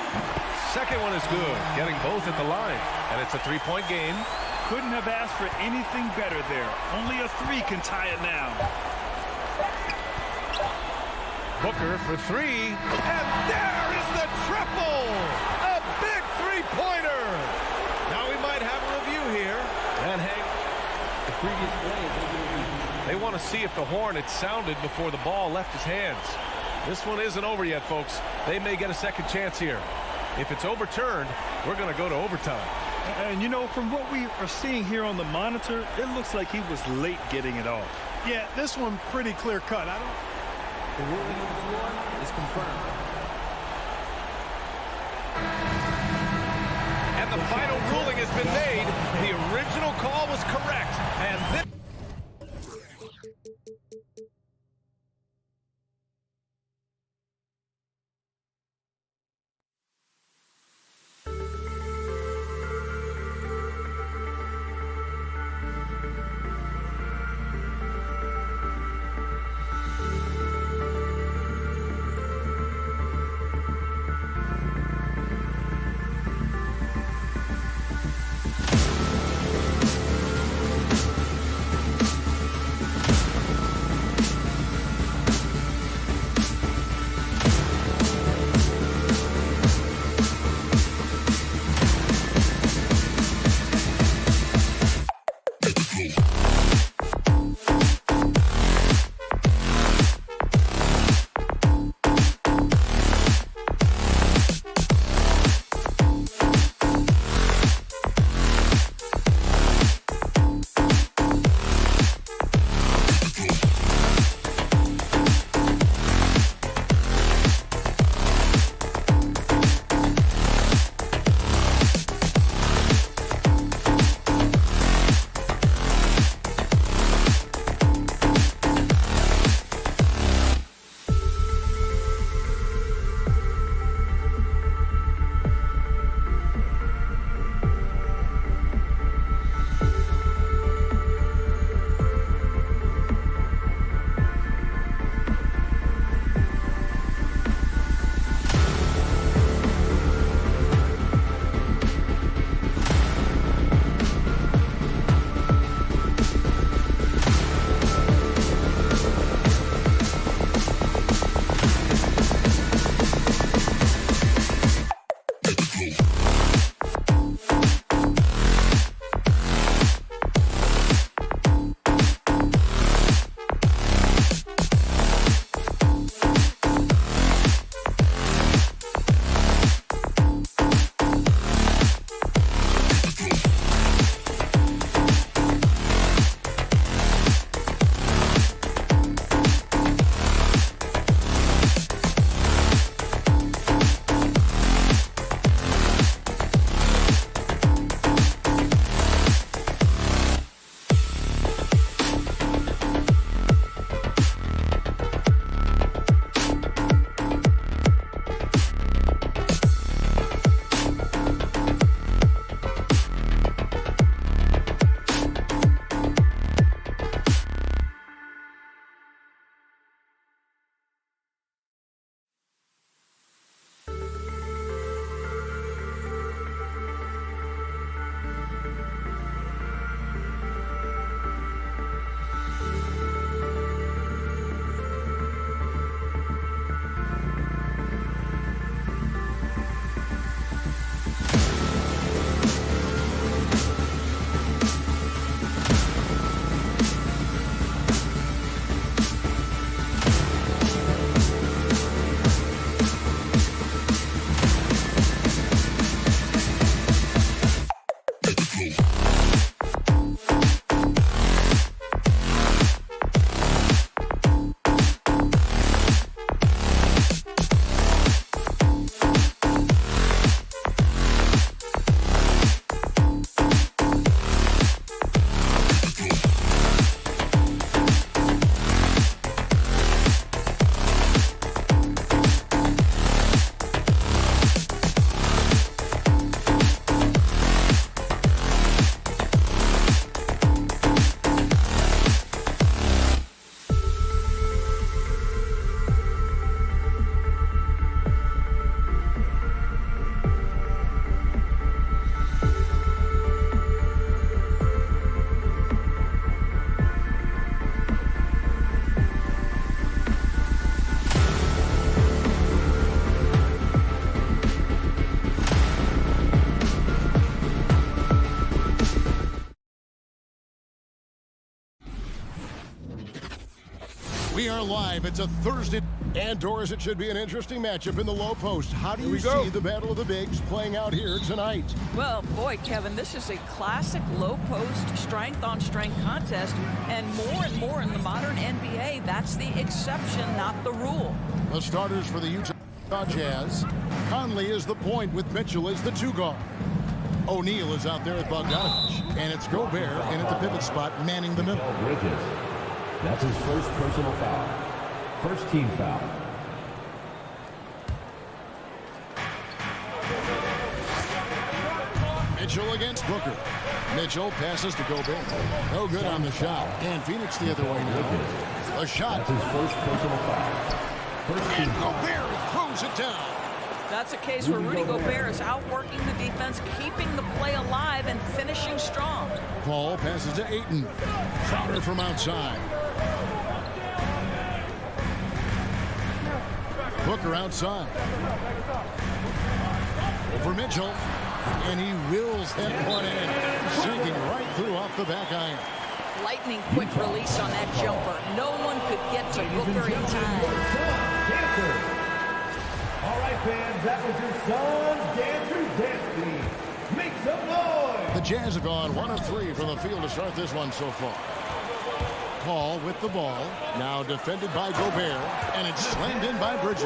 A: Second one is good. Getting both at the line. And it's a 3-point game.
E: Couldn't have asked for anything better there. Only a 3 can tie it now.
A: Booker for three, and there is the triple! A big three-pointer! Now we might have a review here. And hey,
O: The previous play is able to be.
A: they want to see if the horn had sounded before the ball left his hands. This one isn't over yet, folks. They may get a second chance here. If it's overturned, we're going to go to overtime.
E: And, you know, from what we are seeing here on the monitor, it looks like he was late getting it off.
B: Yeah, this one pretty clear-cut.
O: The ruling on the floor is confirmed.
A: And the final ruling has been made. The original call was correct. And this
G: We are live. It's a Thursday. And Doris, it should be an interesting matchup in the low post. How do you see the battle of the bigs playing out here tonight?
I: Well, boy, Kevin, this is a classic low post strength-on-strength contest. And more in the modern NBA, that's the exception, not the rule.
G: The starters for the Utah Jazz. Conley is the point with Mitchell as the 2 guard. O'Neal is out there at Bogdanovich. And it's Gobert in at the pivot spot, manning the middle.
D: Bridges. That's his first personal foul. First team foul.
G: Mitchell against Booker. Mitchell passes to Gobert. No good on the shot. And Phoenix the other way now. A shot.
D: That's his first personal foul. First team
G: and Gobert throws it down.
I: That's a case where Rudy Gobert is outworking the defense, keeping the play alive, and finishing strong.
G: Paul passes to Ayton. Crowder from outside. Booker outside. Over Mitchell. And he wills that one in. Sinking right through off the back iron.
I: Lightning quick release on that jumper. No one could get to Booker in time.
D: All right, fans, that was your son, Andrew Dancy. Make some noise!
G: The Jazz have gone 1 of 3 from the field to start this one so far. Paul with the ball, now defended by Gobert, and it's slammed in by Bridges.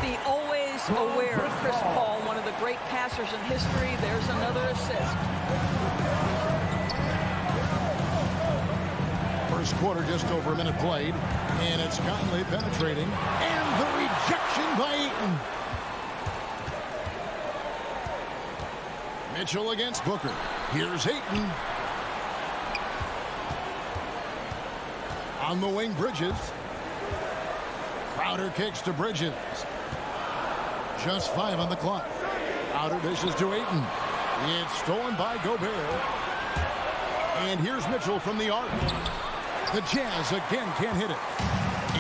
I: The always aware Chris Paul, one of the great passers in history. There's another assist.
G: First quarter, just over a minute played, and it's Conley penetrating, and the rejection by Ayton. Mitchell against Booker. Here's Ayton. On the wing, Bridges. Crowder kicks to Bridges. Just 5 on the clock. Outer dishes to Ayton. It's stolen by Gobert. And here's Mitchell from the arc. The Jazz again can't hit it.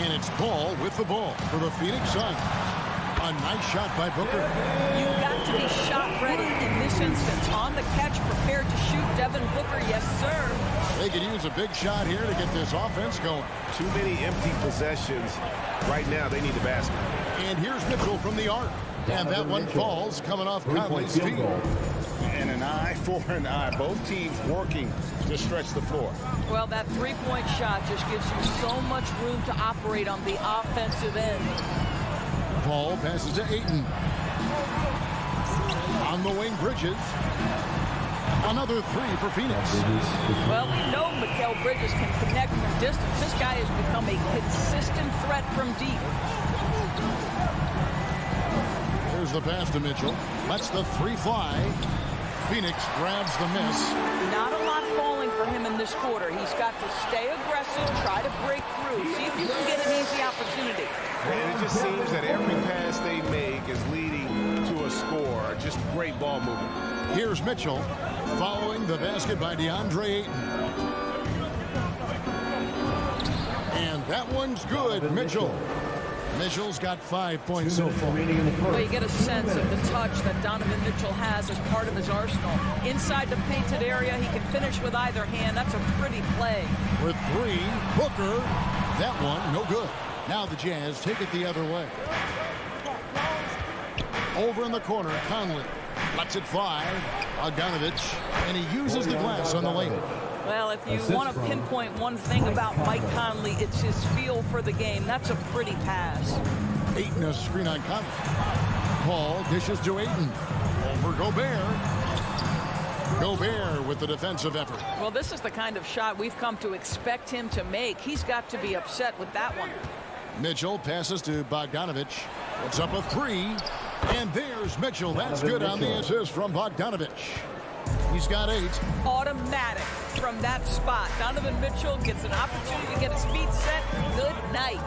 G: And it's Paul with the ball for the Phoenix Suns. A nice shot by Booker.
I: You've got to be shot ready in this instance. On the catch, prepared to shoot. Devin Booker, yes, sir.
G: They could use a big shot here to get this offense going.
K: Too many empty possessions. Right now, they need the basket.
G: And here's Mitchell from the arc. And that one falls coming off Conley's feet.
H: And an eye for an eye. Both teams working to stretch the floor.
I: Well, that three-point shot just gives you so much room to operate on the offensive end.
G: Paul passes to Ayton. On the wing, Bridges. Another 3 for Phoenix.
I: Well, we know Mikal Bridges can connect from distance. This guy has become a consistent threat from deep.
G: Here's the pass to Mitchell. Lets the 3 fly. Phoenix grabs the miss.
I: Not a lot falling for him in this quarter. He's got to stay aggressive, try to break through, see if you can get an easy opportunity.
K: And it just seems that every pass they make is leading to a score. Just great ball movement.
G: Here's Mitchell following the basket by DeAndre Ayton. And that one's good. Mitchell's got 5 points so far.
I: Well, you get a sense of the touch that Donovan Mitchell has as part of his arsenal. Inside the painted area, he can finish with either hand. That's a pretty play.
G: With 3, Booker. That one, no good. Now the Jazz take it the other way. Over in the corner, Conley lets it fly. Bogdanovich, and he uses the glass on the lane.
I: Well, if you want to pinpoint one thing about Mike Conley, it's his feel for the game. That's a pretty pass.
G: Ayton a screen on Conley. Paul dishes to Ayton. Over Gobert. Gobert with the defensive effort.
I: Well, this is the kind of shot we've come to expect him to make. He's got to be upset with that one.
G: Mitchell passes to Bogdanovich. It's up a 3. And there's Mitchell. That's good on the assist from Bogdanovich. He's got 8.
I: Automatic from that spot. Donovan Mitchell gets an opportunity to get his feet set. Good night.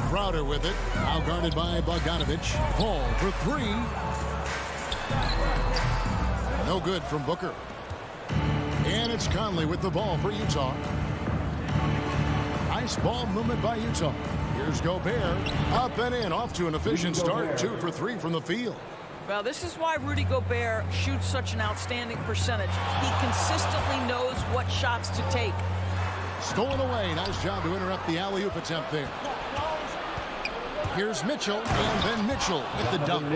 G: Crowder with it. Now guarded by Bogdanovich. Paul for 3. No good from Booker. And it's Conley with the ball for Utah. Nice ball movement by Utah. Here's Gobert. Up and in. Off to an efficient start. 2 for 3 from the field.
I: Well, this is why Rudy Gobert shoots such an outstanding percentage. He consistently knows what shots to take.
G: stolen away. Nice job to interrupt the alley-oop attempt there. Here's Mitchell, and then Mitchell with the dunk.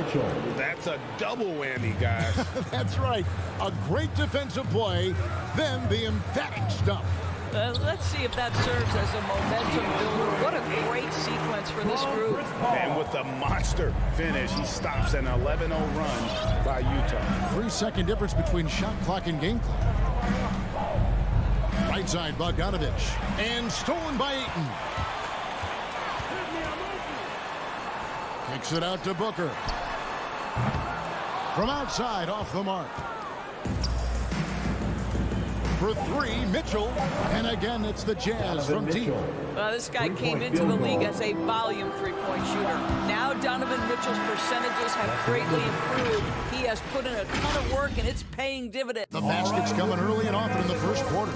H: That's a double whammy, guys.
G: That's right. A great defensive play, then the emphatic stuff.
I: Let's see if that serves as a momentum builder. What a great sequence for this group.
H: And with the monster finish, he stops an 11-0 run by Utah.
G: 3-second difference between shot clock and game clock. Right side, Bogdanovich. And stolen by Ayton. Kicks it out to Booker. From outside, off the mark. For three, Mitchell. And again, it's the Jazz from deep.
I: This guy came into the league as a volume three-point shooter. Now Donovan Mitchell's percentages have greatly improved. He has put in a ton of work, and it's paying dividends.
G: The basket's coming early and often in the first quarter.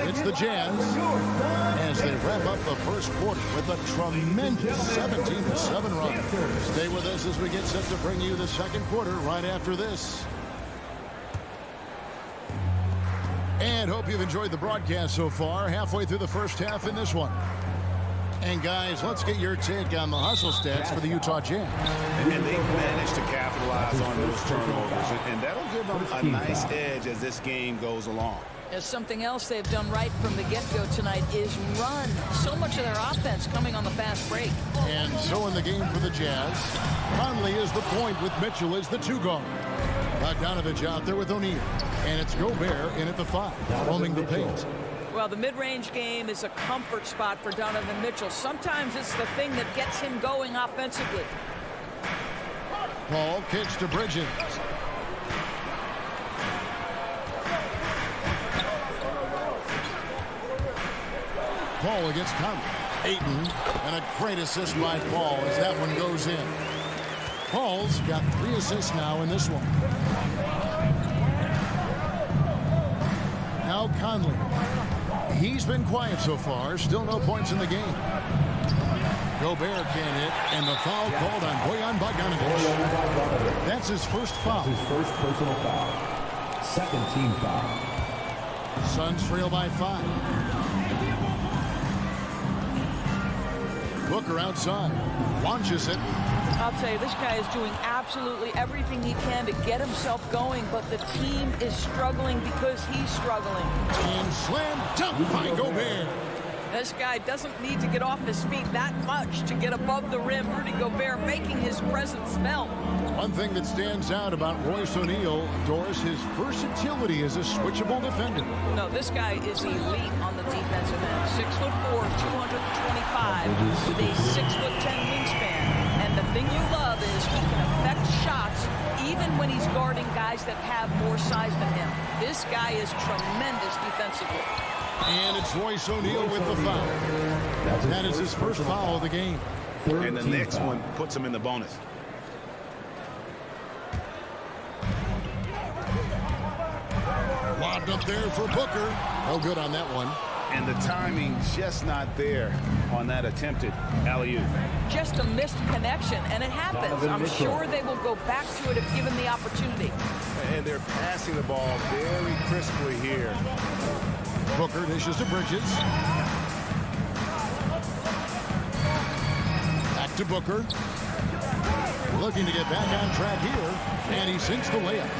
G: It's the Jazz as they wrap up the first quarter with a tremendous 17-7 run. Stay with us as we get set to bring you the second quarter right after this. And hope you've enjoyed the broadcast so far. Halfway through the first half in this one. And guys, let's get your take on the hustle stats for the Utah Jazz.
H: And they've managed to capitalize on those turnovers. And that'll give them a nice edge as this game goes along.
I: As something else they've done right from the get-go tonight is run. So much of their offense coming on the fast break.
G: And so in the game for the Jazz, Conley is the point with Mitchell as the two guard. Bogdanovich out there with O'Neal. And it's Gobert in at the 5, roaming the paint.
I: Well, the mid-range game is a comfort spot for Donovan Mitchell. Sometimes it's the thing that gets him going offensively.
G: Paul kicks to Bridges. Paul against Conley. Ayton, and a great assist by Paul as that one goes in. Paul's got 3 assists now in this one. Now Conley. He's been quiet so far. Still no points in the game. Gobert can't hit, and the foul called on Bojan Bogdanovich. That's his first foul.
D: His first personal foul. Second team foul.
G: Suns trail by 5. Booker outside. Launches it.
I: I'll tell you, this guy is doing absolutely everything he can to get himself going, but the team is struggling because he's struggling.
G: And slam dunk by Gobert.
I: This guy doesn't need to get off his feet that much to get above the rim. Rudy Gobert making his presence felt.
G: One thing that stands out about Royce O'Neal, Doris, his versatility as a switchable defender.
I: No, this guy is elite on the defensive end. 6'4", 225, with a 6'10" wingspan. And the thing you love is he can affect shots even when he's guarding guys that have more size than him. This guy is tremendous defensively.
G: And it's Royce O'Neal with the foul. That is his first foul of the game.
H: And the next one puts him in the bonus.
G: Lobbed up there for Booker. No good on that one.
H: And the timing just not there on that attempted alley-oop.
I: Just a missed connection, and it happens. I'm sure they will go back to it if given the opportunity.
K: And they're passing the ball very crisply here.
G: Booker dishes to Bridges. Back to Booker. Looking to get back on track here. And he sinks the layup.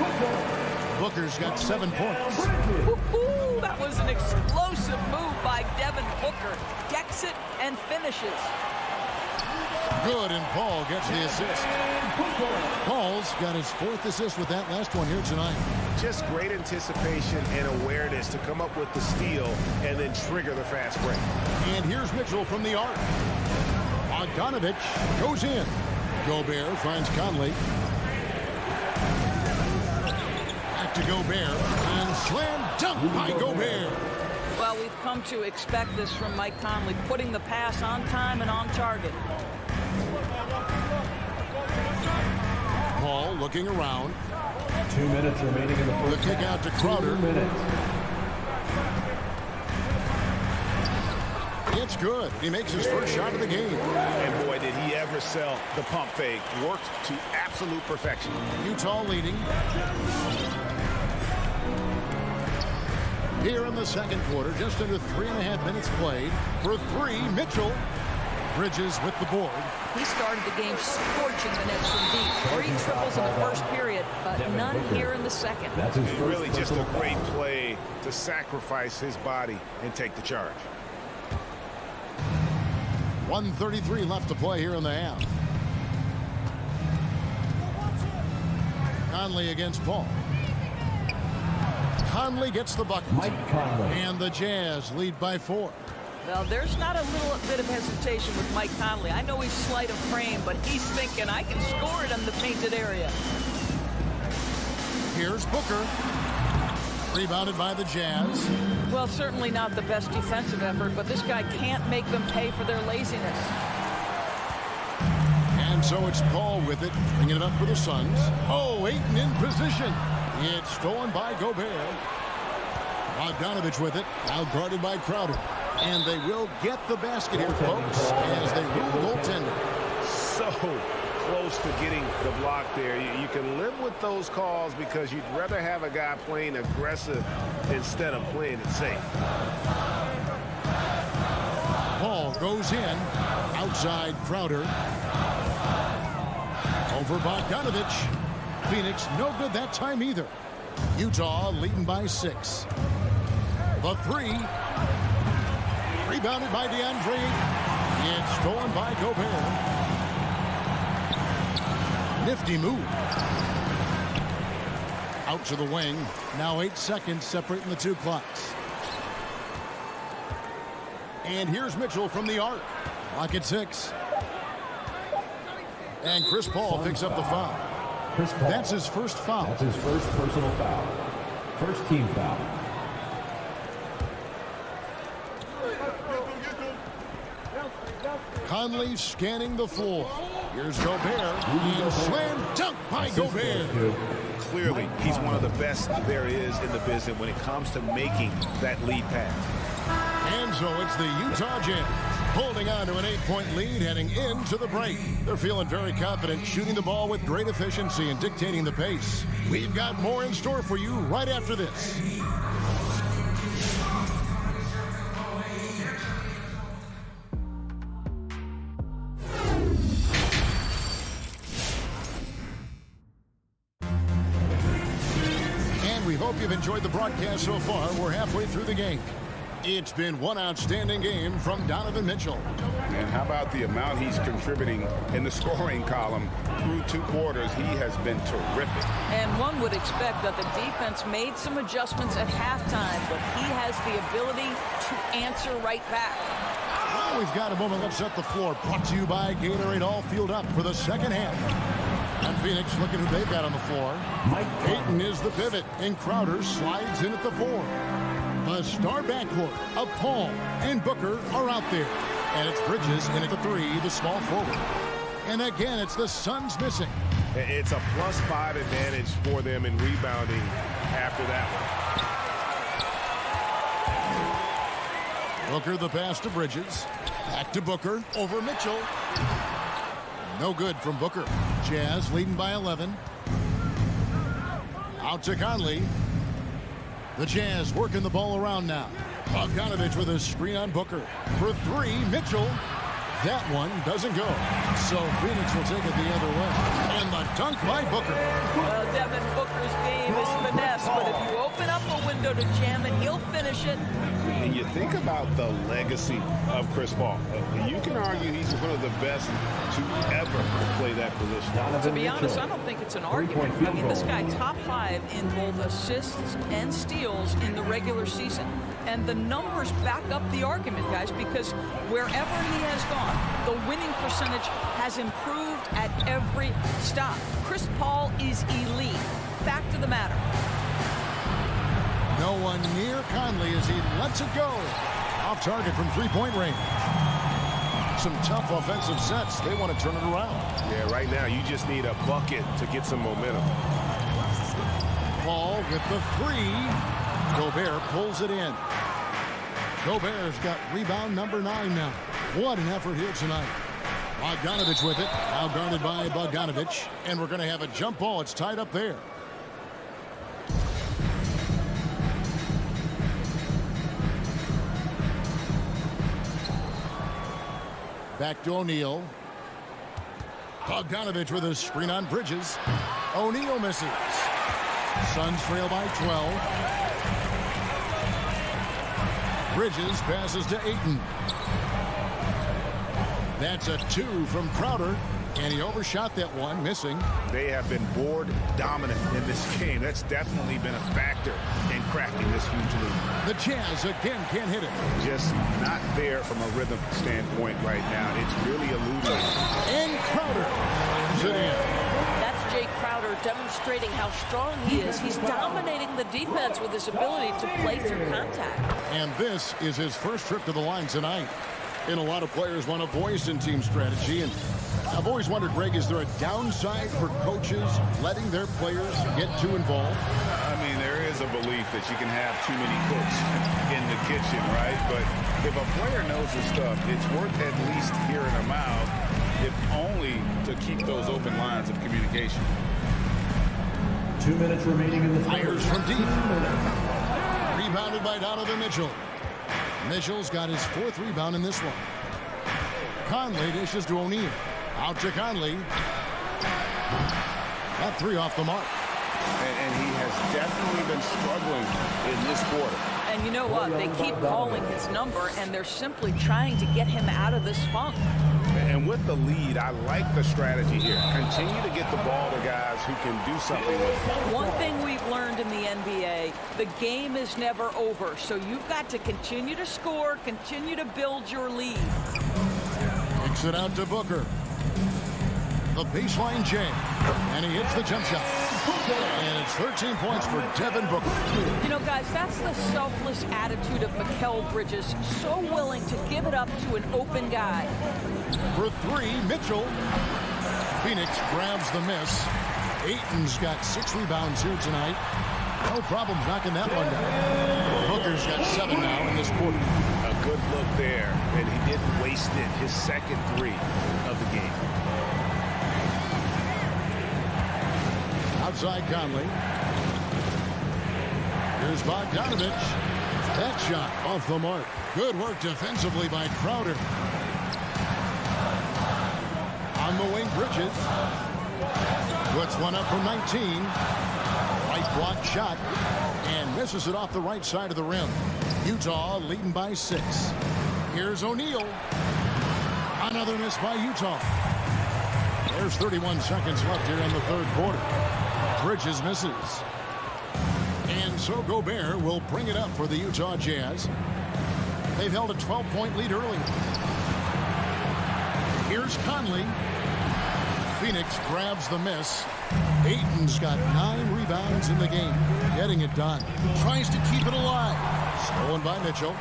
G: Booker's got 7 points.
I: Woo-hoo, that was an explosive move by Devin Booker. Decks it and finishes.
G: Good, and Paul gets the assist. Paul's got his 4th assist with that last one here tonight.
K: Just great anticipation and awareness to come up with the steal and then trigger the fast break.
G: And here's Mitchell from the arc. Bogdanovich goes in. Gobert finds Conley. Back to Gobert. And slam dunk by Gobert.
I: Well, we've come to expect this from Mike Conley, putting the pass on time and on target.
G: Paul looking around.
D: 2 minutes remaining in the first.
G: The kick out to Crowder.
D: 2 minutes.
G: It's good. He makes his first shot of the game.
H: And boy, did he ever sell the pump fake. Worked to absolute perfection.
G: Utah leading. Here in the second quarter, just under 3.5 minutes played. For three, Mitchell. Bridges with the board.
I: He started the game scorching the Nets from deep. 3 triples in the first period, but none here in the second.
H: Really just a great play to sacrifice his body and take the charge.
G: 1:33 left to play here in the half. Conley against Paul. Conley gets the bucket.
D: Mike Conley.
G: And the Jazz lead by 4.
I: Well, there's not a little bit of hesitation with Mike Conley. I know he's slight of frame, but he's thinking, I can score it in the painted area.
G: Here's Booker. Rebounded by the Jazz.
I: Well, certainly not the best defensive effort, but this guy can't make them pay for their laziness.
G: And so it's Paul with it, bringing it up for the Suns. Oh, Ayton in position. It's stolen by Gobert. Bogdanovich with it, now guarded by Crowder. And they will get the basket here, folks, as they rule goaltender.
H: So close to getting the block there. You can live with those calls because you'd rather have a guy playing aggressive instead of playing it safe.
G: Paul goes in, outside Crowder. Over Bogdanovich. Phoenix no good that time either. Utah leading by 6. The 3. Rebounded by DeAndre. It's stolen by Gobert. Nifty move. Out to the wing. Now 8 seconds separating the 2 clocks. And here's Mitchell from the arc. Clock at 6. And Chris Paul picks up the foul. That's his first foul.
D: That's his first personal foul. First team foul.
G: Conley scanning the floor. Here's Gobert. And slam dunk by Gobert.
H: Clearly, he's one of the best there is in the business when it comes to making that lead pass.
G: And so it's the Utah Jazz holding on to an 8-point lead heading into the break. They're feeling very confident, shooting the ball with great efficiency and dictating the pace. We've got more in store for you right after this. And we hope you've enjoyed the broadcast so far. We're halfway through the game. It's been one outstanding game from Donovan Mitchell.
H: And how about the amount he's contributing in the scoring column through 2 quarters? He has been terrific.
I: And one would expect that the defense made some adjustments at halftime, but he has the ability to answer right back.
G: Well, we've got a moment. Let's set the floor. Brought to you by Gatorade. All fueled up for the second half. And Phoenix looking who they've got on the floor. Mike Ayton is the pivot, and Crowder slides in at the 4. The star backcourt of Paul and Booker are out there. And it's Bridges in at the 3, the small forward. And again, it's the Suns missing.
K: It's a +5 advantage for them in rebounding after that
G: one. Booker the pass to Bridges. Back to Booker over Mitchell. No good from Booker. Jazz leading by 11. Out to Conley. The Jazz working the ball around now. Bogdanovich with a screen on Booker. For 3, Mitchell. That one doesn't go. So Phoenix will take it the other way. And the dunk by Booker.
I: Well, Devin Booker's game is finesse, but if you open up a window to jam it, he'll finish it.
H: And you think about the legacy of Chris Paul. You can argue he's one of the best to ever play that position.
I: To be honest, I don't think it's an argument. I mean, this guy top 5 in both assists and steals in the regular season. And the numbers back up the argument, guys, because wherever he has gone, the winning percentage has improved at every stop. Chris Paul is elite. Fact of the matter.
G: No one near Conley as he lets it go. Off target from 3-point range. Some tough offensive sets. They want to turn it around.
K: Yeah, right now you just need a bucket to get some momentum.
G: Paul with the 3. Gobert pulls it in. Gobert's got rebound number 9 now. What an effort here tonight. Bogdanovich with it. Now guarded by Bogdanovich. And we're going to have a jump ball. It's tied up there. Back to O'Neal. Bogdanovich with a screen on Bridges. O'Neal misses. Suns trail by 12. Bridges passes to Ayton. That's a 2 from Crowder. And he overshot that one, missing.
H: They have been board dominant in this game. That's definitely been a factor in crafting this huge lead.
G: The Jazz again can't hit it.
H: Just not there from a rhythm standpoint right now. It's really eluding.
G: And Crowder is it in.
I: That's Jay Crowder demonstrating how strong he is. He's dominating the defense with his ability to play through contact.
G: And this is his first trip to the line tonight. And a lot of players want a voice in team strategy. And I've always wondered, Greg, is there a downside for coaches letting their players get too involved?
H: I mean, there is a belief that you can have too many cooks in the kitchen, right? But if a player knows his stuff, it's worth at least hearing them out, if only to keep those open lines of communication.
D: 2 minutes remaining in the
G: Fires from deep. Rebounded by Donovan Mitchell. Mitchell's got his 4th rebound in this one. Conley dishes to O'Neal. Out to Conley. That 3 off the mark.
H: And he has definitely been struggling in this quarter.
I: And you know what? They keep calling his number, and they're simply trying to get him out of this funk.
H: And with the lead, I like the strategy here. Continue to get the ball to guys who can do something with it.
I: One thing we've learned in the NBA, the game is never over. So you've got to continue to score, continue to build your lead.
G: Kicks it out to Booker. The baseline jam. And he hits the jump shot. And it's 13 points for Devin Booker.
I: You know, guys, that's the selfless attitude of Mikal Bridges. So willing to give it up to an open guy.
G: For 3, Mitchell. Phoenix grabs the miss. Ayton's got 6 rebounds here tonight. No problem knocking that one down. Booker's got 7 now in this quarter.
H: A good look there, and he didn't waste it. His second 3 of the game.
G: Outside Conley. Here's Bogdanovich. That shot off the mark. Good work defensively by Crowder. On the wing, Bridges. Puts one up from 19. Right block shot. And misses it off the right side of the rim. Utah leading by 6. Here's O'Neal. Another miss by Utah. There's 31 seconds left here in the 3rd quarter. Bridges misses. And so Gobert will bring it up for the Utah Jazz. They've held a 12-point lead early. Here's Conley. Phoenix grabs the miss. Ayton's got 9 rebounds in the game. Getting it done. Tries to keep it alive. Stolen by Mitchell.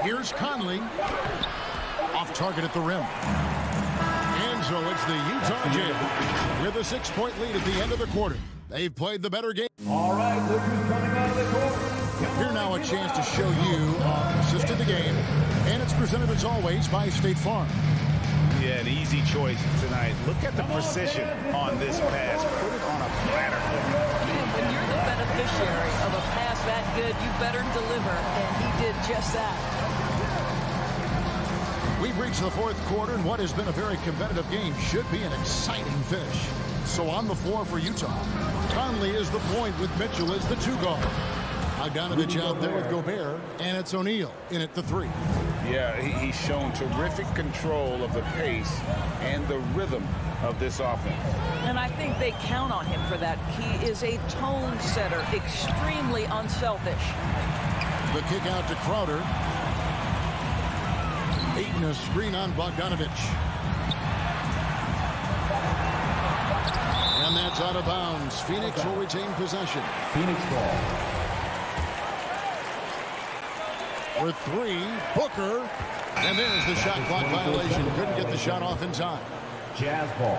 G: Here's Conley. Off target at the rim. And so it's the Utah Jazz with a 6-point lead at the end of the quarter. They've played the better game.
D: All right, look who's coming out of the court.
G: Here now a chance to show you assist in the game. And it's presented as always by State Farm.
H: Yeah, an easy choice tonight. Look at the precision on this pass. Put it on a platter.
I: When you're the beneficiary of a pass that good, you better deliver. And he did just that.
G: We've reached the 4th quarter, and what has been a very competitive game should be an exciting finish. So on the floor for Utah, Conley is the point with Mitchell as the 2 guard. Bogdanovich out there with Gobert, and it's O'Neal in at the 3.
H: Yeah, he's shown terrific control of the pace and the rhythm of this offense.
I: And I think they count on him for that. He is a tone setter, extremely unselfish.
G: The kick out to Crowder. Ayton a screen on Bogdanovich. And that's out of bounds. Phoenix will retain possession.
D: Phoenix ball.
G: For 3, Booker. And there's the shot clock violation. Couldn't get the shot off in time.
D: Jazz ball.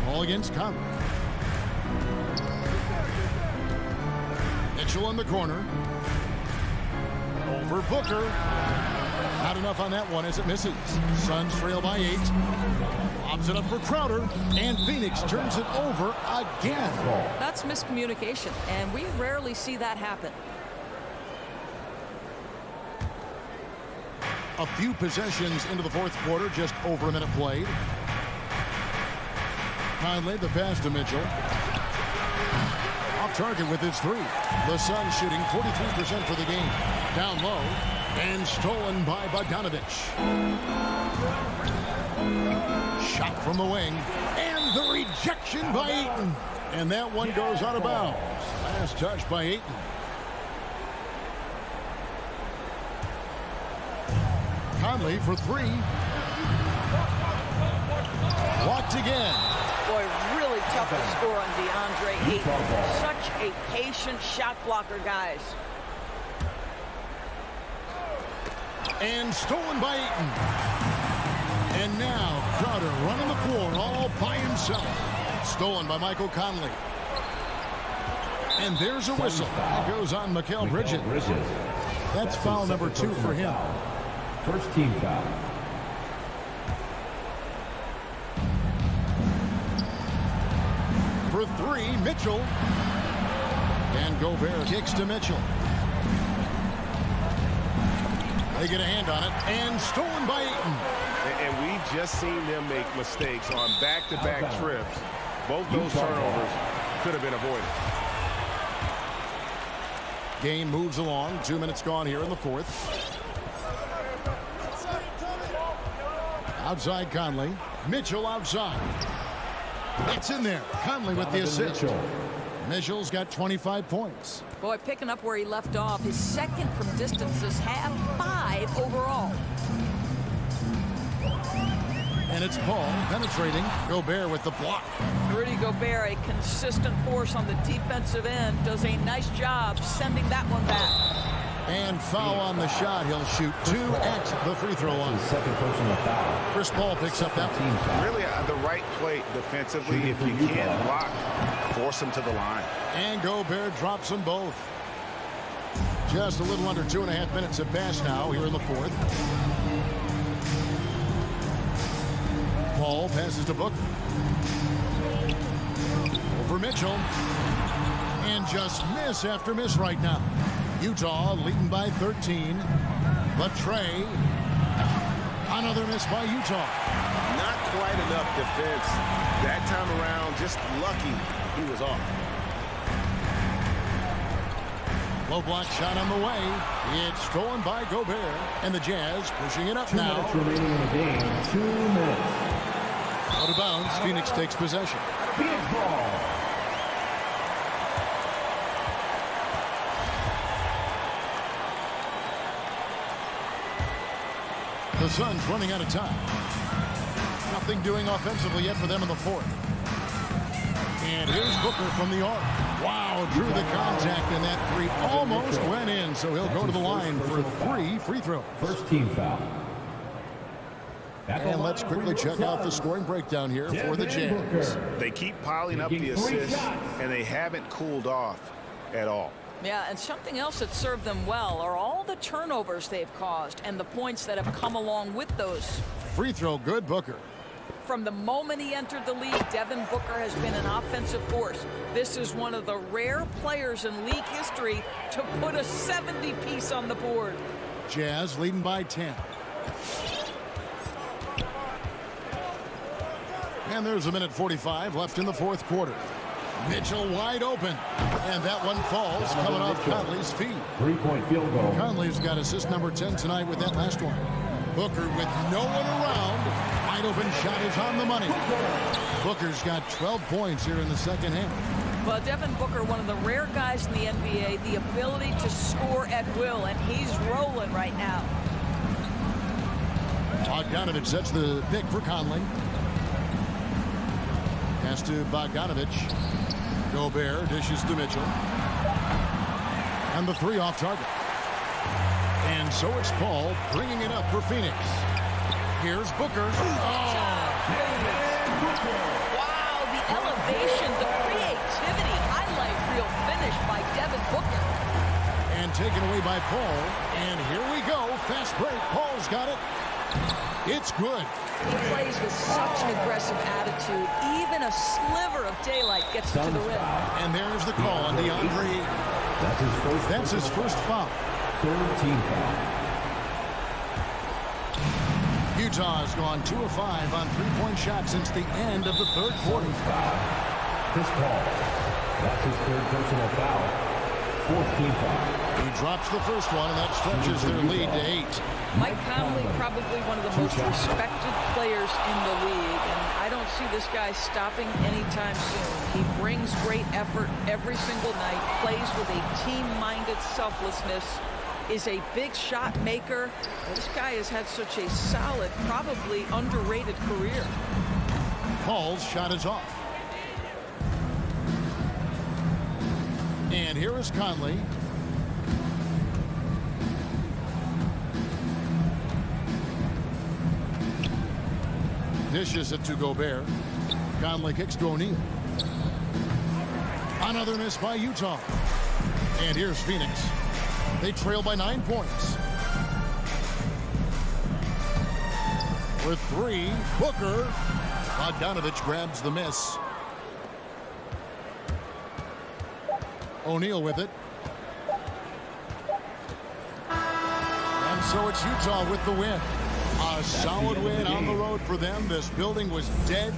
G: Ball against Conley. Mitchell in the corner. Over Booker. Not enough on that one as it misses. Suns trail by 8. Lobs it up for Crowder, and Phoenix turns it over again.
I: That's miscommunication, and we rarely see that happen.
G: A few possessions into the fourth quarter, just over a minute played. Conley, the pass to Mitchell. Off target with his 3. The Suns shooting 43% for the game. Down low, and stolen by Bogdanovich. Shot from the wing, and the rejection by Ayton. And that one goes out of bounds. Last touch by Ayton. Conley for 3. Blocked again.
I: Boy, really tough to score on DeAndre Ayton. Such a patient shot blocker, guys.
G: And stolen by Ayton. And now Crowder running the floor all by himself. Stolen by Michael Conley. And there's a whistle. It goes on Mikal Bridges. That's foul number 2 for him.
D: First team foul.
G: For 3, Mitchell. And Gobert kicks to Mitchell. They get a hand on it, and stolen by Ayton.
K: And we've just seen them make mistakes on back-to-back trips. Both those turnovers could have been avoided.
G: Game moves along. 2 minutes gone here in the fourth. Outside Conley. Mitchell outside. It's in there. Conley with the assist. Mitchell's got 25 points.
I: Boy, picking up where he left off. His second from distances, have 5 overall.
G: And it's Paul penetrating. Gobert with the block.
I: Rudy Gobert, a consistent force on the defensive end, does a nice job sending that one back.
G: And foul on the shot. He'll shoot 2 at the free throw line.
D: Second personal foul.
G: Chris Paul picks up that one.
H: Really the right play defensively. If you can't block, force him to the line.
G: And Gobert drops them both. Just a little under 2.5 minutes have passed now here in the fourth. Paul passes to Booker. Over Mitchell. And just miss after miss right now. Utah leading by 13. But Trey. Another miss by Utah.
H: Not quite enough defense. That time around, just lucky he was off.
G: Low block shot on the way. It's stolen by Gobert. And the Jazz pushing it up
D: 2
G: now.
D: minutes remaining in the game. 2 minutes.
G: Out of bounds. Phoenix takes possession.
D: Phoenix ball.
G: The Suns running out of time. Nothing doing offensively yet for them in the fourth. And here's Booker from the arc. Wow, drew the contact, and that 3 almost went in. So he'll go to the line for 3 free throws.
D: First team foul.
G: And let's quickly check out the scoring breakdown here for the Jazz.
H: They keep piling up the assists, and they haven't cooled off at all.
I: Yeah, and something else that served them well are all the turnovers they've caused and the points that have come along with those.
G: Free throw good, Booker.
I: From the moment he entered the league, Devin Booker has been an offensive force. This is one of the rare players in league history to put a 70-piece on the board.
G: Jazz leading by 10. And there's 1:45 left in the fourth quarter. Mitchell wide open. And that one falls coming off Conley's feet.
D: 3-point field goal.
G: Conley's got assist number 10 tonight with that last one. Booker with no one around. Wide open shot is on the money. Booker's got 12 points here in the second half.
I: Well, Devin Booker, one of the rare guys in the NBA, the ability to score at will, and he's rolling right now.
G: Bogdanovich sets the pick for Conley. Pass to Bogdanovich. Gobert dishes to Mitchell. And the 3 off target. And so it's Paul bringing it up for Phoenix. Here's Booker.
I: Wow, the elevation, the creativity, highlight reel finish by Devin Booker.
G: And taken away by Paul. And here we go. Fast break. Paul's got it. It's good.
I: He plays with such an aggressive attitude. Even a sliver of daylight gets to the rim.
G: And there's the call on DeAndre. That's his first foul.
D: Third team foul.
G: Utah has gone 2 of 5 on three-point shots since the end of the third quarter.
D: Chris Paul. That's his third personal foul. Fourth team foul.
G: He drops the first one, and that stretches their lead to 8.
I: Mike Conley, probably one of the most respected players in the league, and I don't see this guy stopping anytime soon. He brings great effort every single night, plays with a team-minded selflessness, is a big shot maker. This guy has had such a solid, probably underrated career.
G: Paul's shot is off. And here is Conley. Dishes it to Gobert. Conley kicks to O'Neal. Another miss by Utah. And here's Phoenix. They trail by 9 points. For 3, Booker. Bogdanovich grabs the miss. O'Neal with it. And so it's Utah with the win. A solid win on the road for them. This building was dead.